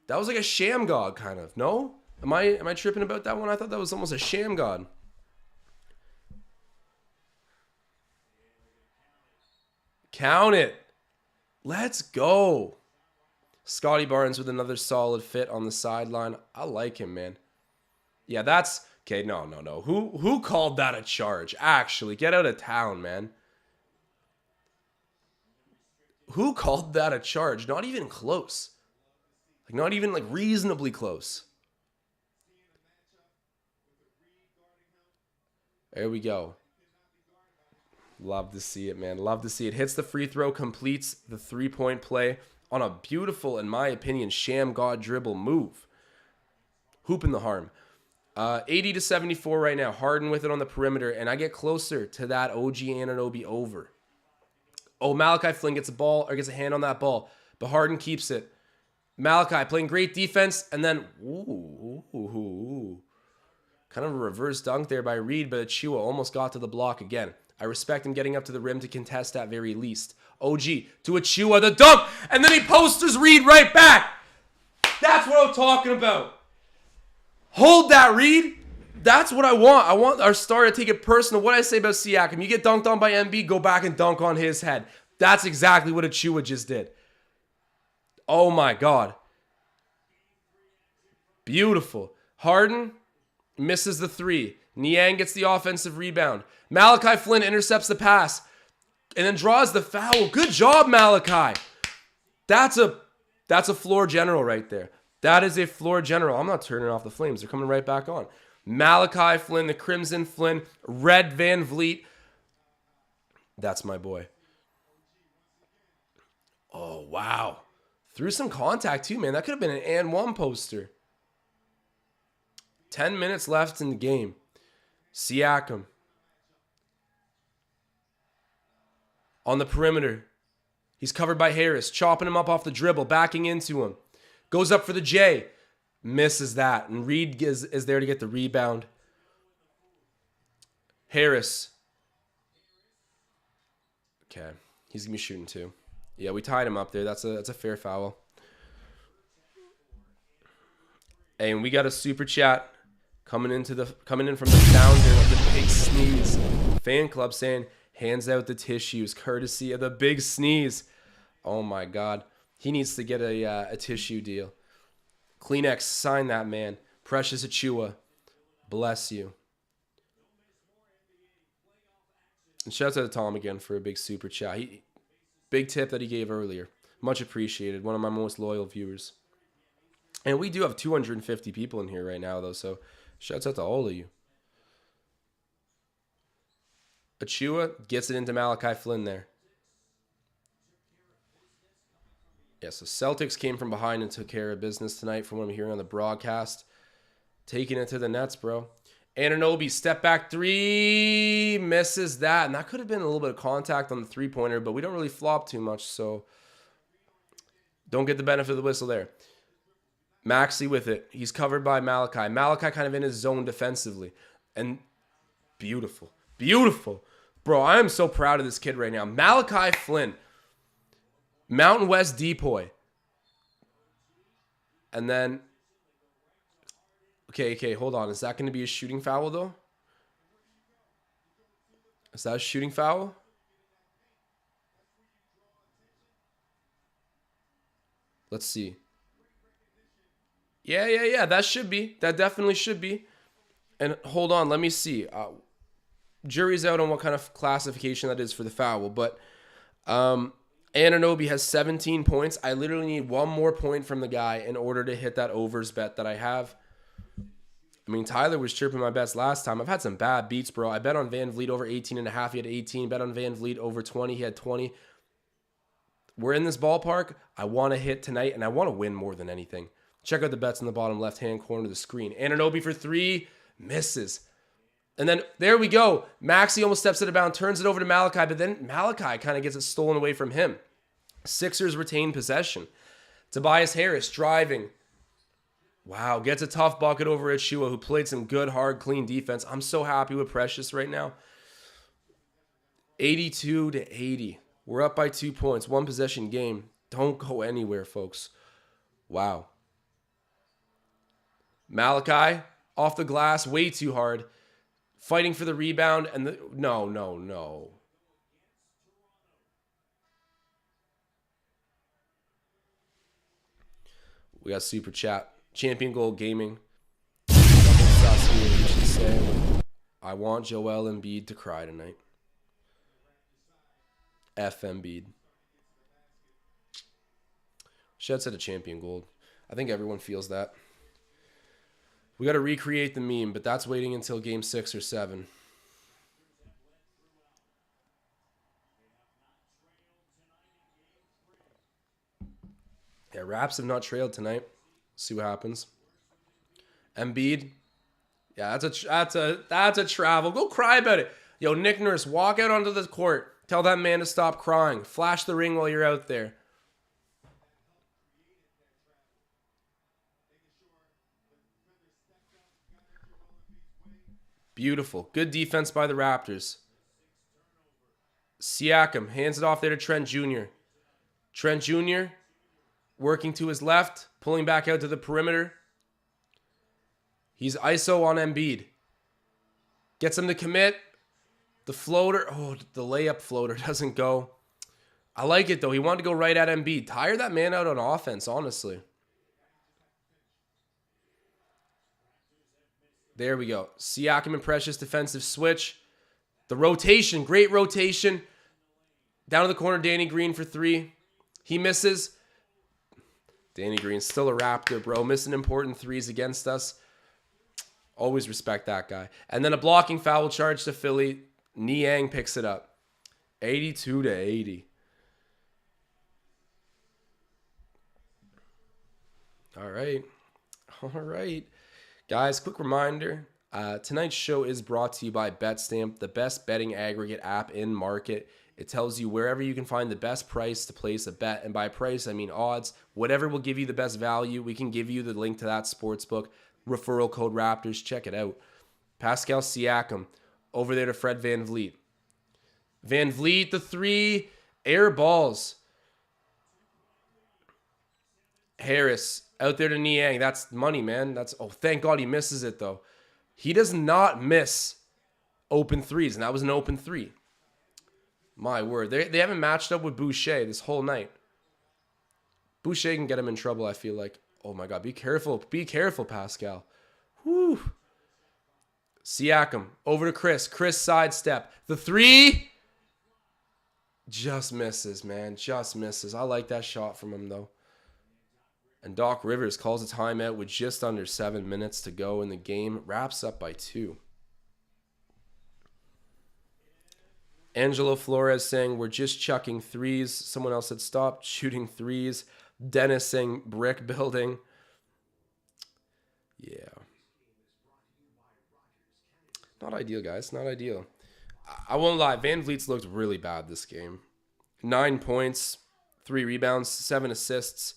That was like a sham god, kind of. No? Am I tripping about that one? I thought that was almost a sham god. Count it. Let's go. Scotty Barnes with another solid fit on the sideline. I like him, man. Yeah, that's... Okay, no. Who called that a charge? Actually, get out of town, man. Who called that a charge? Not even close. Like, not even, like, reasonably close. There we go. Love to see it, man. Love to see it. Hits the free throw, completes the three-point play on a beautiful, in my opinion, sham god dribble move. Hooping the harm. 80-74 right now. Harden with it on the perimeter, and I get closer to that OG Anunoby over. Oh, Malachi Flynn gets a ball, or gets a hand on that ball, but Harden keeps it. Malachi playing great defense, and then, kind of a reverse dunk there by Reed, but Achua almost got to the block again. I respect him getting up to the rim to contest at very least. OG to Achua, the dunk, and then he posters Reed right back. That's what I'm talking about. Hold that, Reed. That's what I want. I want our star to take it personal. What I say about Siakam, you get dunked on by MB, go back and dunk on his head. That's exactly what Achua just did. Oh my God. Beautiful. Harden misses the three. Niang gets the offensive rebound. Malachi Flynn intercepts the pass and then draws the foul. Good job, Malachi. That's a floor general right there. That is a floor general. I'm not turning off the flames. They're coming right back on. Malachi Flynn, the Crimson Flynn, Red Van Vliet. That's my boy. Oh, wow. Threw some contact too, man. That could have been an and one poster. 10 minutes left in the game. Siakam. On the perimeter. He's covered by Harris. Chopping him up off the dribble. Backing into him. Goes up for the J. Misses that. And Reed is there to get the rebound. Harris. Okay. He's going to be shooting too. Yeah, we tied him up there. That's a fair foul. Hey, and we got a super chat coming in from the founder of the Big Sneeze fan club saying, hands out the tissues, courtesy of the Big Sneeze. Oh my God. He needs to get a tissue deal. Kleenex, sign that man. Precious Achua, bless you. And shout out to Tom again for a big super chat. Big tip that he gave earlier. Much appreciated. One of my most loyal viewers. And we do have 250 people in here right now, though, so shouts out to all of you. Achua gets it into Malachi Flynn there. Yeah, so Celtics came from behind and took care of business tonight from what I'm hearing on the broadcast. Taking it to the Nets, bro. Anunoby, step back three, misses that. And that could have been a little bit of contact on the three-pointer, but we don't really flop too much, so don't get the benefit of the whistle there. Maxey with it. He's covered by Malachi. Malachi kind of in his zone defensively. And beautiful. Beautiful. Bro, I am so proud of this kid right now. Malachi Flynn. Mountain West Depoy. And then... Okay, hold on. Is that going to be a shooting foul, though? Is that a shooting foul? Let's see. Yeah. That should be. That definitely should be. And hold on. Let me see. Jury's out on what kind of classification that is for the foul. But Anunoby has 17 points. I literally need one more point from the guy in order to hit that overs bet that I have. I mean, Tyler was chirping my bets last time. I've had some bad beats, bro. I bet on Van Vliet over 18.5. He had 18. Bet on Van Vliet over 20. He had 20. We're in this ballpark. I want to hit tonight, and I want to win more than anything. Check out the bets in the bottom left-hand corner of the screen. Anunoby for three. Misses. And then there we go. Maxey almost steps it about, turns it over to Malachi, but then Malachi kind of gets it stolen away from him. Sixers retain possession. Tobias Harris driving. Wow, gets a tough bucket over Achua, who played some good, hard, clean defense. I'm so happy with Precious right now. 82-80. We're up by 2 points. One possession game. Don't go anywhere, folks. Wow. Malachi, off the glass, way too hard. Fighting for the rebound, and no. We got super chat. Champion Gold Gaming. I want Joel Embiid to cry tonight. F Embiid. Shouts out to Champion Gold. I think everyone feels that. We got to recreate the meme, but that's waiting until game 6 or 7. Yeah, Raps have not trailed tonight. See what happens. Embiid. Yeah, that's a travel. Go cry about it. Yo, Nick Nurse, walk out onto the court. Tell that man to stop crying. Flash the ring while you're out there. Beautiful. Good defense by the Raptors. Siakam hands it off there to Trent Jr. Trent Jr. working to his left, pulling back out to the perimeter. He's ISO on Embiid. Gets him to commit. The floater. Oh, the layup floater doesn't go. I like it, though. He wanted to go right at Embiid. Tire that man out on offense, honestly. There we go. Siakam and Precious defensive switch. The rotation. Great rotation. Down to the corner, Danny Green for 3. He misses. Danny Green's still a Raptor, bro. Missing important threes against us. Always respect that guy. And then a blocking foul charge to Philly. Niang picks it up. 82-80. All right. All right. Guys, quick reminder. Tonight's show is brought to you by BetStamp, the best betting aggregate app in market. It tells you wherever you can find the best price to place a bet. And by price, I mean odds. Whatever will give you the best value, we can give you the link to that sportsbook. Referral code Raptors. Check it out. Pascal Siakam over there to Fred VanVleet. VanVleet, the 3. Air balls. Harris out there to Niang. That's money, man. Thank God he misses it, though. He does not miss open threes, and that was an open 3. My word. They haven't matched up with Boucher this whole night. Boucher can get him in trouble, I feel like. Oh, my God. Be careful. Be careful, Pascal. Whew. Siakam. Over to Chris. Chris sidestep. The 3. Just misses, man. Just misses. I like that shot from him, though. And Doc Rivers calls a timeout with just under 7 minutes to go in the game. Wraps up by 2. Angelo Flores saying, we're just chucking threes. Someone else said, stop shooting threes. Dennis saying, brick building. Yeah. Not ideal, guys. Not ideal. I won't lie. VanVleet's looked really bad this game. 9 points, 3 rebounds, 7 assists.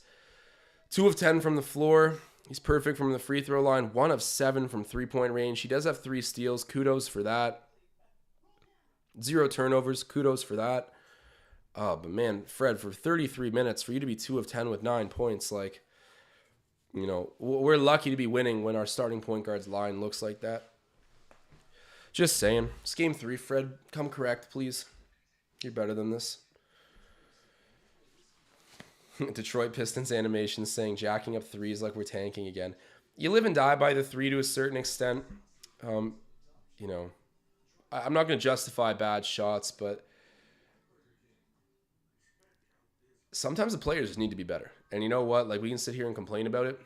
2 of 10 from the floor. He's perfect from the free throw line. 1 of 7 from three-point range. He does have 3 steals. Kudos for that. 0 turnovers. Kudos for that. But man, Fred, for 33 minutes, for you to be 2 of 10 with 9 points, like, you know, we're lucky to be winning when our starting point guard's line looks like that. Just saying. It's game 3, Fred. Come correct, please. You're better than this. Detroit Pistons animation saying jacking up threes like we're tanking again. You live and die by the 3 to a certain extent. You know, I'm not going to justify bad shots, but sometimes the players just need to be better. And you know what? Like, we can sit here and complain about it,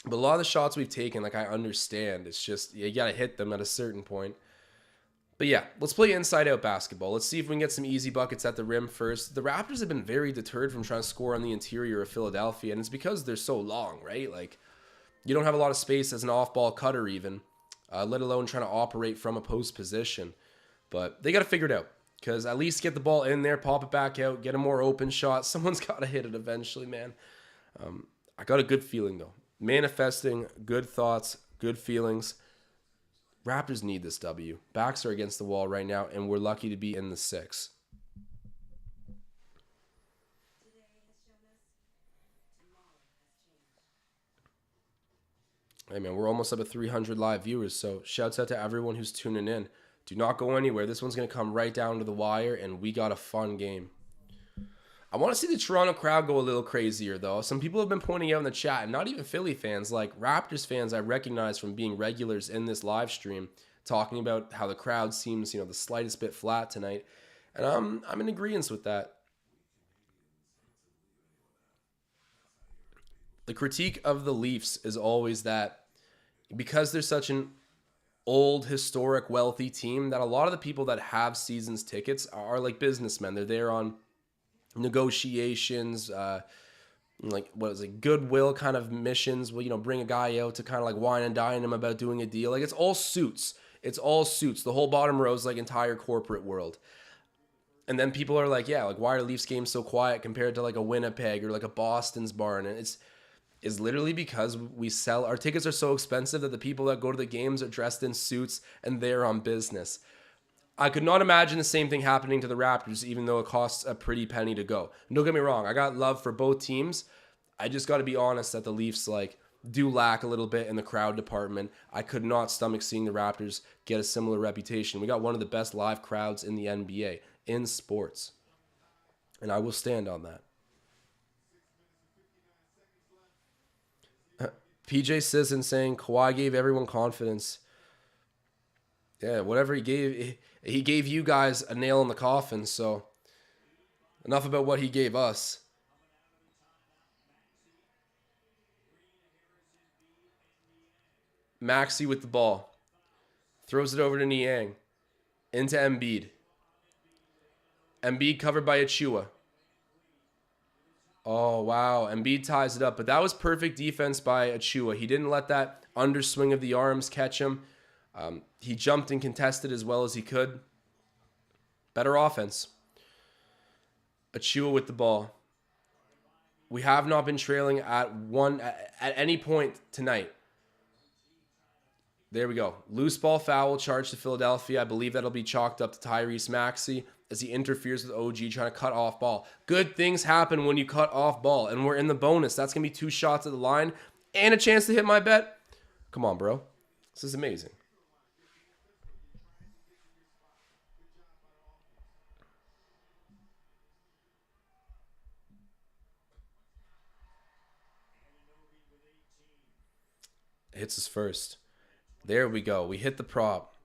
but a lot of the shots we've taken, like, I understand. It's just, you got to hit them at a certain point. But yeah, let's play inside-out basketball. Let's see if we can get some easy buckets at the rim first. The Raptors have been very deterred from trying to score on the interior of Philadelphia, and it's because they're so long, right? Like, you don't have a lot of space as an off-ball cutter even, let alone trying to operate from a post position. But they got to figure it out, because at least get the ball in there, pop it back out, get a more open shot. Someone's got to hit it eventually, man. I got a good feeling, though. Manifesting, good thoughts, good feelings. Raptors need this W. Backs are against the wall right now, and we're lucky to be in the 6. Hey, man, we're almost up at 300 live viewers, so shouts out to everyone who's tuning in. Do not go anywhere. This one's going to come right down to the wire, and we got a fun game. I want to see the Toronto crowd go a little crazier, though. Some people have been pointing out in the chat, and not even Philly fans, like Raptors fans I recognize from being regulars in this live stream, talking about how the crowd seems, you know, the slightest bit flat tonight. And I'm in agreement with that. The critique of the Leafs is always that because they're such an old, historic, wealthy team, that a lot of the people that have seasons tickets are like businessmen. They're there on negotiations, like what is it, goodwill kind of missions. Well, bring a guy out to kind of like wine and dine him about doing a deal. Like it's all suits. It's all suits. The whole bottom row is like entire corporate world. And then people are like, yeah, like why are Leafs games so quiet compared to like a Winnipeg or like a Boston's barn? And it's literally because our tickets are so expensive that the people that go to the games are dressed in suits and they're on business. I could not imagine the same thing happening to the Raptors, even though it costs a pretty penny to go. And don't get me wrong, I got love for both teams. I just got to be honest that the Leafs do lack a little bit in the crowd department. I could not stomach seeing the Raptors get a similar reputation. We got one of the best live crowds in the NBA, in sports. And I will stand on that. PJ Sisson saying Kawhi gave everyone confidence. Yeah, whatever he gave you guys a nail in the coffin, so enough about what he gave us. Maxey with the ball. Throws it over to Niang. Into Embiid. Embiid covered by Achua. Oh, wow. Embiid ties it up. But that was perfect defense by Achua. He didn't let that underswing of the arms catch him. He jumped and contested as well as he could. Better offense. Achua with the ball. We have not been trailing at any point tonight. There we go. Loose ball foul charge to Philadelphia. I believe that'll be chalked up to Tyrese Maxey as he interferes with OG trying to cut off ball. Good things happen when you cut off ball, and we're in the bonus. That's going to be 2 shots at the line and a chance to hit my bet. Come on, bro. This is amazing. Hits us first. There we go. We hit the prop.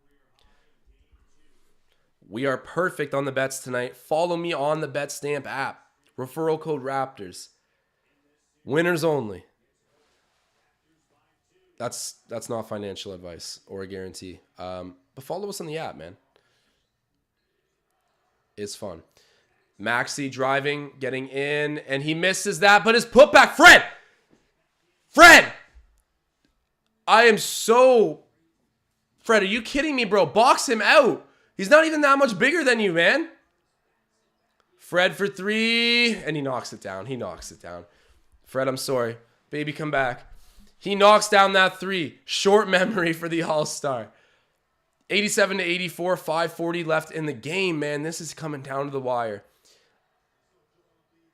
We are perfect on the bets tonight. Follow me on the BetStamp app. Referral code Raptors. Winners only. That's not financial advice or a guarantee. But follow us on the app, man. It's fun. Maxey driving, getting in, and he misses that, but his putback. Fred! I am so... Fred, are you kidding me, bro? Box him out. He's not even that much bigger than you, man. Fred for 3, and he knocks it down. Fred, I'm sorry. Baby, come back. He knocks down that 3. Short memory for the All-Star. 87-84, 5:40 left in the game, man. This is coming down to the wire.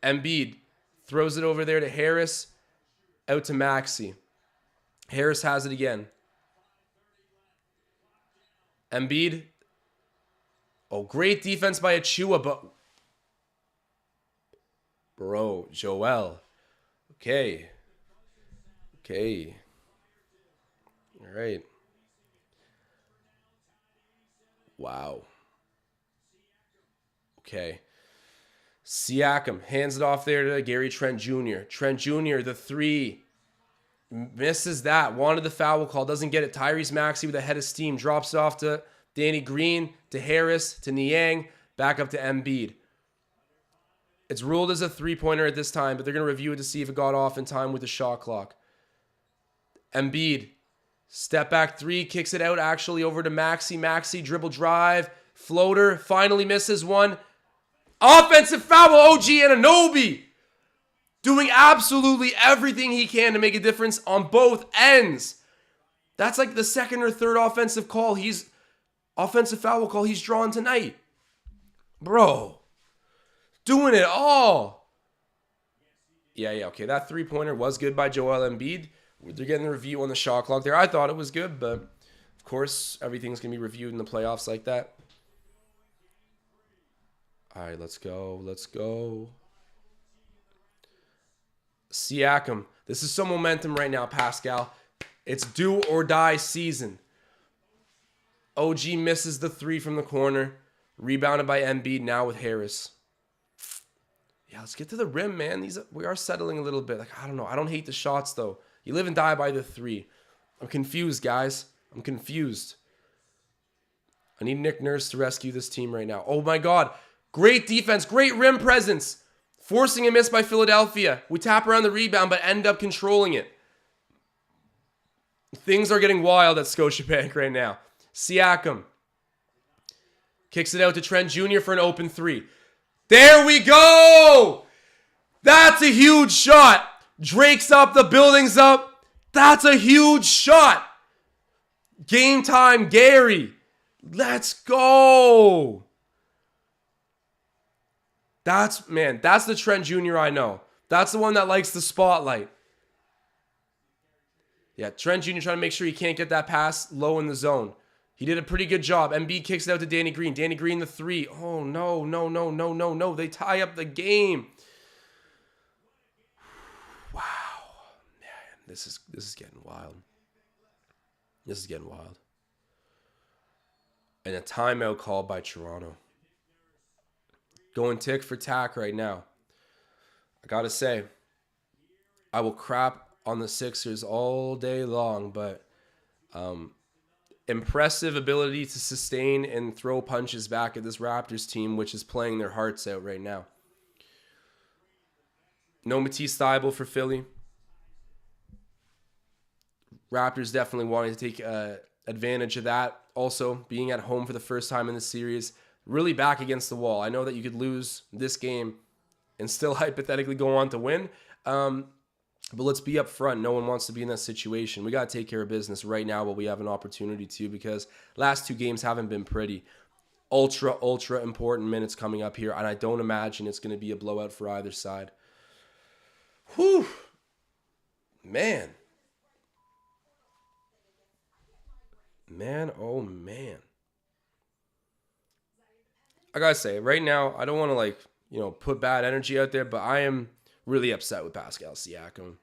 Embiid throws it over there to Harris, out to Maxey. Harris has it again. Embiid. Oh, great defense by Achua, but... Bro, Joel. Okay. All right. Wow. Okay. Siakam hands it off there to Gary Trent Jr. Trent Jr., the 3. Misses that. Wanted the foul call. Doesn't get it. Tyrese Maxey with a head of steam. Drops it off to Danny Green, to Harris, to Niang. Back up to Embiid. It's ruled as a 3-pointer at this time, but they're going to review it to see if it got off in time with the shot clock. Embiid. Step back 3. Kicks it out actually over to Maxey. Maxey dribble drive. Floater. Finally misses one. Offensive foul. OG Anunoby. Doing absolutely everything he can to make a difference on both ends. That's like the second or third offensive foul call he's drawn tonight. Bro. Doing it all. Yeah, okay. That 3-pointer was good by Joel Embiid. They're getting the review on the shot clock there. I thought it was good, but of course, everything's going to be reviewed in the playoffs like that. All right, let's go. Siakam. This is some momentum right now, Pascal. It's do or die season. OG misses the 3 from the corner. Rebounded by Embiid now with Harris. Yeah, let's get to the rim, man. We are settling a little bit. Like, I don't know. I don't hate the shots, though. You live and die by the three. I'm confused, guys. I'm confused. I need Nick Nurse to rescue this team right now. Oh, my God. Great defense. Great rim presence. Forcing a miss by Philadelphia. We tap around the rebound, but end up controlling it. Things are getting wild at Scotiabank right now. Siakam kicks it out to Trent Jr. for an open three. There we go! That's a huge shot. Drake's up, the building's up. That's a huge shot. Game time, Gary. Let's go. That's the Trent Jr. I know. That's the one that likes the spotlight. Yeah, Trent Jr. trying to make sure he can't get that pass low in the zone. He did a pretty good job. Embiid kicks it out to Danny Green. Danny Green, the three. Oh, no. They tie up the game. Wow. Man, this is getting wild. This is getting wild. And a timeout called by Toronto. Going tick for tack right now. I got to say, I will crap on the Sixers all day long, but impressive ability to sustain and throw punches back at this Raptors team, which is playing their hearts out right now. No Matisse Thybulle for Philly. Raptors definitely wanting to take advantage of that. Also, being at home for the first time in the series, really back against the wall. I know that you could lose this game and still hypothetically go on to win. But let's be up front. No one wants to be in that situation. We got to take care of business right now while we have an opportunity to, because last two games haven't been pretty. Ultra important minutes coming up here, and I don't imagine it's going to be a blowout for either side. Whew. Man. Man, oh man. I got to say, right now, I don't want to put bad energy out there, but I am really upset with Pascal Siakam.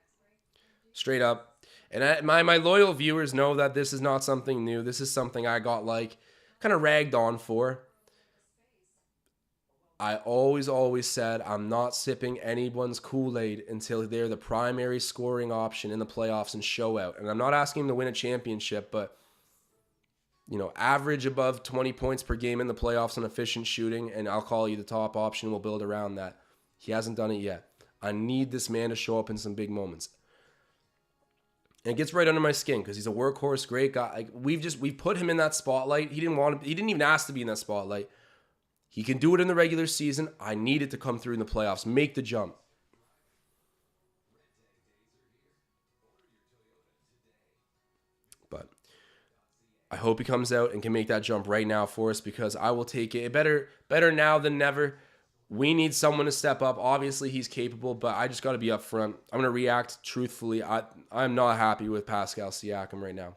Straight up. And my loyal viewers know that this is not something new. This is something I got kind of ragged on for. I always said I'm not sipping anyone's Kool-Aid until they're the primary scoring option in the playoffs and show out. And I'm not asking him to win a championship, but average above 20 points per game in the playoffs on efficient shooting, and I'll call you the top option. We'll build around that. He hasn't done it yet. I need this man to show up in some big moments. And it gets right under my skin because he's a workhorse, great guy. We've put him in that spotlight. He didn't even ask to be in that spotlight. He can do it in the regular season. I need it to come through in the playoffs. Make the jump. But I hope he comes out and can make that jump right now for us, because I will take it. Better now than never. We need someone to step up. Obviously, he's capable, but I just got to be up front. I'm going to react truthfully. I'm not happy with Pascal Siakam right now.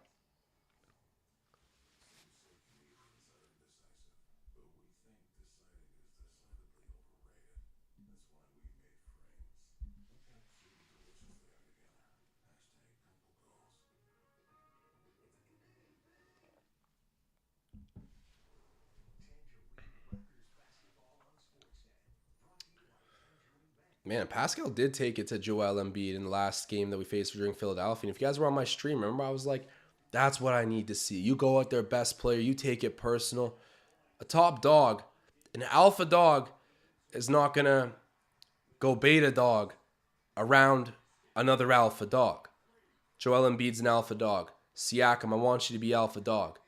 Man, Pascal did take it to Joel Embiid in the last game that we faced during Philadelphia. And if you guys were on my stream, remember I was like, that's what I need to see. You go out there, best player. You take it personal. A top dog, an alpha dog, is not going to go beta dog around another alpha dog. Joel Embiid's an alpha dog. Siakam, I want you to be alpha dog.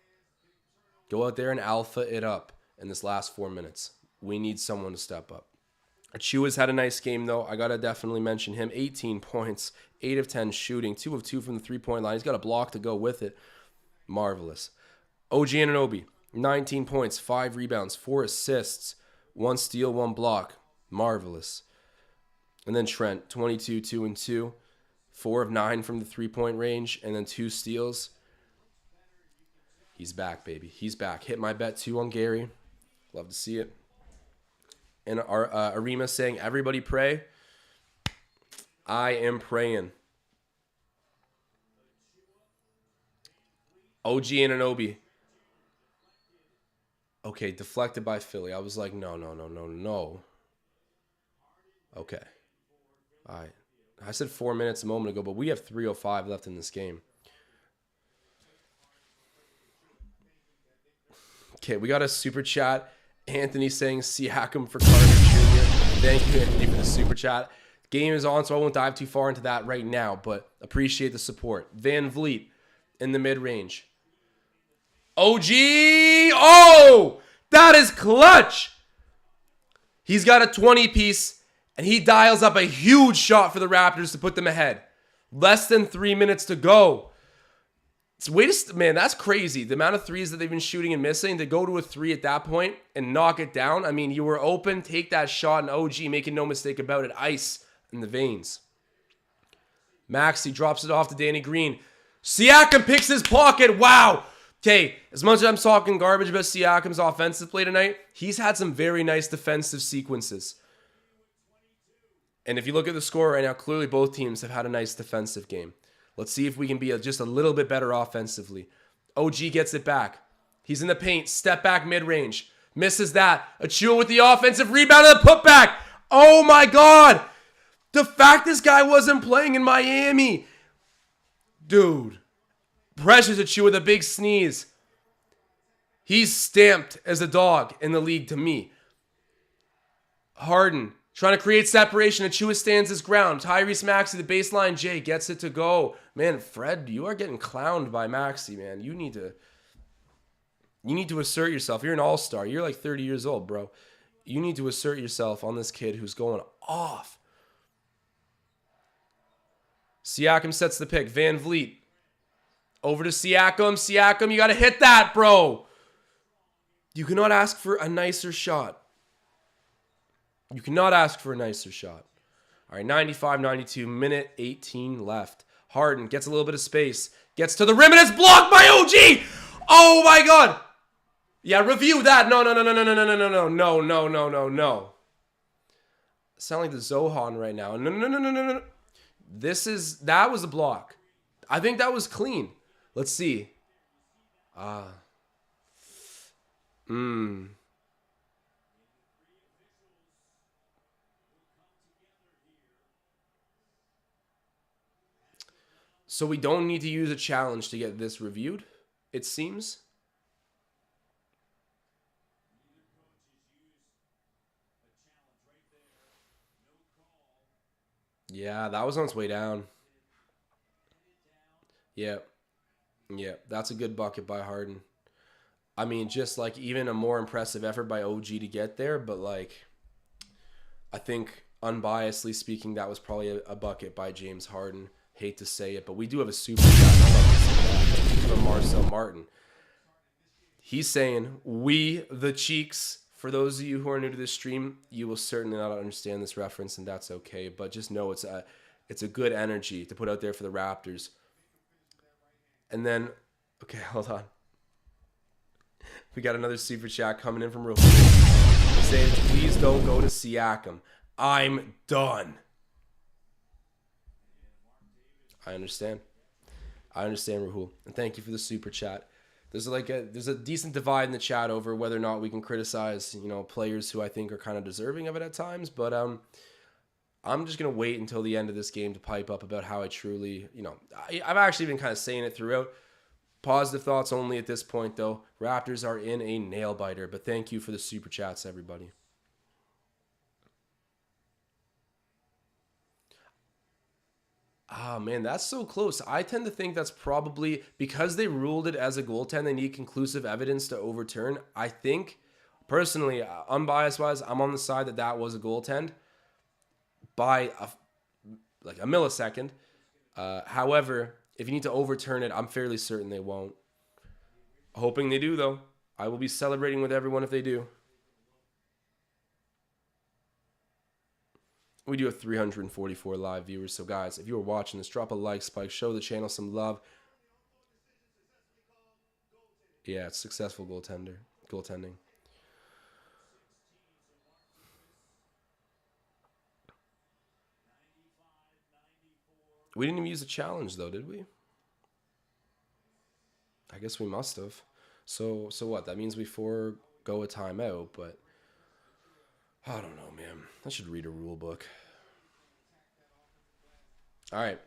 Go out there and alpha it up in this last 4 minutes. We need someone to step up. Achua's had a nice game, though. I got to definitely mention him. 18 points, 8 of 10 shooting, 2 of 2 from the three-point line. He's got a block to go with it. Marvelous. OG Anunoby, 19 points, 5 rebounds, 4 assists, 1 steal, 1 block. Marvelous. And then Trent, 22, 2 and 2, 4 of 9 from the three-point range, and then 2 steals. He's back, baby. He's back. Hit my bet, 2 on Gary. Love to see it. And our Arima saying, everybody pray. I am praying. OG Anunoby. Okay, deflected by Philly. I was like, no. Okay. All right. I said 4 minutes a moment ago, but we have 3:05 left in this game. Okay, we got a super chat. Anthony saying Siakam for Carter Jr. Thank you, Anthony, for the super chat. Game is on, so I won't dive too far into that right now, but appreciate the support. Van Vliet in the mid-range. OG! Oh! That is clutch! He's got a 20-piece, and he dials up a huge shot for the Raptors to put them ahead. Less than 3 minutes to go. Man, that's crazy. The amount of threes that they've been shooting and missing, to go to a three at that point and knock it down. I mean, you were open, take that shot, and OG, making no mistake about it, ice in the veins. Maxey drops it off to Danny Green. Siakam picks his pocket. Wow. Okay, as much as I'm talking garbage about Siakam's offensive play tonight, he's had some very nice defensive sequences. And if you look at the score right now, clearly both teams have had a nice defensive game. Let's see if we can be just a little bit better offensively. OG gets it back. He's in the paint. Step back mid-range. Misses that. Achua with the offensive rebound and the putback. Oh my God. The fact this guy wasn't playing in Miami. Dude. Precious Achua with a big sneeze. He's stamped as a dog in the league to me. Harden. Trying to create separation. Achua stands his ground. Tyrese Maxey, the baseline. Jay gets it to go. Man, Fred, you are getting clowned by Maxey, man. You need to assert yourself. You're an all-star. You're like 30 years old, bro. You need to assert yourself on this kid who's going off. Siakam sets the pick. Van Vliet. Over to Siakam. Siakam, you got to hit that, bro. You cannot ask for a nicer shot. You cannot ask for a nicer shot. All right, 95-92, minute 18 left. Harden gets a little bit of space. Gets to the rim and it's blocked by OG! Oh my God! Yeah, review that. No. Sound like the Zohan right now. No. That was a block. I think that was clean. Let's see. So we don't need to use a challenge to get this reviewed, it seems. Yeah, that was on its way down. Yeah, that's a good bucket by Harden. I mean, just like even a more impressive effort by OG to get there, but like, I think unbiasedly speaking, that was probably a bucket by James Harden. Hate to say it, but we do have a super chat from Marcel Martin. He's saying, we the cheeks. For those of you who are new to this stream, you will certainly not understand this reference, and that's okay. But just know it's a good energy to put out there for the Raptors. And then, okay, hold on. We got another super chat coming in from Rahul saying, please don't go to Siakam. I'm done. I understand, Rahul. And thank you for the super chat. There's a decent divide in the chat over whether or not we can criticize, players who I think are kind of deserving of it at times. But I'm just going to wait until the end of this game to pipe up about how I truly, I've actually been kind of saying it throughout. Positive thoughts only at this point, though. Raptors are in a nail biter. But thank you for the super chats, everybody. Oh, man, that's so close. I tend to think that's probably because they ruled it as a goaltend, they need conclusive evidence to overturn. I think, personally, unbiased-wise, I'm on the side that was a goaltend by a millisecond. However, if you need to overturn it, I'm fairly certain they won't. Hoping they do, though. I will be celebrating with everyone if they do. We do have 344 live viewers, so guys, if you are watching this, drop a like, spike, show the channel some love. Yeah, it's successful goaltending. We didn't even use a challenge, though, did we? I guess we must have. So what? That means we forego a timeout, but I don't know, man. I should read a rule book. All right.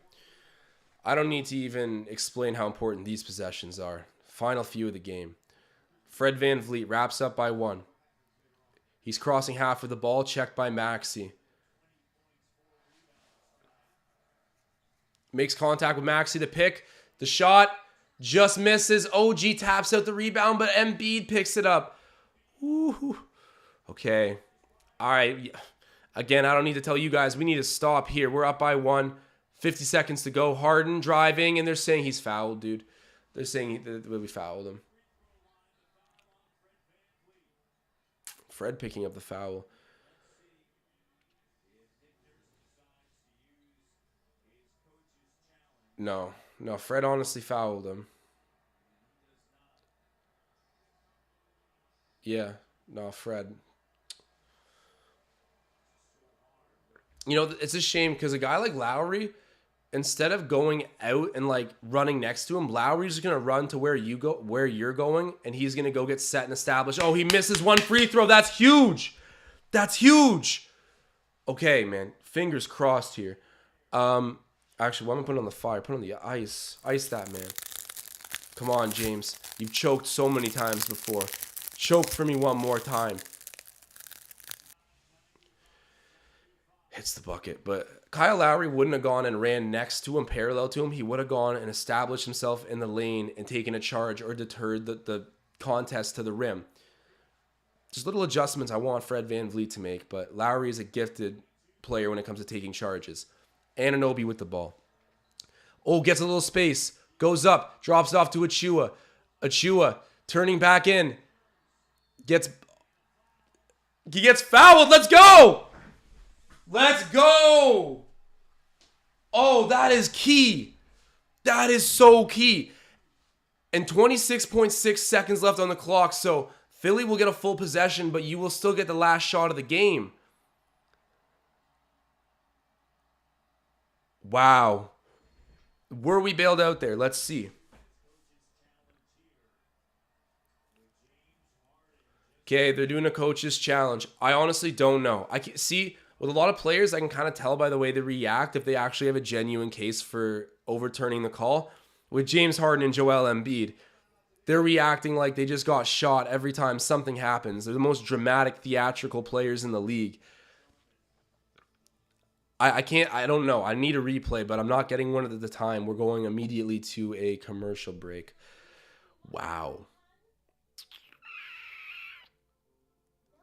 I don't need to even explain how important these possessions are. Final few of the game. Fred VanVleet wraps up by 1. He's crossing half of the ball, checked by Maxey. Makes contact with Maxey. The pick, the shot just misses. OG taps out the rebound, but Embiid picks it up. Ooh. Okay. All right. Again, I don't need to tell you guys. We need to stop here. We're up by 1. 50 seconds to go. Harden driving, and they're saying he's fouled, dude. They're saying we fouled him. Fred picking up the foul. No, Fred honestly fouled him. Yeah, no, Fred. You know, it's a shame because a guy like Lowry, instead of going out and like running next to him, Lowry's just gonna run to where you're going, and he's gonna go get set and established. Oh, he misses one free throw. That's huge. That's huge. Okay, man. Fingers crossed here. Actually, why am I putting on the fire? Put on the ice. Ice that, man. Come on, James. You've choked so many times before. Choke for me one more time. Hits the bucket. But Kyle Lowry wouldn't have gone and ran next to him, parallel to him. He would have gone and established himself in the lane and taken a charge or deterred the contest to the rim. Just little adjustments I want Fred VanVleet to make, but Lowry is a gifted player when it comes to taking charges. Anunoby with the ball. Oh, gets a little space. Goes up. Drops it off to Achua. Achua turning back in. He gets fouled. Let's go. Let's go. Oh, that is key. That is so key. And 26.6 seconds left on the clock, so Philly will get a full possession, but you will still get the last shot of the game. Wow. Were we bailed out there? Let's see. Okay, they're doing a coach's challenge. I honestly don't know. I can see with a lot of players, I can kind of tell by the way they react if they actually have a genuine case for overturning the call. With James Harden and Joel Embiid, they're reacting like they just got shot every time something happens. They're the most dramatic, theatrical players in the league. I don't know. I need a replay, but I'm not getting one at the time. We're going immediately to a commercial break. Wow.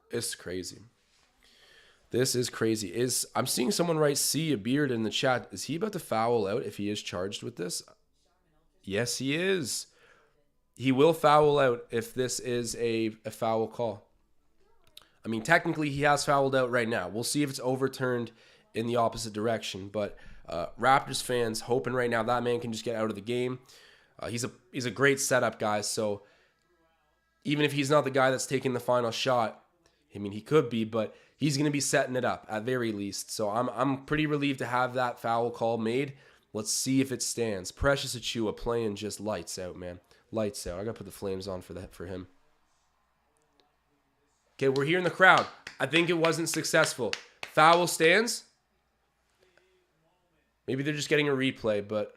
It's crazy. This is crazy. I'm seeing someone write "see a beard" in the chat. Is he about to foul out if he is charged with this? Yes, he is. He will foul out if this is a foul call. I mean, technically, he has fouled out right now. We'll see if it's overturned in the opposite direction. But Raptors fans hoping right now that man can just get out of the game. He's a great setup guy. So even if he's not the guy that's taking the final shot, I mean, he could be, but he's going to be setting it up at very least. So I'm pretty relieved to have that foul call made. Let's see if it stands. Precious Achiuwa playing just lights out, man. Lights out. I got to put the flames on for him. Okay, we're here in the crowd. I think it wasn't successful. Foul stands. Maybe they're just getting a replay, but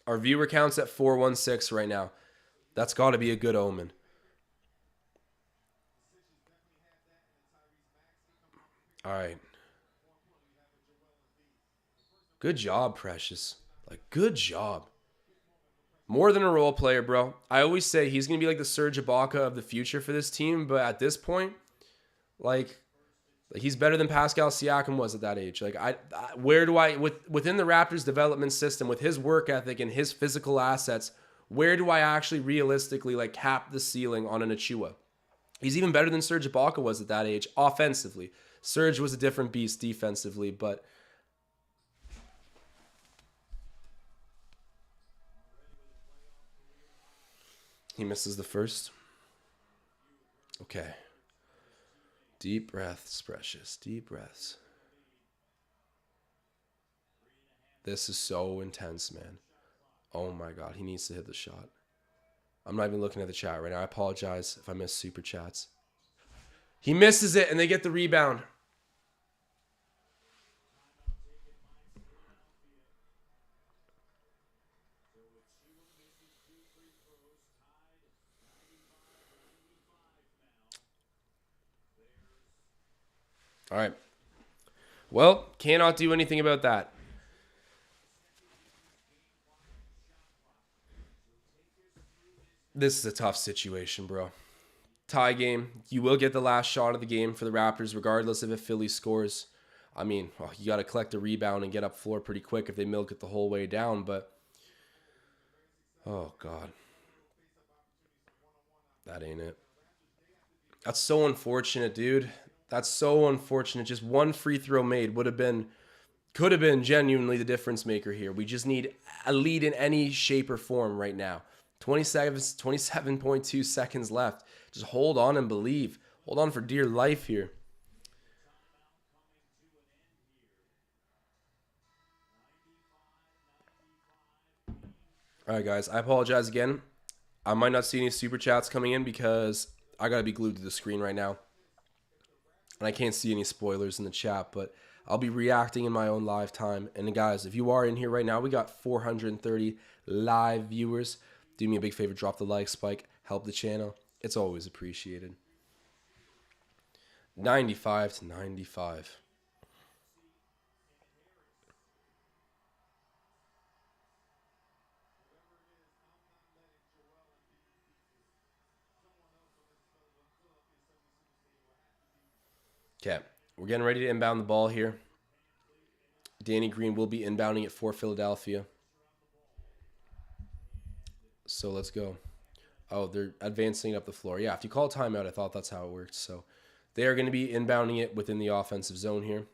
our viewer count's at 416 right now. That's got to be a good omen. All right. Good job, Precious. Like, good job. More than a role player, bro. I always say he's going to be like the Serge Ibaka of the future for this team, but at this point, like he's better than Pascal Siakam was at that age. Like, within the Raptors development system, with his work ethic and his physical assets, where do I actually realistically like cap the ceiling on an Achiuwa? He's even better than Serge Ibaka was at that age offensively. Serge was a different beast defensively, but he misses the first. Okay. Deep breaths, Precious. Deep breaths. This is so intense, man. Oh my God. He needs to hit the shot. I'm not even looking at the chat right now. I apologize if I miss super chats. He misses it, and they get the rebound. All right. Well, cannot do anything about that. This is a tough situation, bro. Tie game. You will get the last shot of the game for the Raptors, regardless of if Philly scores. I mean, you got to collect a rebound and get up floor pretty quick if they milk it the whole way down. But, oh, God. That ain't it. That's so unfortunate, dude. That's so unfortunate. Just one free throw made could have been genuinely the difference maker here. We just need a lead in any shape or form right now. 27.2 seconds left. Just hold on and believe. Hold on for dear life here. All right, guys. I apologize again. I might not see any super chats coming in because I got to be glued to the screen right now. And I can't see any spoilers in the chat, but I'll be reacting in my own live time. And guys, if you are in here right now, we got 430 live viewers. Do me a big favor, drop the like spike, help the channel. It's always appreciated. 95-95. Okay, we're getting ready to inbound the ball here. Danny Green will be inbounding it for Philadelphia. So let's go. Oh, they're advancing up the floor. Yeah, if you call timeout, I thought that's how it worked. So they are going to be inbounding it within the offensive zone here.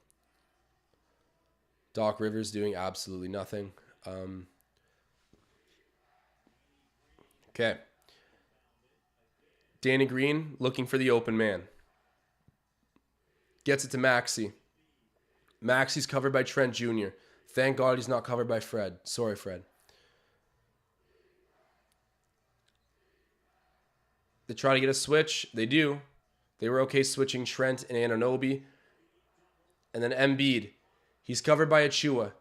Doc Rivers doing absolutely nothing. Okay. Danny Green looking for the open man. Gets it to Maxey. Maxey's covered by Trent Jr. Thank God he's not covered by Fred. Sorry, Fred. They try to get a switch. They do. They were okay switching Trent and Anunoby. And then Embiid. He's covered by Achua.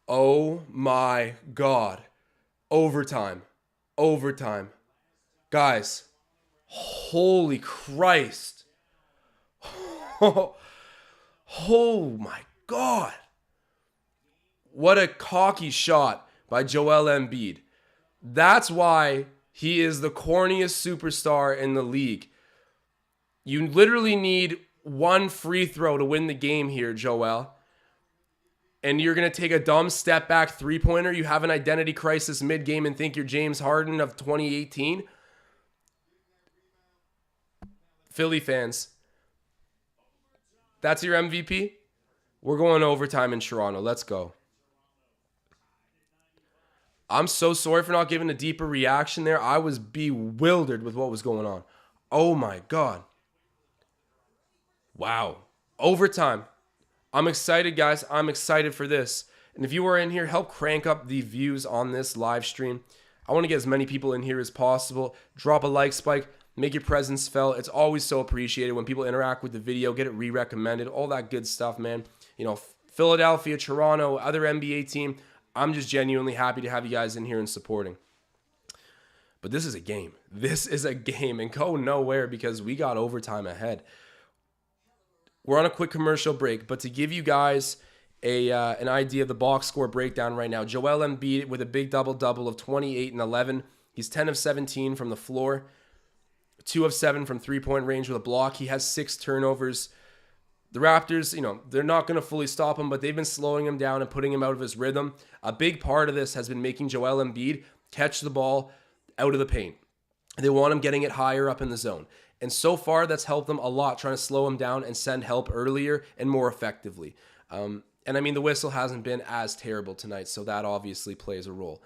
Oh my God. Overtime. Overtime. Guys. Holy Christ. Oh my God. What a cocky shot by Joel Embiid. That's why he is the corniest superstar in the league. You literally need one free throw to win the game here, Joel. And you're going to take a dumb step back three-pointer. You have an identity crisis mid-game and think you're James Harden of 2018. Philly fans, that's your MVP? We're going overtime in Toronto. Let's go. I'm so sorry for not giving a deeper reaction there. I was bewildered with what was going on. Oh my God. Wow. Overtime. I'm excited, guys. I'm excited for this. And if you are in here, help crank up the views on this live stream. I want to get as many people in here as possible. Drop a like spike. Make your presence felt. It's always so appreciated when people interact with the video, get it re-recommended, all that good stuff, man. You know, Philadelphia, Toronto, other NBA team. I'm just genuinely happy to have you guys in here and supporting. But this is a game. This is a game, and go nowhere because we got overtime ahead. We're on a quick commercial break, but to give you guys an idea of the box score breakdown right now, Joel Embiid with a big double-double of 28 and 11. He's 10 of 17 from the floor, 2 of 7 from three-point range with a block. He has 6 turnovers. The Raptors, you know, they're not going to fully stop him, but they've been slowing him down and putting him out of his rhythm. A big part of this has been making Joel Embiid catch the ball out of the paint. They want him getting it higher up in the zone. And so far, that's helped them a lot, trying to slow him down and send help earlier and more effectively. And I mean, the whistle hasn't been as terrible tonight, so that obviously plays a role.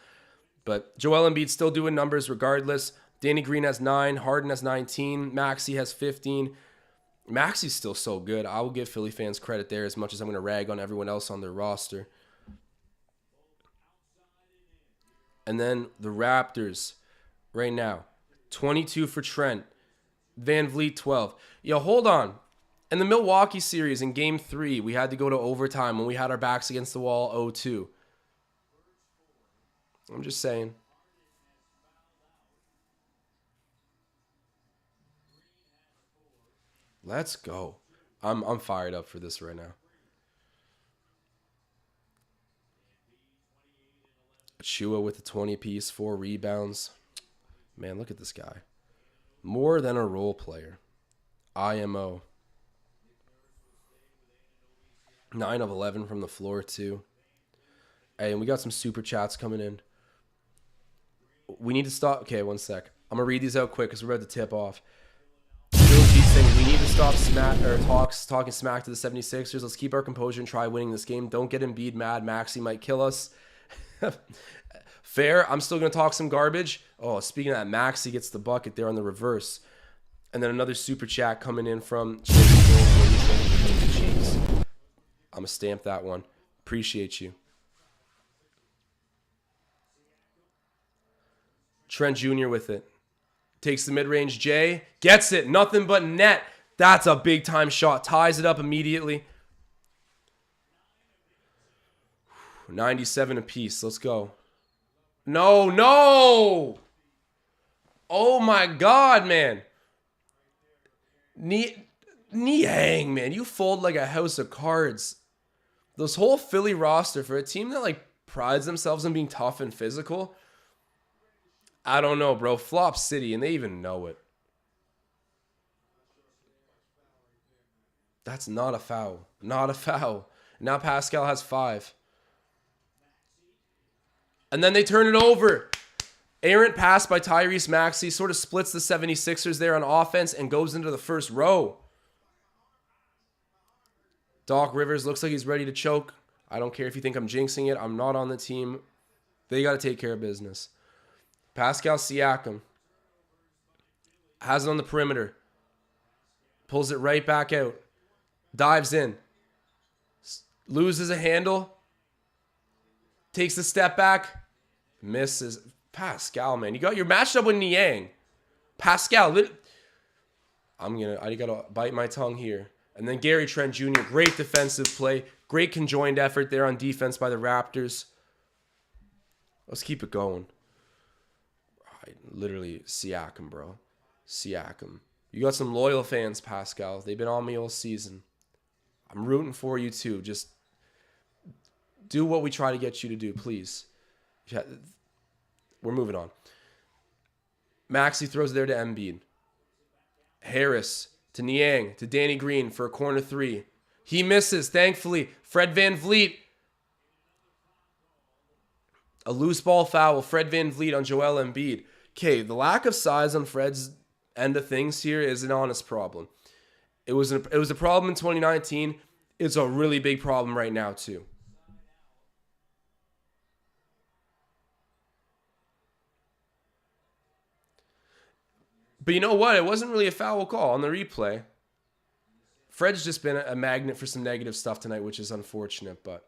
But Joel Embiid still doing numbers regardless. Danny Green has 9, Harden has 19, Maxey has 15. Maxi's still so good. I will give Philly fans credit there as much as I'm going to rag on everyone else on their roster. And then the Raptors right now, 22 for Trent. Van Vliet, 12. Yo, hold on. In the Milwaukee series in Game 3, we had to go to overtime when we had our backs against the wall 0-2. I'm just saying. Let's go. I'm fired up for this right now. Chua with a 20-piece, 4 rebounds. Man, look at this guy. More than a role player. IMO. 9 of 11 from the floor, too. Hey, and we got some super chats coming in. We need to stop. Okay, one sec. I'm going to read these out quick because we're about to tip off. Saying we need to stop talking smack to the 76ers. Let's keep our composure and try winning this game. Don't get Embiid mad. Maxey might kill us. Fair. I'm still going to talk some garbage. Oh, speaking of that, Maxey gets the bucket there on the reverse. And then another super chat coming in from Cheeks. I'm going to stamp that one. Appreciate you. Trent Jr. with it. Takes the mid-range J. Gets it. Nothing but net. That's a big-time shot. Ties it up immediately. 97 apiece. Let's go. No, no! Oh, my God, man. Niang, man. You fold like a house of cards. This whole Philly roster for a team that, like, prides themselves on being tough and physical... I don't know, bro. Flop City, and they even know it. That's not a foul. Not a foul. Now Pascal has 5. And then they turn it over. Errant pass by Tyrese Maxey sort of splits the 76ers there on offense and goes into the first row. Doc Rivers looks like he's ready to choke. I don't care if you think I'm jinxing it. I'm not on the team. They got to take care of business. Pascal Siakam has it on the perimeter. Pulls it right back out. Dives in. Loses a handle. Takes a step back. Misses. Pascal, man. You matched up with Niang. Pascal. I gotta bite my tongue here. And then Gary Trent Jr. Great defensive play. Great conjoined effort there on defense by the Raptors. Let's keep it going. Literally, Siakam, bro. Siakam. You got some loyal fans, Pascal. They've been on me all season. I'm rooting for you, too. Just do what we try to get you to do, please. We're moving on. Maxey throws there to Embiid. Harris to Niang to Danny Green for a corner 3. He misses, thankfully. Fred VanVleet. A loose ball foul. Fred VanVleet on Joel Embiid. Okay, the lack of size on Fred's end of things here is an honest problem. It was a problem in 2019. It's a really big problem right now, too. But you know what? It wasn't really a foul call on the replay. Fred's just been a magnet for some negative stuff tonight, which is unfortunate, but...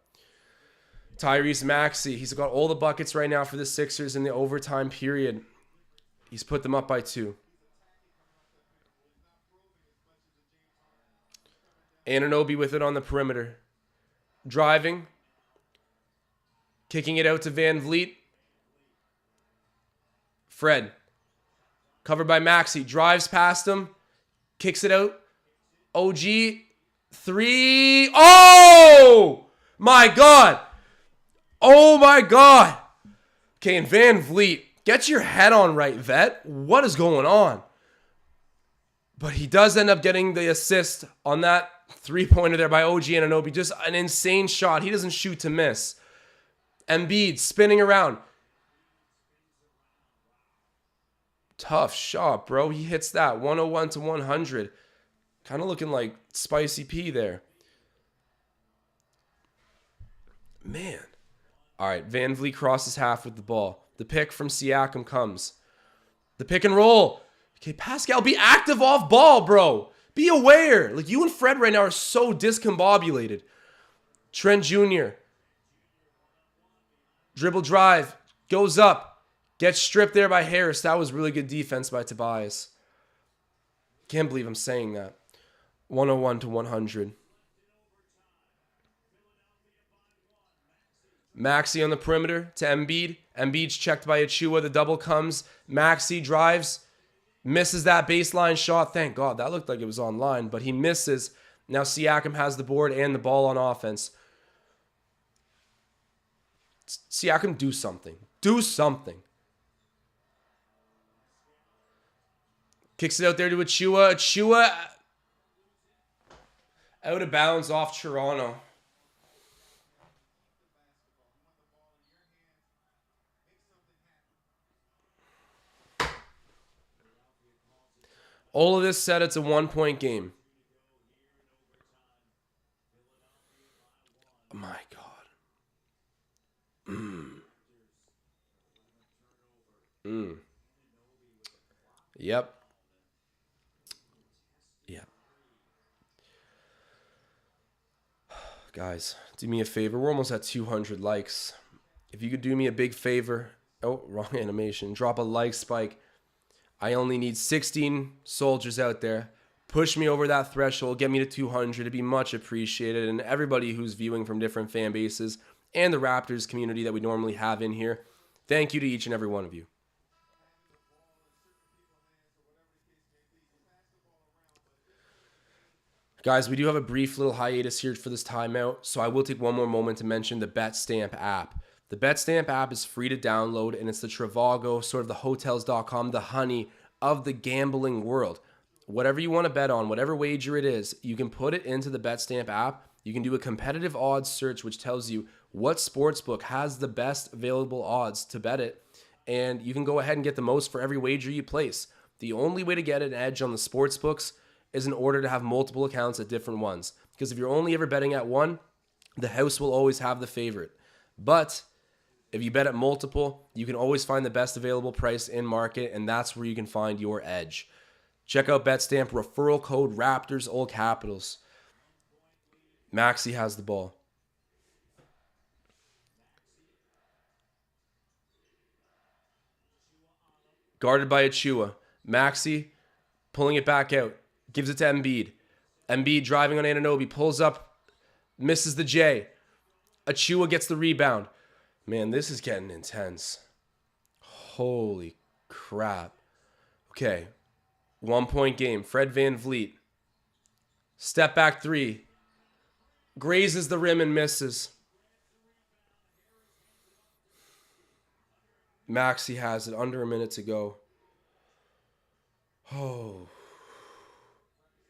Tyrese Maxey, he's got all the buckets right now for the Sixers in the overtime period. He's put them up by 2. Anunoby with it on the perimeter. Driving. Kicking it out to VanVleet. Fred. Covered by Maxey. Drives past him. Kicks it out. OG. 3. Oh! My God! Oh my God. Okay, and VanVleet, get your head on right, vet. What is going on? But he does end up getting the assist on that 3-pointer there by OG Anunoby. Just an insane shot. He doesn't shoot to miss. Embiid spinning around. Tough shot, bro. He hits that 101 to 100. Kind of looking like Spicy P there. Man. All right, VanVleet crosses half with the ball. The pick from Siakam comes. The pick and roll. Okay, Pascal, be active off ball, bro. Be aware. Like, you and Fred right now are so discombobulated. Trent Jr. Dribble drive. Goes up. Gets stripped there by Harris. That was really good defense by Tobias. Can't believe I'm saying that. 101 to 100. Maxey on the perimeter to Embiid. Embiid's checked by Achua. The double comes. Maxey drives. Misses that baseline shot. Thank God. That looked like it was online, but he misses. Now Siakam has the board and the ball on offense. Siakam, do something. Do something. Kicks it out there to Achua. Achua out of bounds off Toronto. All of this said, it's a 1-point game. Oh my God. Yep. Yep. Guys, do me a favor. We're almost at 200 likes. If you could do me a big favor. Oh, wrong animation. Drop a like spike. I only need 16 soldiers out there. Push me over that threshold. Get me to 200. It'd be much appreciated. And everybody who's viewing from different fan bases and the Raptors community that we normally have in here, thank you to each and every one of you. Guys, we do have a brief little hiatus here for this timeout, so I will take one more moment to mention the BetStamp app. The BetStamp app is free to download, and it's the Trivago, sort of the Hotels.com, the honey of the gambling world. Whatever you want to bet on, whatever wager it is, you can put it into the BetStamp app. You can do a competitive odds search, which tells you what sportsbook has the best available odds to bet it, and you can go ahead and get the most for every wager you place. The only way to get an edge on the sportsbooks is in order to have multiple accounts at different ones. Because if you're only ever betting at one, the house will always have the favorite. But if you bet at multiple, you can always find the best available price in market, and that's where you can find your edge. Check out BetStamp, referral code Raptors, all capitals. Maxey has the ball. Guarded by Achua. Maxey pulling it back out. Gives it to Embiid. Embiid driving on Anunoby. Pulls up. Misses the J. Achua gets the rebound. Man, this is getting intense. Holy crap. Okay. 1-point game. Fred VanVleet. Step back three. Grazes the rim and misses. Maxey has it. Under a minute to go. Oh.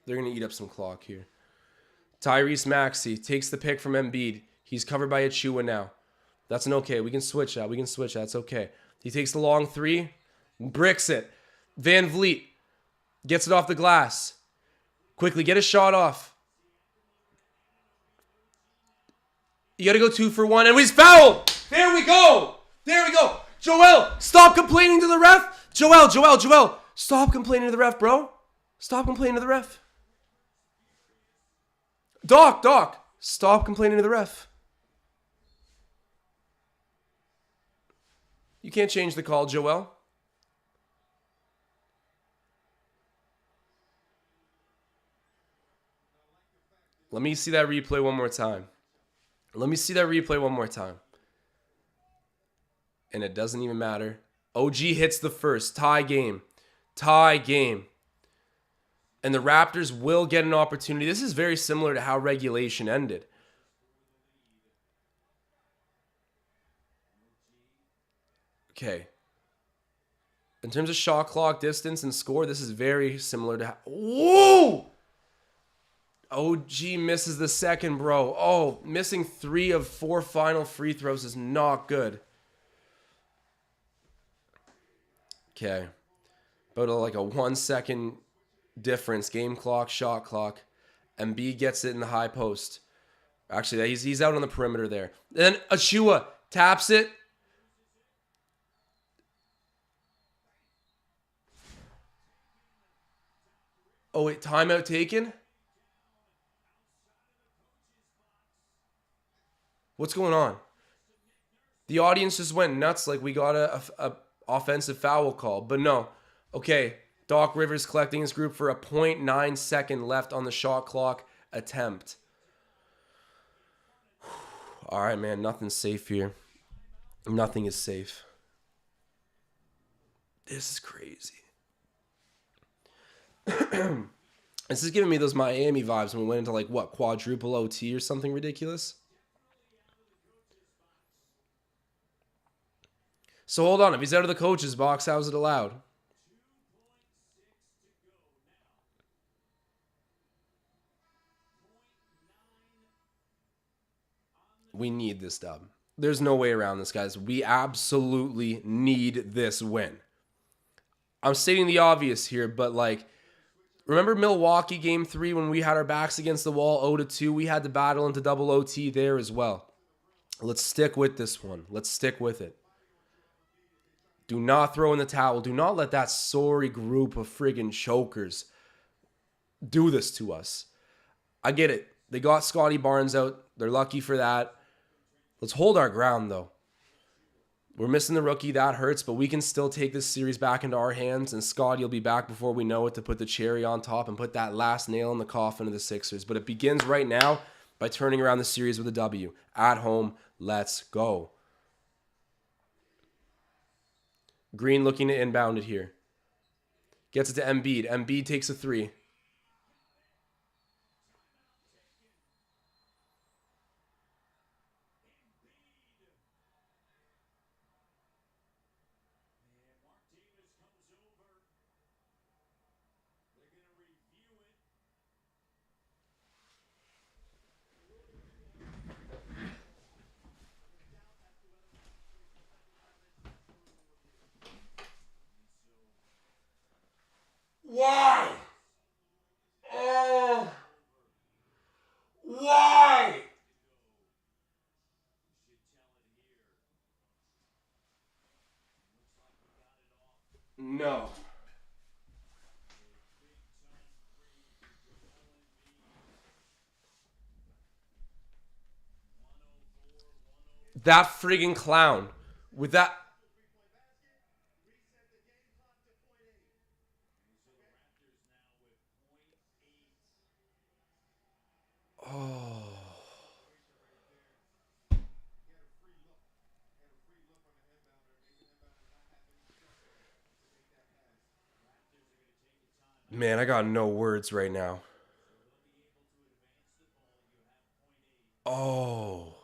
They're going to eat up some clock here. Tyrese Maxey takes the pick from Embiid. He's covered by Achua now. That's an okay. We can switch that. It's okay. He takes the long three. Bricks it. VanVleet gets it off the glass. Quickly, get a shot off. You got to go 2 for 1. And he's fouled. There we go. Joel, stop complaining to the ref. Joel. Stop complaining to the ref, bro. Stop complaining to the ref. Doc, stop complaining to the ref. You can't change the call, Joel. Let me see that replay one more time. And it doesn't even matter. OG hits the first. Tie game. And the Raptors will get an opportunity. This is very similar to how regulation ended. Okay. In terms of shot clock, distance, and score, this is very similar to how... Whoa! OG misses the second, bro. Oh, missing 3 of 4 final free throws is not good. Okay. About like a 1 second difference. Game clock, shot clock. Embiid gets it in the high post. Actually, he's out on the perimeter there. Then Achua taps it. Oh, wait, timeout taken? What's going on? The audience just went nuts like we got a offensive foul call. But no. Okay, Doc Rivers collecting his group for a .9 second left on the shot clock attempt. All right, man, nothing's safe here. Nothing is safe. This is crazy. This is giving me those Miami vibes when we went into like what, quadruple OT or something ridiculous. So hold on, if he's out of the coach's box, how is it allowed? We need this dub. There's no way around this, guys. We absolutely need this win. I'm stating the obvious here, but like, remember Milwaukee game 3 when we had our backs against the wall 0-2? We had to battle into double OT there as well. Let's stick with this one. Let's stick with it. Do not throw in the towel. Do not let that sorry group of friggin' chokers do this to us. I get it. They got Scotty Barnes out. They're lucky for that. Let's hold our ground, though. We're missing the rookie. That hurts, but we can still take this series back into our hands, and Scotty will be back before we know it to put the cherry on top and put that last nail in the coffin of the Sixers. But it begins right now by turning around the series with a W. At home, let's go. Green looking to inbound it here. Gets it to Embiid. Embiid takes a 3. Why? Oh. Why? No. That friggin' clown. With that. Oh. Man, I got no words right now. Oh.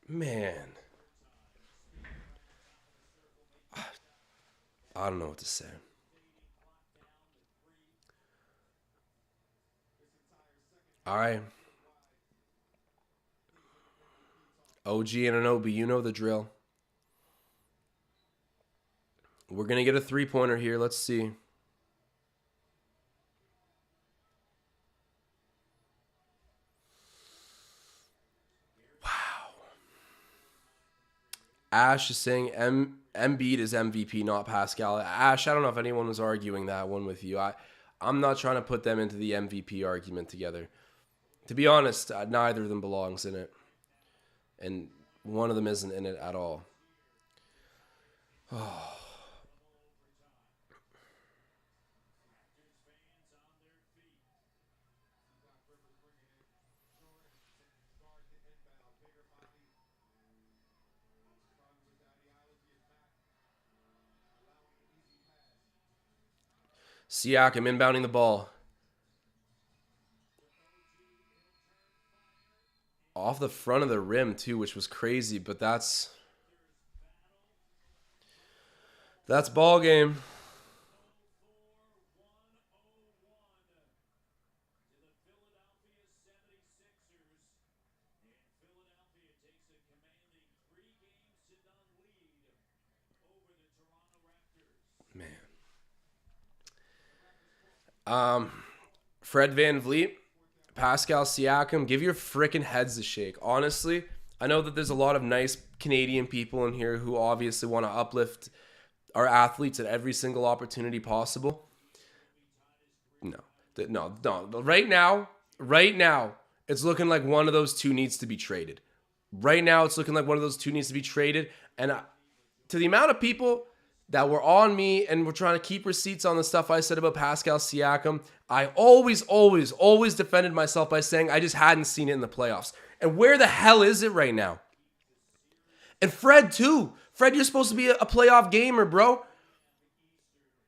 Man. I don't know what to say. All right. OG and Anobi, you know the drill. We're going to get a 3-pointer here. Let's see. Wow. Ash is saying Embiid is MVP, not Pascal. Ash, I don't know if anyone was arguing that one with you. I'm not trying to put them into the MVP argument together. To be honest, neither of them belongs in it. And one of them isn't in it at all. Oh. Siakam inbounding the ball. Off the front of the rim, too, which was crazy, but that's ball game. Man. Fred VanVleet, Pascal Siakam, give your freaking heads a shake. Honestly, I know that there's a lot of nice Canadian people in here who obviously want to uplift our athletes at every single opportunity possible. No, no. Right now, it's looking like one of those two needs to be traded. Right now, it's looking like one of those two needs to be traded. And to the amount of people that were on me and were trying to keep receipts on the stuff I said about Pascal Siakam, I always defended myself by saying I just hadn't seen it in the playoffs. And where the hell is it right now? And Fred, too. Fred, you're supposed to be a playoff gamer, bro.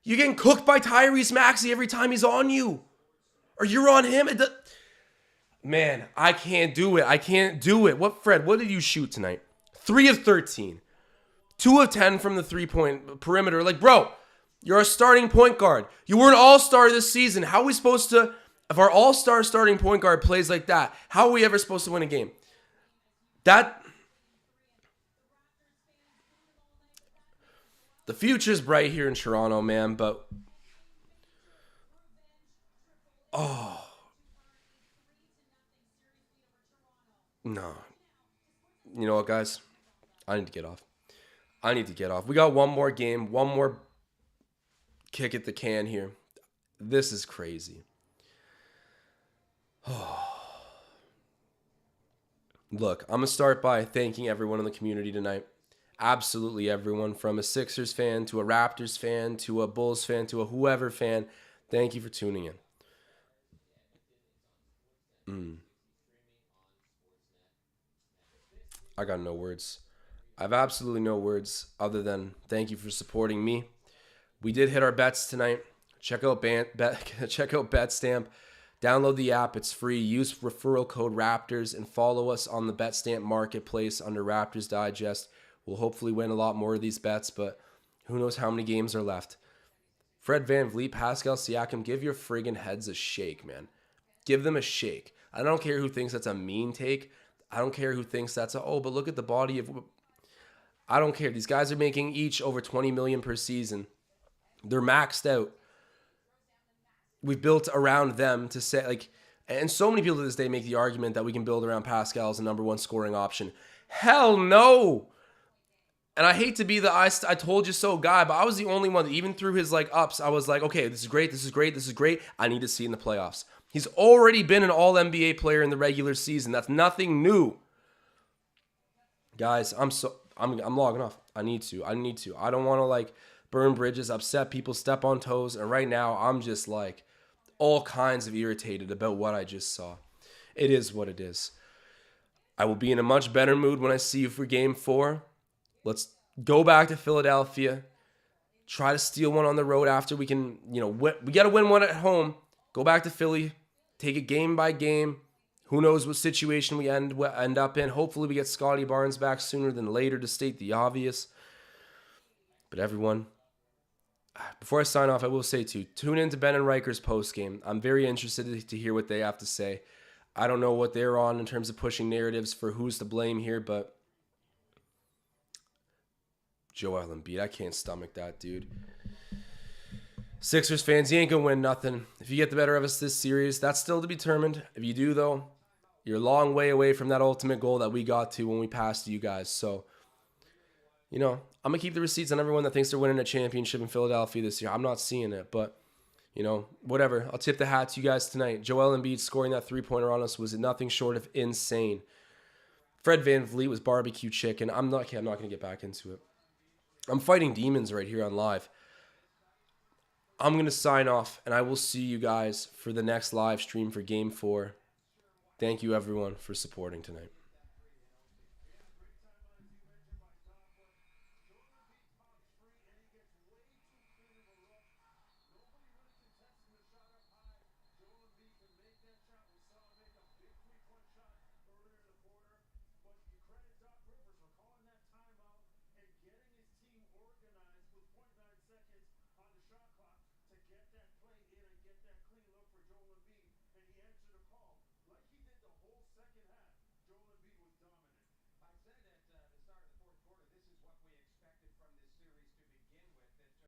You're getting cooked by Tyrese Maxey every time he's on you. Or you're on him. Man, I can't do it. What, Fred, what did you shoot tonight? 3 of 13. 2 of 10 from the three-point perimeter. Like, bro, you're a starting point guard. You were an all-star this season. How are we supposed to, if our all-star starting point guard plays like that, how are we ever supposed to win a game? The future's bright here in Toronto, man, but no. You know what, guys? I need to get off. We got one more game, one more kick at the can here. This is crazy. Look, I'm going to start by thanking everyone in the community tonight. Absolutely everyone, from a Sixers fan to a Raptors fan to a Bulls fan to a whoever fan. Thank you for tuning in. I got no words. I have absolutely no words other than thank you for supporting me. We did hit our bets tonight. Check out BetStamp. Download the app. It's free. Use referral code Raptors and follow us on the BetStamp marketplace under Raptors Digest. We'll hopefully win a lot more of these bets, but who knows how many games are left. Fred VanVleet, Pascal Siakam, give your friggin' heads a shake, man. Give them a shake. I don't care who thinks that's a mean take. I don't care who thinks that's but look at the body of... I don't care. These guys are making each over $20 million per season. They're maxed out. We've built around them to say, like, and so many people to this day make the argument that we can build around Pascal as a number one scoring option. Hell no! And I hate to be the I told you so guy, but I was the only one that even through his ups, I was like, okay, this is great. I need to see in the playoffs. He's already been an all-NBA player in the regular season. That's nothing new. Guys, I'm logging off. I need to. I don't want to burn bridges, upset people, step on toes. And right now, I'm just all kinds of irritated about what I just saw. It is what it is. I will be in a much better mood when I see you for Game 4. Let's go back to Philadelphia. Try to steal one on the road after we can, we got to win one at home. Go back to Philly. Take it game by game. Who knows what situation we end up in. Hopefully we get Scotty Barnes back sooner than later, to state the obvious. But everyone, before I sign off, I will say tune in to Ben and Riker's postgame. I'm very interested to hear what they have to say. I don't know what they're on in terms of pushing narratives for who's to blame here, but Joel Embiid, I can't stomach that, dude. Sixers fans, you ain't going to win nothing. If you get the better of us this series, that's still to be determined. If you do, though, you're a long way away from that ultimate goal that we got to when we passed you guys. So, I'm going to keep the receipts on everyone that thinks they're winning a championship in Philadelphia this year. I'm not seeing it, but, whatever. I'll tip the hat to you guys tonight. Joel Embiid scoring that three-pointer on us was nothing short of insane. Fred VanVleet was barbecue chicken. I'm not going to get back into it. I'm fighting demons right here on live. I'm going to sign off, and I will see you guys for the next live stream for Game 4. Thank you, everyone, for supporting tonight.